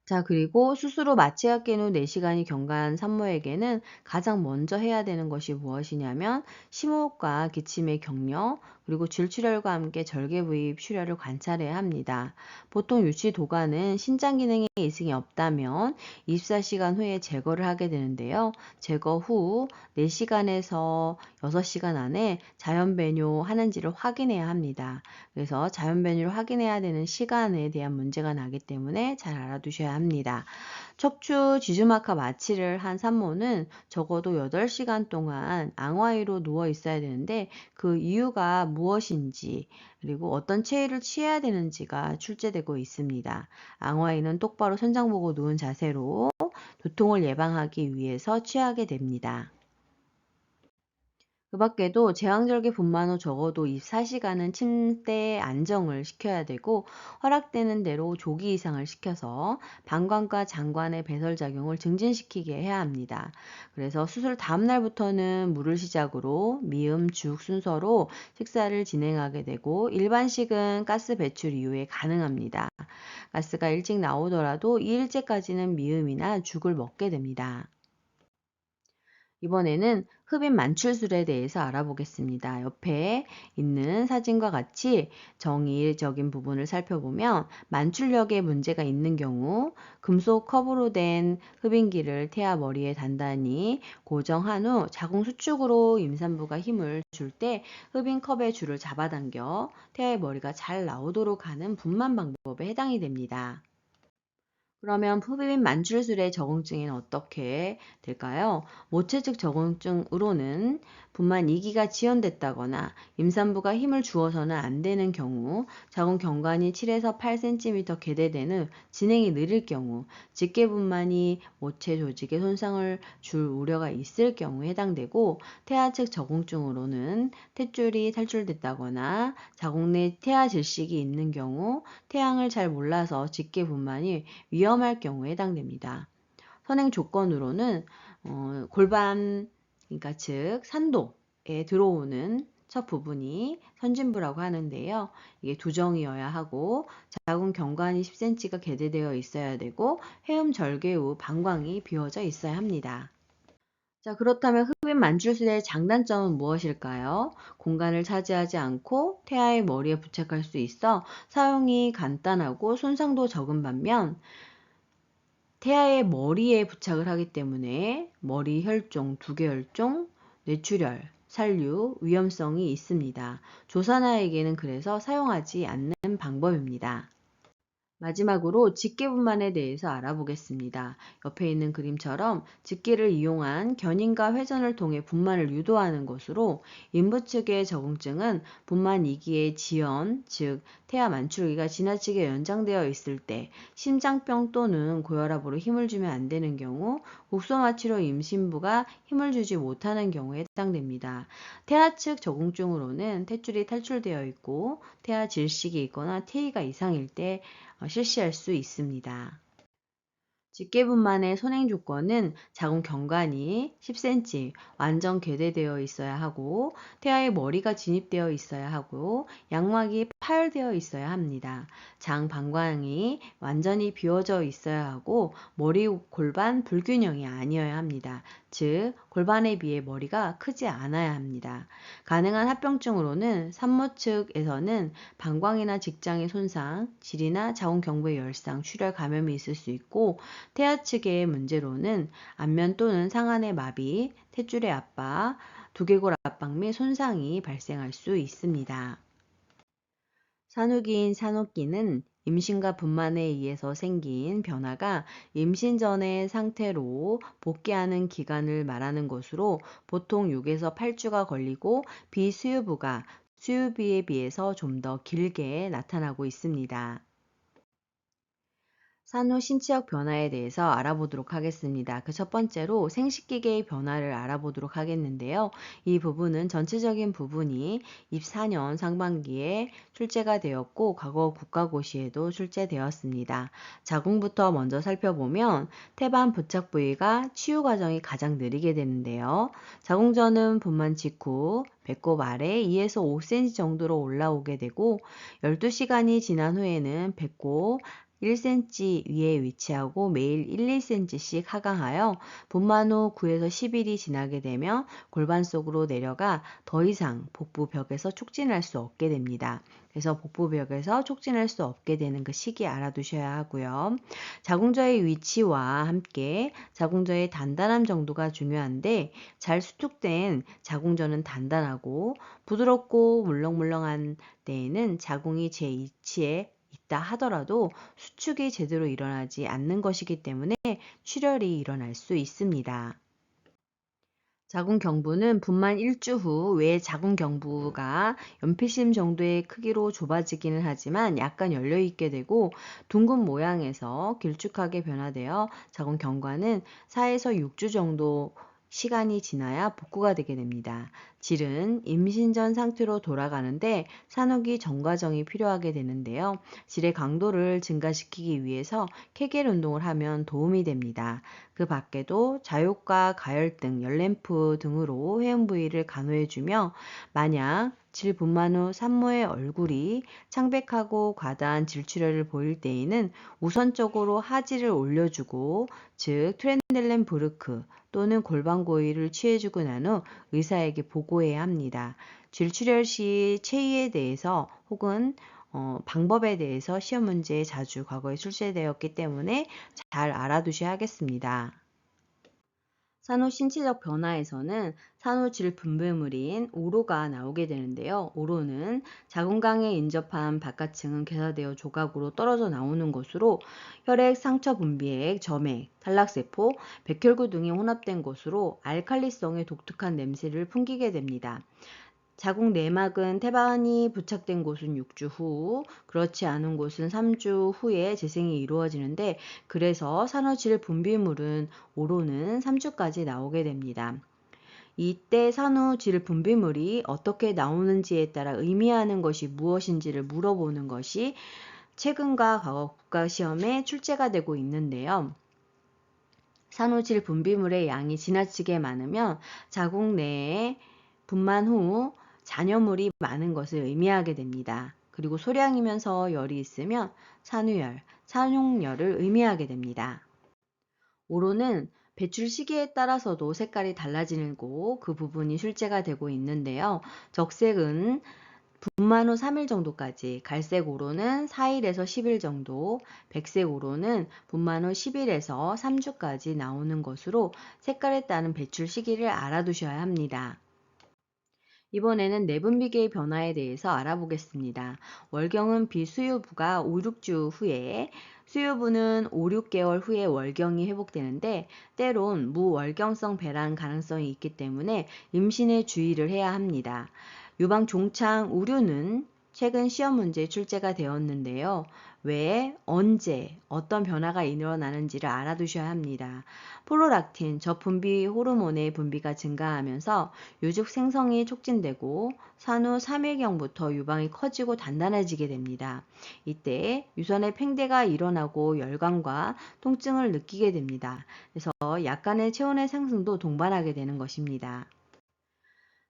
자, 그리고 수술 후 마취가 깬 후 4시간이 경과한 산모에게는 가장 먼저 해야 되는 것이 무엇이냐면 심호흡과 기침의 격려, 그리고 질출혈과 함께 절개 부위 출혈을 관찰해야 합니다. 보통 유치 도가는 신장 기능에 이상이 없다면 24시간 후에 제거를 하게 되는데요. 제거 후 4시간에서 6시간 안에 자연 배뇨하는지를 확인해야 합니다. 그래서 자연 배뇨를 확인해야 되는 시간에 대한 문제가 나기 때문에 잘 알아두셔야 합니다. 척추 지주막하 마취를 한 산모는 적어도 8시간 동안 앙화의로 누워 있어야 되는데 그 이유가 무엇인지 그리고 어떤 체위를 취해야 되는지가 출제되고 있습니다. 앙화의는 똑바로 천장 보고 누운 자세로 두통을 예방하기 위해서 취하게 됩니다. 그 밖에도 제왕절개 분만 후 적어도 24시간은 침대에 안정을 시켜야 되고 허락되는 대로 조기 이상을 시켜서 방광과 장관의 배설작용을 증진시키게 해야 합니다. 그래서 수술 다음 날부터는 물을 시작으로 미음, 죽 순서로 식사를 진행하게 되고 일반식은 가스 배출 이후에 가능합니다. 가스가 일찍 나오더라도 2일째까지는 미음이나 죽을 먹게 됩니다. 이번에는 흡입 만출술에 대해서 알아보겠습니다. 옆에 있는 사진과 같이 정의적인 부분을 살펴보면 만출력에 문제가 있는 경우 금속 컵으로 된 흡입기를 태아 머리에 단단히 고정한 후 자궁 수축으로 임산부가 힘을 줄 때 흡입컵의 줄을 잡아당겨 태아의 머리가 잘 나오도록 하는 분만 방법에 해당이 됩니다. 그러면 흡입 만출술의 적응증에는 어떻게 될까요? 모체적 적응증으로는 분만 2기가 지연됐다거나 임산부가 힘을 주어서는 안 되는 경우, 자궁 경관이 7에서 8cm 개대되는 진행이 느릴 경우, 직계분만이 모체 조직에 손상을 줄 우려가 있을 경우에 해당되고, 태아측 적응증으로는 탯줄이 탈출됐다거나 자궁 내 태아 질식이 있는 경우, 태양을 잘 몰라서 직계분만이 위험할 경우에 해당됩니다. 선행 조건으로는 골반 그러니까 즉 산도에 들어오는 첫 부분이 선진부라고 하는데요. 이게 두정이어야 하고 자궁 경관이 10cm가 개대되어 있어야 되고 회음 절개 후 방광이 비워져 있어야 합니다. 자, 그렇다면 흡입 만출술의 장단점은 무엇일까요? 공간을 차지하지 않고 태아의 머리에 부착할 수 있어 사용이 간단하고 손상도 적은 반면 태아의 머리에 부착을 하기 때문에 머리 혈종, 두개혈종, 뇌출혈, 살류 위험성이 있습니다. 조산아에게는 그래서 사용하지 않는 방법입니다. 마지막으로 직계분만에 대해서 알아보겠습니다. 옆에 있는 그림처럼 직계를 이용한 견인과 회전을 통해 분만을 유도하는 것으로 인부 측의 적응증은 분만 2기의 지연, 즉 태아 만출기가 지나치게 연장되어 있을 때, 심장병 또는 고혈압으로 힘을 주면 안 되는 경우, 국소마취로 임신부가 힘을 주지 못하는 경우에 해당됩니다. 태아 측 적응증으로는 탯줄이 탈출되어 있고 태아 질식이 있거나 태이가 이상일 때 실시할 수 있습니다. 직계분만의 선행 조건은 자궁 경관이 10cm 완전 개대되어 있어야 하고 태아의 머리가 진입되어 있어야 하고 양막이 파열되어 있어야 합니다. 장 방광이 완전히 비워져 있어야 하고 머리 골반 불균형이 아니어야 합니다. 즉 골반에 비해 머리가 크지 않아야 합니다. 가능한 합병증으로는 산모 측에서는 방광이나 직장의 손상, 질이나 자궁 경부의 열상, 출혈 감염이 있을 수 있고 태아 측의 문제로는 안면 또는 상안의 마비, 탯줄의 압박, 두개골 압박 및 손상이 발생할 수 있습니다. 산후기인 산후기는 임신과 분만에 의해서 생긴 변화가 임신 전의 상태로 복귀하는 기간을 말하는 것으로 보통 6에서 8주가 걸리고 비수유부가 수유비에 비해서 좀 더 길게 나타나고 있습니다. 산후 신체적 변화에 대해서 알아보도록 하겠습니다. 그 첫 번째로 생식기계의 변화를 알아보도록 하겠는데요. 이 부분은 전체적인 부분이 24년 상반기에 출제가 되었고 과거 국가고시에도 출제되었습니다. 자궁부터 먼저 살펴보면 태반 부착 부위가 치유 과정이 가장 느리게 되는데요. 자궁전은 분만 직후 배꼽 아래 2에서 5cm 정도로 올라오게 되고 12시간이 지난 후에는 배꼽 1cm 위에 위치하고 매일 1, 2cm씩 하강하여 분만 후 9에서 10일이 지나게 되면 골반 속으로 내려가 더 이상 복부벽에서 촉진할 수 없게 됩니다. 그래서 복부벽에서 촉진할 수 없게 되는 그 시기 알아두셔야 하고요. 자궁저의 위치와 함께 자궁저의 단단함 정도가 중요한데 잘 수축된 자궁저는 단단하고 부드럽고 물렁물렁한 때에는 자궁이 제 위치에 있다 하더라도 수축이 제대로 일어나지 않는 것이기 때문에 출혈이 일어날 수 있습니다. 자궁 경부는 분만 1주 후 외 자궁 경부가 연필심 정도의 크기로 좁아지기는 하지만 약간 열려 있게 되고 둥근 모양에서 길쭉하게 변화되어 자궁 경과는 4에서 6주 정도 시간이 지나야 복구가 되게 됩니다. 질은 임신 전 상태로 돌아가는데 산후기 전 과정이 필요하게 되는데요. 질의 강도를 증가시키기 위해서 케겔 운동을 하면 도움이 됩니다. 그 밖에도 자욕과 가열등, 열램프 등으로 회음 부위를 간호해주며 만약 질 분만 후 산모의 얼굴이 창백하고 과다한 질출혈을 보일 때에는 우선적으로 하지를 올려주고 즉 트렌델렌 브르크 또는 골반고이를 취해주고 난 후 의사에게 보고해야 합니다. 질출혈 시 체위에 대해서 혹은 방법에 대해서 시험 문제에 자주 과거에 출제되었기 때문에 잘 알아두셔야겠습니다. 산후 신체적 변화에서는 산후질 분비물인 오로가 나오게 되는데요. 오로는 자궁강에 인접한 바깥층은 괴사되어 조각으로 떨어져 나오는 것으로 혈액, 상처 분비액, 점액, 탈락세포, 백혈구 등이 혼합된 것으로 알칼리성의 독특한 냄새를 풍기게 됩니다. 자궁 내막은 태반이 부착된 곳은 6주 후, 그렇지 않은 곳은 3주 후에 재생이 이루어지는데 그래서 산후질 분비물은 오로는 3주까지 나오게 됩니다. 이때 산후질 분비물이 어떻게 나오는지에 따라 의미하는 것이 무엇인지를 물어보는 것이 최근과 과거 국가시험에 출제가 되고 있는데요. 산후질 분비물의 양이 지나치게 많으면 자궁 내에 분만 후 잔여물이 많은 것을 의미하게 됩니다. 그리고 소량이면서 열이 있으면 산후열, 산용열을 의미하게 됩니다. 오로는 배출 시기에 따라서도 색깔이 달라지고 그 부분이 출제가 되고 있는데요. 적색은 분만 후 3일 정도까지, 갈색으로는 4일에서 10일 정도, 백색으로는 분만 후 10일에서 3주까지 나오는 것으로 색깔에 따른 배출 시기를 알아두셔야 합니다. 이번에는 내분비계의 변화에 대해서 알아보겠습니다. 월경은 비수유부가 5, 6주 후에, 수유부는 5, 6개월 후에 월경이 회복되는데 때론 무월경성 배란 가능성이 있기 때문에 임신에 주의를 해야 합니다. 유방 종창 우류는 최근 시험 문제에 출제가 되었는데요. 왜, 언제, 어떤 변화가 일어나는지를 알아두셔야 합니다. 프롤락틴, 저분비 호르몬의 분비가 증가하면서 유죽 생성이 촉진되고 산후 3일경부터 유방이 커지고 단단해지게 됩니다. 이때 유선의 팽대가 일어나고 열감과 통증을 느끼게 됩니다. 그래서 약간의 체온의 상승도 동반하게 되는 것입니다.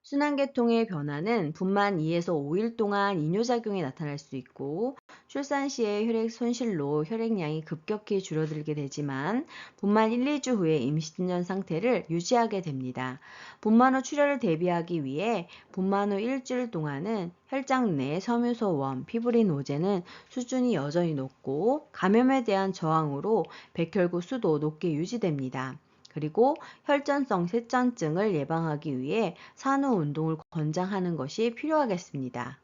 순환계통의 변화는 분만 2에서 5일 동안 이뇨작용이 나타날 수 있고 출산 시의 혈액 손실로 혈액량이 급격히 줄어들게 되지만 분만 1, 2주 후에 임신 전 상태를 유지하게 됩니다. 분만 후 출혈을 대비하기 위해 분만 후 일주일 동안은 혈장 내 섬유소원, 피브린 오제는 수준이 여전히 높고 감염에 대한 저항으로 백혈구 수도 높게 유지됩니다. 그리고 혈전성 쇠전증을 예방하기 위해 산후 운동을 권장하는 것이 필요하겠습니다.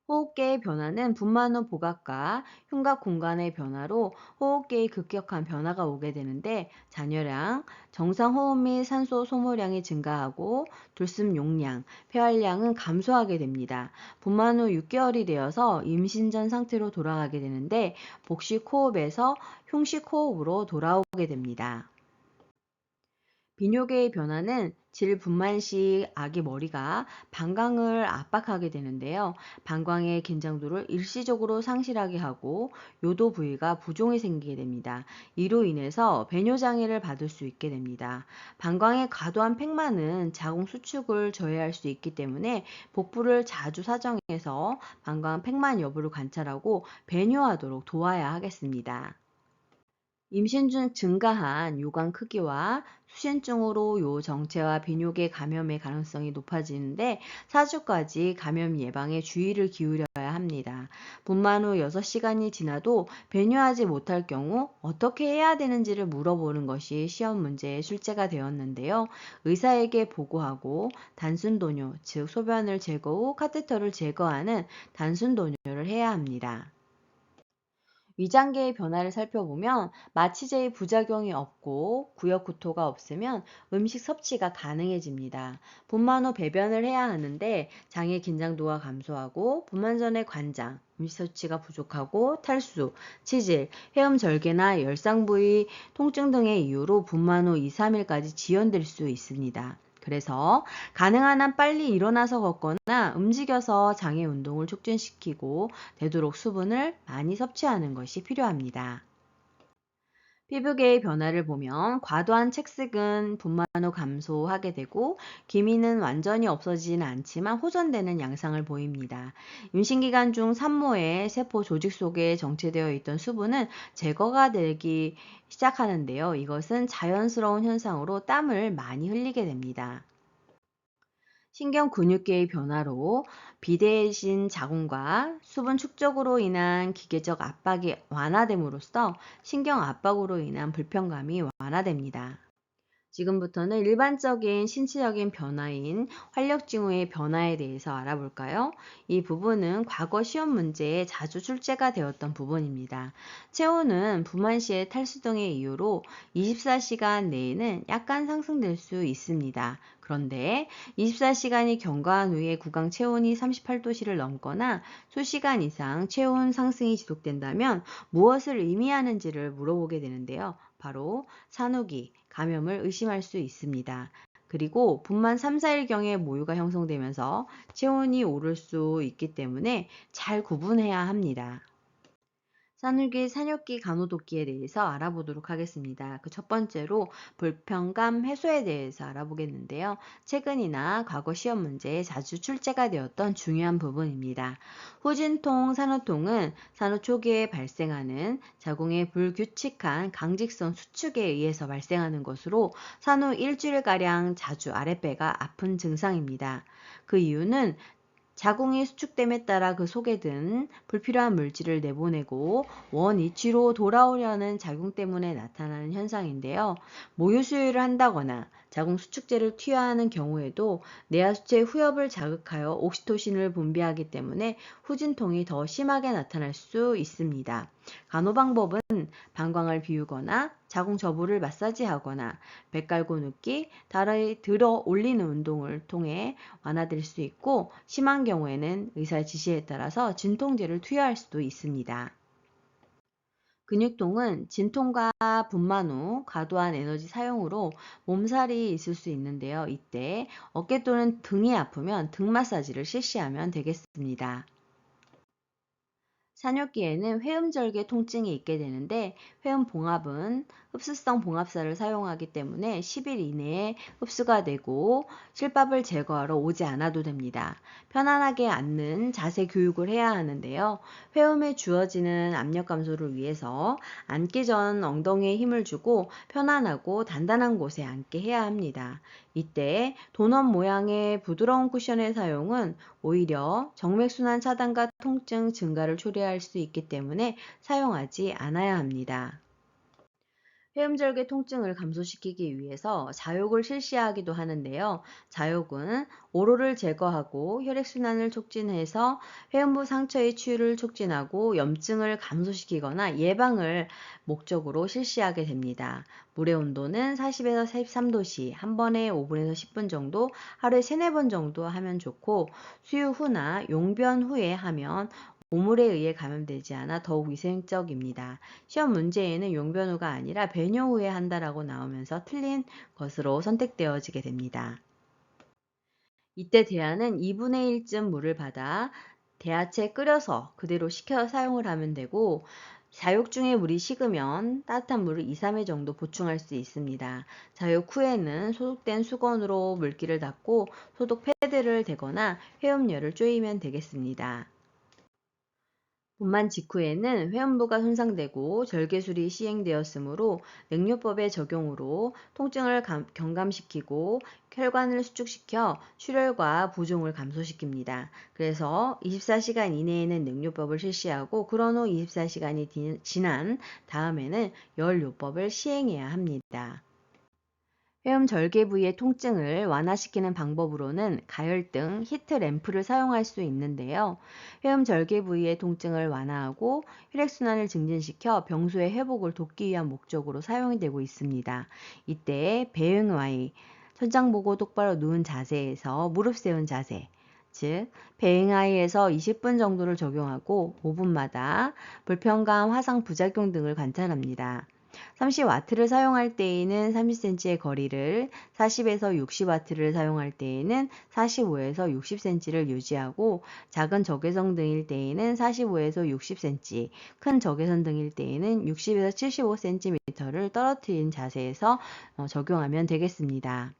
호흡계의 변화는 분만 후 복압과 흉곽 공간의 변화로 호흡계의 급격한 변화가 오게 되는데 잔여량, 정상 호흡 및 산소 소모량이 증가하고 들숨 용량, 폐활량은 감소하게 됩니다. 분만 후 6개월이 되어서 임신 전 상태로 돌아가게 되는데 복식 호흡에서 흉식 호흡으로 돌아오게 됩니다. 비뇨기의 변화는 질분만 시 아기 머리가 방광을 압박하게 되는데요. 방광의 긴장도를 일시적으로 상실하게 하고 요도 부위가 부종이 생기게 됩니다. 이로 인해서 배뇨장애를 받을 수 있게 됩니다. 방광의 과도한 팽만은 자궁 수축을 저해할 수 있기 때문에 복부를 자주 사정해서 방광 팽만 여부를 관찰하고 배뇨하도록 도와야 하겠습니다. 임신 중 증가한 요관 크기와 수신증으로 요 정체와 비뇨기 감염의 가능성이 높아지는데 4주까지 감염 예방에 주의를 기울여야 합니다. 분만 후 6시간이 지나도 배뇨하지 못할 경우 어떻게 해야 되는지를 물어보는 것이 시험 문제에 출제가 되었는데요. 의사에게 보고하고 단순 도뇨, 즉 소변을 제거 후 카테터를 제거하는 단순 도뇨를 해야 합니다. 위장계의 변화를 살펴보면 마취제의 부작용이 없고 구역 구토가 없으면 음식 섭취가 가능해집니다. 분만 후 배변을 해야 하는데 장의 긴장도가 감소하고 분만 전의 관장, 음식 섭취가 부족하고 탈수, 치질, 회음절개나 열상 부위 통증 등의 이유로 분만 후 2, 3일까지 지연될 수 있습니다. 그래서 가능한 한 빨리 일어나서 걷거나 움직여서 장의 운동을 촉진시키고 되도록 수분을 많이 섭취하는 것이 필요합니다. 피부계의 변화를 보면 과도한 색색은 분만 후 감소하게 되고 기미는 완전히 없어지지는 않지만 호전되는 양상을 보입니다. 임신기간 중 산모의 세포 조직 속에 정체되어 있던 수분은 제거가 되기 시작하는데요. 이것은 자연스러운 현상으로 땀을 많이 흘리게 됩니다. 신경 근육계의 변화로 비대해진 자궁과 수분 축적으로 인한 기계적 압박이 완화됨으로써 신경 압박으로 인한 불편감이 완화됩니다. 지금부터는 일반적인 신체적인 변화인 활력증후의 변화에 대해서 알아볼까요? 이 부분은 과거 시험 문제에 자주 출제가 되었던 부분입니다. 체온은 부만 시의 탈수 등의 이유로 24시간 내에는 약간 상승될 수 있습니다. 그런데 24시간이 경과한 후에 구강 체온이 38도씨를 넘거나 수시간 이상 체온 상승이 지속된다면 무엇을 의미하는지를 물어보게 되는데요. 바로 산후기, 감염을 의심할 수 있습니다. 그리고 분만 3, 4일경에 모유가 형성되면서 체온이 오를 수 있기 때문에 잘 구분해야 합니다. 산후기, 산욕기, 간호도기에 대해서 알아보도록 하겠습니다. 그 첫 번째로 불편감 해소에 대해서 알아보겠는데요. 최근이나 과거 시험 문제에 자주 출제가 되었던 중요한 부분입니다. 후진통, 산후통은 산후 초기에 발생하는 자궁의 불규칙한 강직성 수축에 의해서 발생하는 것으로 산후 일주일가량 자주 아랫배가 아픈 증상입니다. 그 이유는 자궁이 수축됨에 따라 그 속에 든 불필요한 물질을 내보내고 원 위치로 돌아오려는 작용 때문에 나타나는 현상인데요. 모유 수유를 한다거나 자궁 수축제를 투여하는 경우에도 내하수체 후엽을 자극하여 옥시토신을 분비하기 때문에 후진통이 더 심하게 나타날 수 있습니다. 간호 방법은 방광을 비우거나 자궁 저부를 마사지하거나 배 깔고 눕기, 다리 들어 올리는 운동을 통해 완화될 수 있고 심한 경우에는 의사의 지시에 따라서 진통제를 투여할 수도 있습니다. 근육통은 진통과 분만 후 과도한 에너지 사용으로 몸살이 있을 수 있는데요. 이때 어깨 또는 등이 아프면 등 마사지를 실시하면 되겠습니다. 산욕기에는 회음절개 통증이 있게 되는데 회음봉합은 흡수성 봉합사를 사용하기 때문에 10일 이내에 흡수가 되고 실밥을 제거하러 오지 않아도 됩니다. 편안하게 앉는 자세 교육을 해야 하는데요. 회음에 주어지는 압력 감소를 위해서 앉기 전 엉덩이에 힘을 주고 편안하고 단단한 곳에 앉게 해야 합니다. 이때 도넛 모양의 부드러운 쿠션의 사용은 오히려 정맥순환 차단과 통증 증가를 초래할 수 있기 때문에 사용하지 않아야 합니다. 회음절개 통증을 감소시키기 위해서 자욕을 실시하기도 하는데요. 자욕은 오로를 제거하고 혈액순환을 촉진해서 회음부 상처의 치유를 촉진하고 염증을 감소시키거나 예방을 목적으로 실시하게 됩니다. 물의 온도는 40에서 43도씨, 한 번에 5분에서 10분 정도, 하루에 3, 4번 정도 하면 좋고 수유 후나 용변 후에 하면 오물에 의해 감염되지 않아 더욱 위생적입니다. 시험 문제에는 용변 후가 아니라 배뇨 후에 한다라고 나오면서 틀린 것으로 선택되어지게 됩니다. 이때 대야는 2분의 1쯤 물을 받아 대야채 끓여서 그대로 식혀 사용을 하면 되고 자욕 중에 물이 식으면 따뜻한 물을 2, 3회 정도 보충할 수 있습니다. 자욕 후에는 소독된 수건으로 물기를 닦고 소독 패드를 대거나 회음열을 쪼이면 되겠습니다. 분만 직후에는 회음부가 손상되고 절개술이 시행되었으므로 냉요법의 적용으로 통증을 경감시키고 혈관을 수축시켜 출혈과 부종을 감소시킵니다. 그래서 24시간 이내에는 냉요법을 실시하고 그런 후 24시간이 지난 다음에는 열요법을 시행해야 합니다. 회음 절개 부위의 통증을 완화시키는 방법으로는 가열등, 히트 램프를 사용할 수 있는데요. 회음 절개 부위의 통증을 완화하고 혈액순환을 증진시켜 병소의 회복을 돕기 위한 목적으로 사용이 되고 있습니다. 이때 배응와이, 천장 보고 똑바로 누운 자세에서 무릎 세운 자세, 즉 배응하이에서 20분 정도를 적용하고 5분마다 불편감, 화상, 부작용 등을 관찰합니다. 30W를 사용할 때에는 30cm의 거리를, 40에서 60W를 사용할 때에는 45에서 60cm를 유지하고 작은 적외선 등일 때에는 45에서 60cm, 큰 적외선 등일 때에는 60에서 75cm를 떨어뜨린 자세에서 적용하면 되겠습니다.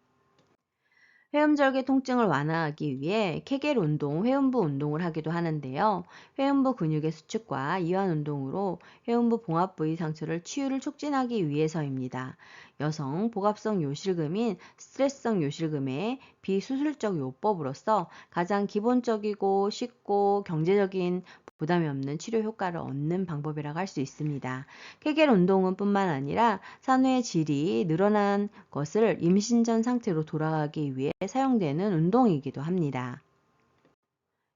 회음절개 통증을 완화하기 위해 케겔 운동, 회음부 운동을 하기도 하는데요. 회음부 근육의 수축과 이완 운동으로 회음부 봉합 부위 상처를 치유를 촉진하기 위해서입니다. 여성 복합성 요실금인 스트레스성 요실금의 비수술적 요법으로서 가장 기본적이고 쉽고 경제적인 부담이 없는 치료 효과를 얻는 방법이라고 할 수 있습니다. 케겔 운동은 뿐만 아니라 산후의 질이 늘어난 것을 임신 전 상태로 돌아가기 위해 사용되는 운동이기도 합니다.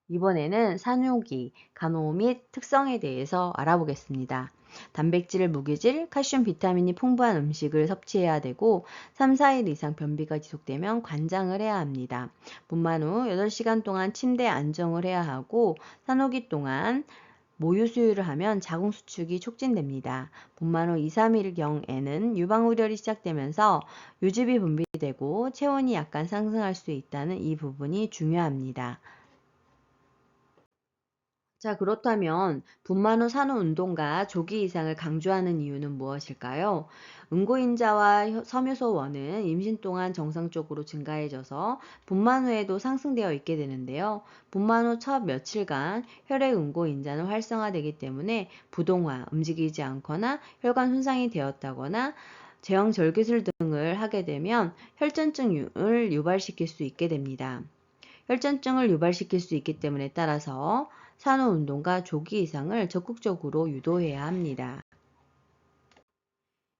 이번에는 산후기, 간호 및 특성에 대해서 알아보겠습니다. 단백질, 무기질, 칼슘, 비타민이 풍부한 음식을 섭취해야 되고 3, 4일 이상 변비가 지속되면 관장을 해야 합니다. 분만 후 8시간 동안 침대에 안정을 해야 하고 산후기 동안 모유 수유를 하면 자궁 수축이 촉진됩니다. 분만 후 2, 3일경에는 유방우열이 시작되면서 유즙이 분비되고 체온이 약간 상승할 수 있다는 이 부분이 중요합니다. 자, 그렇다면 분만 후 산후 운동과 조기 이상을 강조하는 이유는 무엇일까요? 응고인자와 섬유소원은 임신 동안 정상적으로 증가해져서 분만 후에도 상승되어 있게 되는데요. 분만 후 첫 며칠간 혈액 응고인자는 활성화되기 때문에 부동화, 움직이지 않거나 혈관 손상이 되었다거나 제형 절개술 등을 하게 되면 혈전증을 유발시킬 수 있게 됩니다. 혈전증을 유발시킬 수 있기 때문에 따라서 산후 운동과 조기 이상을 적극적으로 유도해야 합니다.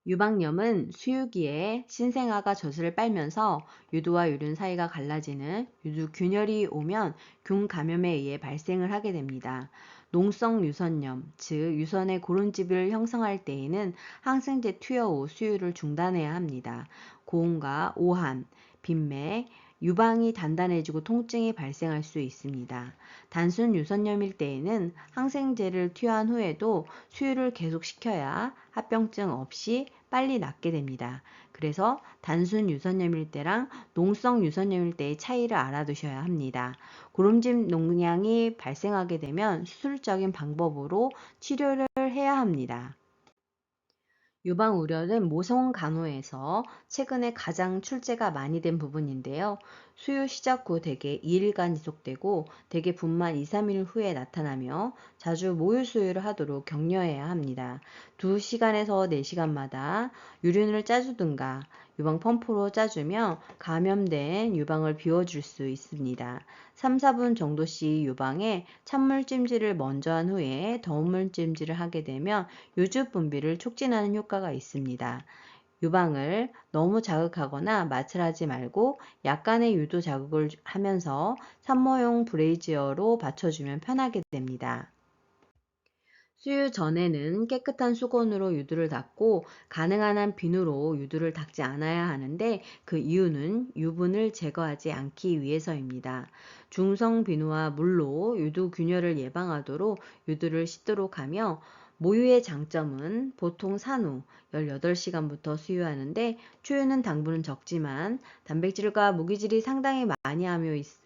유방염은 수유기에 신생아가 젖을 빨면서 유두와 유륜 사이가 갈라지는 유두균열이 오면 균 감염에 의해 발생을 하게 됩니다. 농성 유선염, 즉 유선의 고름집을 형성할 때에는 항생제 투여 후 수유를 중단해야 합니다. 고온과 오한, 빈맥, 유방이 단단해지고 통증이 발생할 수 있습니다. 단순 유선염일 때에는 항생제를 투여한 후에도 수유를 계속시켜야 합병증 없이 빨리 낫게 됩니다. 그래서 단순 유선염일 때랑 농성 유선염일 때의 차이를 알아두셔야 합니다. 고름집 농양이 발생하게 되면 수술적인 방법으로 치료를 해야 합니다. 유방 우려는 모성 간호에서 최근에 가장 출제가 많이 된 부분인데요. 수유 시작 후 대개 2일간 지속되고 대개 분만 2, 3일 후에 나타나며 자주 모유 수유를 하도록 격려해야 합니다. 2시간에서 4시간마다 유륜을 짜주든가 유방 펌프로 짜주며 감염된 유방을 비워줄 수 있습니다. 3, 4분 정도씩 유방에 찬물 찜질을 먼저 한 후에 더운 물 찜질을 하게 되면 유주 분비를 촉진하는 효과가 있습니다. 유방을 너무 자극하거나 마찰하지 말고 약간의 유도 자극을 하면서 산모용 브레이지어로 받쳐주면 편하게 됩니다. 수유 전에는 깨끗한 수건으로 유두를 닦고 가능한 한 비누로 유두를 닦지 않아야 하는데 그 이유는 유분을 제거하지 않기 위해서입니다. 중성 비누와 물로 유두 균열을 예방하도록 유두를 씻도록 하며 모유의 장점은 보통 산후 18시간부터 수유하는데 초유는 당분은 적지만 단백질과 무기질이 상당히 많이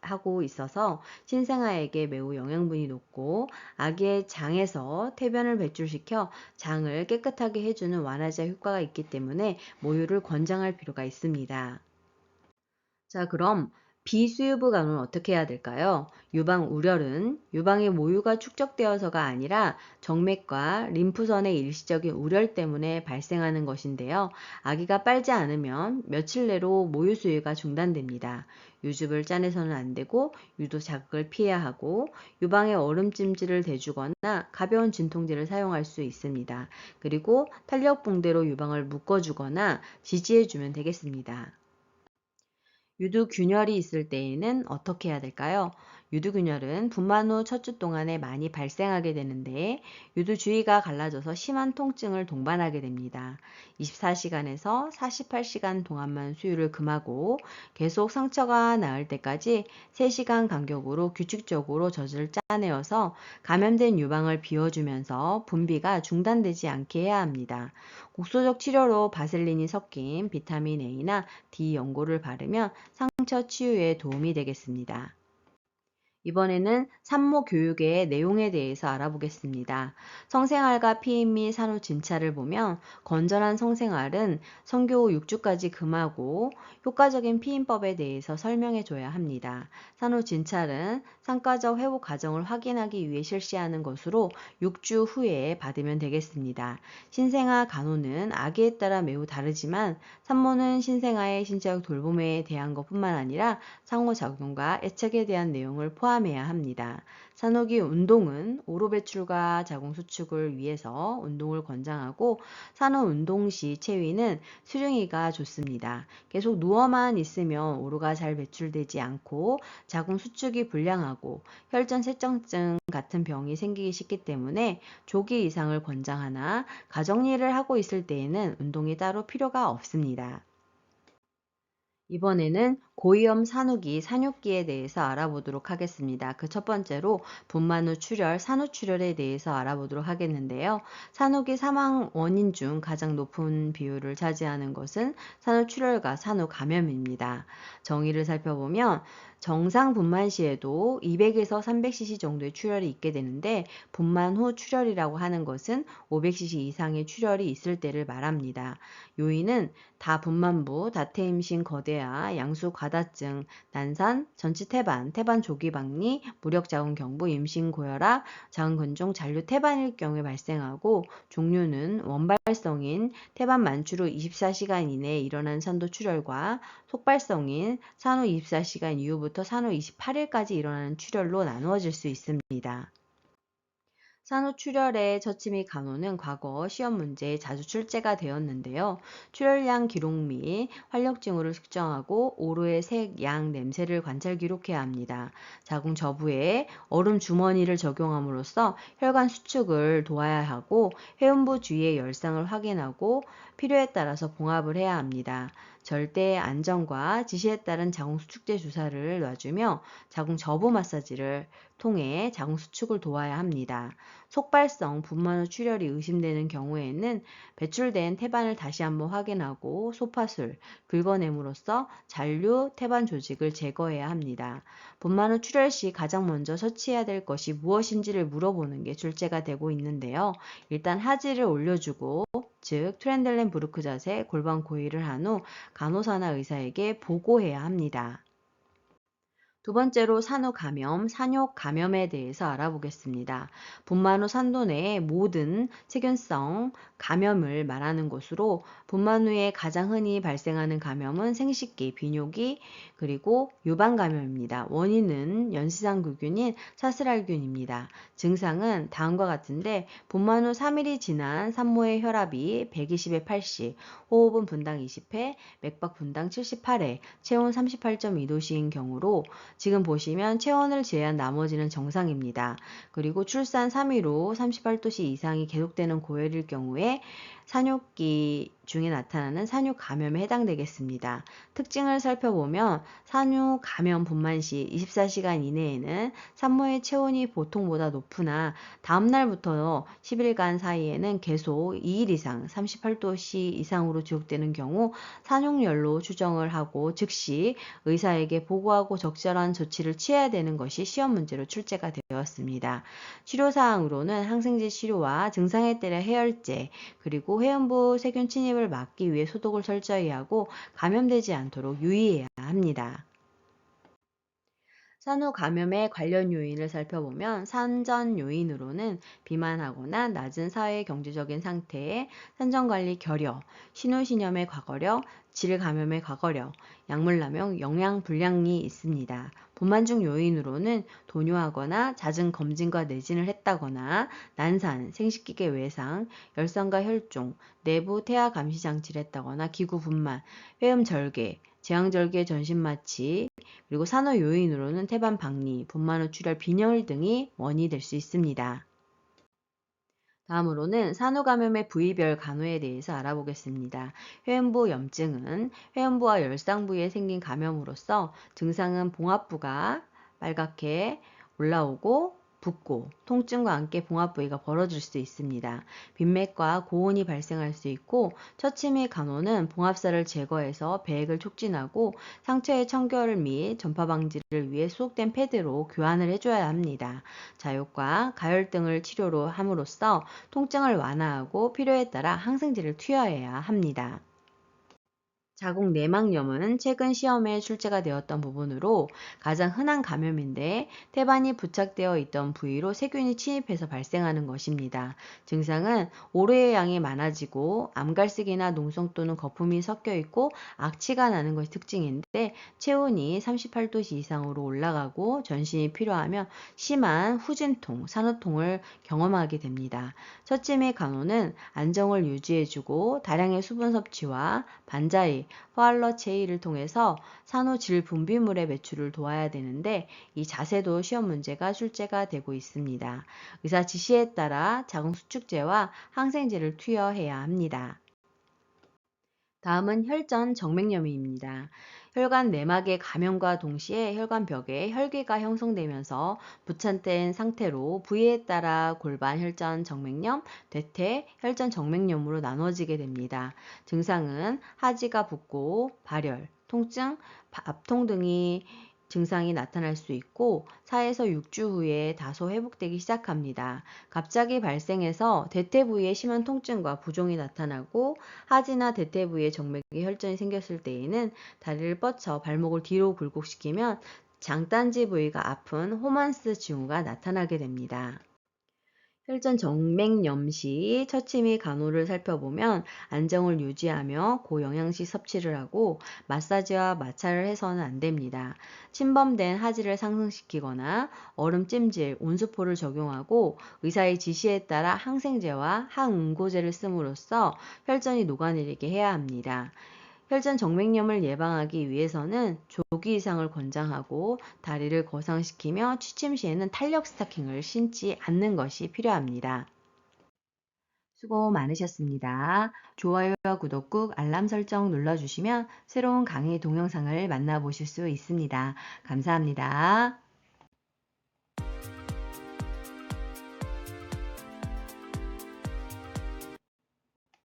하고 있어서 신생아에게 매우 영양분이 높고 아기의 장에서 태변을 배출시켜 장을 깨끗하게 해주는 완화제 효과가 있기 때문에 모유를 권장할 필요가 있습니다. 자, 그럼 비수유부 간호는 어떻게 해야 될까요? 유방 우렬은 유방에 모유가 축적되어서가 아니라 정맥과 림프선의 일시적인 우렬 때문에 발생하는 것인데요. 아기가 빨지 않으면 며칠 내로 모유 수유가 중단됩니다. 유즙을 짜내서는 안 되고 유도 자극을 피해야 하고 유방에 얼음찜질을 대주거나 가벼운 진통제를 사용할 수 있습니다. 그리고 탄력 붕대로 유방을 묶어주거나 지지해주면 되겠습니다. 유두균열이 있을 때에는 어떻게 해야 될까요? 유두균열은 분만 후 첫 주 동안에 많이 발생하게 되는데 유두 주위가 갈라져서 심한 통증을 동반하게 됩니다. 24시간에서 48시간 동안만 수유를 금하고 계속 상처가 나을 때까지 3시간 간격으로 규칙적으로 젖을 짜내어서 감염된 유방을 비워주면서 분비가 중단되지 않게 해야 합니다. 국소적 치료로 바셀린이 섞인 비타민 A나 D 연고를 바르면 상처 치유에 도움이 되겠습니다. 이번에는 산모 교육의 내용에 대해서 알아보겠습니다. 성생활과 피임 및 산후 진찰을 보면 건전한 성생활은 성교 후 6주까지 금하고 효과적인 피임법에 대해서 설명해 줘야 합니다. 산후 진찰은 상과적 회복 과정을 확인하기 위해 실시하는 것으로 6주 후에 받으면 되겠습니다. 신생아 간호는 아기에 따라 매우 다르지만 산모는 신생아의 신체적 돌봄에 대한 것뿐만 아니라 상호작용과 애착에 대한 내용을 포함해야 합니다. 산후기 운동은 오로 배출과 자궁 수축을 위해서 운동을 권장하고 산후 운동 시 체위는 수릉이가 좋습니다. 계속 누워만 있으면 오로가 잘 배출되지 않고 자궁 수축이 불량하고 혈전 세정증 같은 병이 생기기 쉽기 때문에 조기 이상을 권장하나 가정일을 하고 있을 때에는 운동이 따로 필요가 없습니다. 이번에는 고위험 산후기, 산육기에 대해서 알아보도록 하겠습니다. 그 첫 번째로 분만 후 출혈, 산후출혈에 대해서 알아보도록 하겠는데요. 산후기 사망 원인 중 가장 높은 비율을 차지하는 것은 산후출혈과 산후감염입니다. 정의를 살펴보면 정상 분만 시에도 200에서 300cc 정도의 출혈이 있게 되는데 분만 후 출혈이라고 하는 것은 500cc 이상의 출혈이 있을 때를 말합니다. 요인은 다분만부, 다퇴임신 거대화, 양수 과다증, 난산, 전치 태반, 태반 조기 박리, 무력 자궁 경부, 임신 고혈압, 자궁 근종 잔류 태반일 경우에 발생하고 종류는 원발성인 태반 만출 후 24시간 이내에 일어난 산도 출혈과 속발성인 산후 24시간 이후부터 산후 28일까지 일어나는 출혈로 나누어질 수 있습니다. 산후출혈의 처치 및 간호는 과거 시험 문제에 자주 출제가 되었는데요. 출혈량 기록 및 활력 징후를 측정하고 오로의 색, 양, 냄새를 관찰 기록해야 합니다. 자궁 저부에 얼음 주머니를 적용함으로써 혈관 수축을 도와야 하고 회음부 주위의 열상을 확인하고 필요에 따라서 봉합을 해야 합니다. 절대 안전과 지시에 따른 자궁 수축제 주사를 놔주며 자궁 저부 마사지를 통해 자궁 수축을 도와야 합니다. 속발성 분만 후 출혈이 의심되는 경우에는 배출된 태반을 다시 한번 확인하고 소파술, 긁어냄으로써 잔류 태반 조직을 제거해야 합니다. 분만 후 출혈 시 가장 먼저 처치해야 될 것이 무엇인지를 물어보는 게 출제가 되고 있는데요. 일단 하지를 올려주고 즉 트렌델렌부르크 자세, 골반 고의를 한 후 간호사나 의사에게 보고해야 합니다. 두 번째로 산후 감염, 산욕 감염에 대해서 알아보겠습니다. 분만 후 산도 내의 모든 세균성 감염을 말하는 것으로 분만 후에 가장 흔히 발생하는 감염은 생식기, 비뇨기, 그리고 유방 감염입니다. 원인은 연시상구균인 사스랄균입니다. 증상은 다음과 같은데 분만 후 3일이 지난 산모의 혈압이 120에 80, 호흡은 분당 20회, 맥박 분당 78회, 체온 38.2도씨인 경우로 지금 보시면 체온을 제외한 나머지는 정상입니다. 그리고 출산 3일 후 38도씨 이상이 계속되는 고열일 경우에 산욕기 중에 나타나는 산욕 감염에 해당되겠습니다. 특징을 살펴보면 산욕 감염 분만 시 24시간 이내에는 산모의 체온이 보통보다 높으나 다음 날부터 10일간 사이에는 계속 2일 이상 38도씨 이상으로 지속되는 경우 산욕열로 추정을 하고 즉시 의사에게 보고하고 적절한 조치를 취해야 되는 것이 시험 문제로 출제가 되었습니다. 치료사항으로는 항생제 치료와 증상에 따라 해열제 그리고 회음부 세균 침입을 막기 위해 소독을 철저히 하고 감염되지 않도록 유의해야 합니다. 산후 감염의 관련 요인을 살펴보면 산전 요인으로는 비만하거나 낮은 사회 경제적인 상태에 산전관리 결여, 신우신염의 과거력, 질감염의 과거력, 약물남용, 영양불량이 있습니다. 분만중 요인으로는 도뇨하거나 잦은 검진과 내진을 했다거나 난산, 생식기계 외상, 열성과 혈종, 내부 태아 감시 장치를 했다거나 기구 분만, 회음절개, 제왕절개 전신마취, 그리고 산후 요인으로는 태반 박리, 분만 후 출혈 빈혈 등이 원인이 될 수 있습니다. 다음으로는 산후감염의 부위별 간호에 대해서 알아보겠습니다. 회음부 염증은 회음부와 열상 부위에 생긴 감염으로서 증상은 봉합부가 빨갛게 올라오고 붓고 통증과 함께 봉합 부위가 벌어질 수 있습니다. 빈맥과 고온이 발생할 수 있고 처치 및 간호는 봉합살을 제거해서 배액을 촉진하고 상처의 청결 및 전파 방지를 위해 수속된 패드로 교환을 해줘야 합니다. 자욕과 가열 등을 치료로 함으로써 통증을 완화하고 필요에 따라 항생제를 투여해야 합니다. 자궁 내막염은 최근 시험에 출제가 되었던 부분으로 가장 흔한 감염인데 태반이 부착되어 있던 부위로 세균이 침입해서 발생하는 것입니다. 증상은 오로의 양이 많아지고 암갈색이나 농성 또는 거품이 섞여 있고 악취가 나는 것이 특징인데 체온이 38도씨 이상으로 올라가고 전신이 필요하며 심한 후진통, 산후통을 경험하게 됩니다. 처치 및 간호는 안정을 유지해주고 다량의 수분 섭취와 반자이, 포알러 체이를 통해서 산후 질 분비물의 배출을 도와야 되는데 이 자세도 시험 문제가 출제가 되고 있습니다. 의사 지시에 따라 자궁 수축제와 항생제를 투여해야 합니다. 다음은 혈전 정맥염입니다. 혈관 내막의 감염과 동시에 혈관벽에 혈괴가 형성되면서 부착된 상태로 부위에 따라 골반 혈전 정맥염, 대퇴 혈전 정맥염으로 나눠지게 됩니다. 증상은 하지가 붓고 발열, 통증, 압통 등이 증상이 나타날 수 있고 4에서 6주 후에 다소 회복되기 시작합니다. 갑자기 발생해서 대퇴 부위에 심한 통증과 부종이 나타나고 하지나 대퇴 부위에 정맥의 혈전이 생겼을 때에는 다리를 뻗쳐 발목을 뒤로 굴곡시키면 장딴지 부위가 아픈 호만스 징후가 나타나게 됩니다. 혈전 정맥염 시 처치 및 간호를 살펴보면 안정을 유지하며 고영양식 섭취를 하고 마사지와 마찰을 해서는 안 됩니다. 침범된 하지를 상승시키거나 얼음 찜질, 온수포를 적용하고 의사의 지시에 따라 항생제와 항응고제를 씀으로써 혈전이 녹아내리게 해야 합니다. 혈전 정맥염을 예방하기 위해서는 조기 이상을 권장하고 다리를 거상시키며 취침 시에는 탄력 스타킹을 신지 않는 것이 필요합니다. 수고 많으셨습니다. 좋아요와 구독 꾹 알람 설정 눌러주시면 새로운 강의 동영상을 만나보실 수 있습니다. 감사합니다.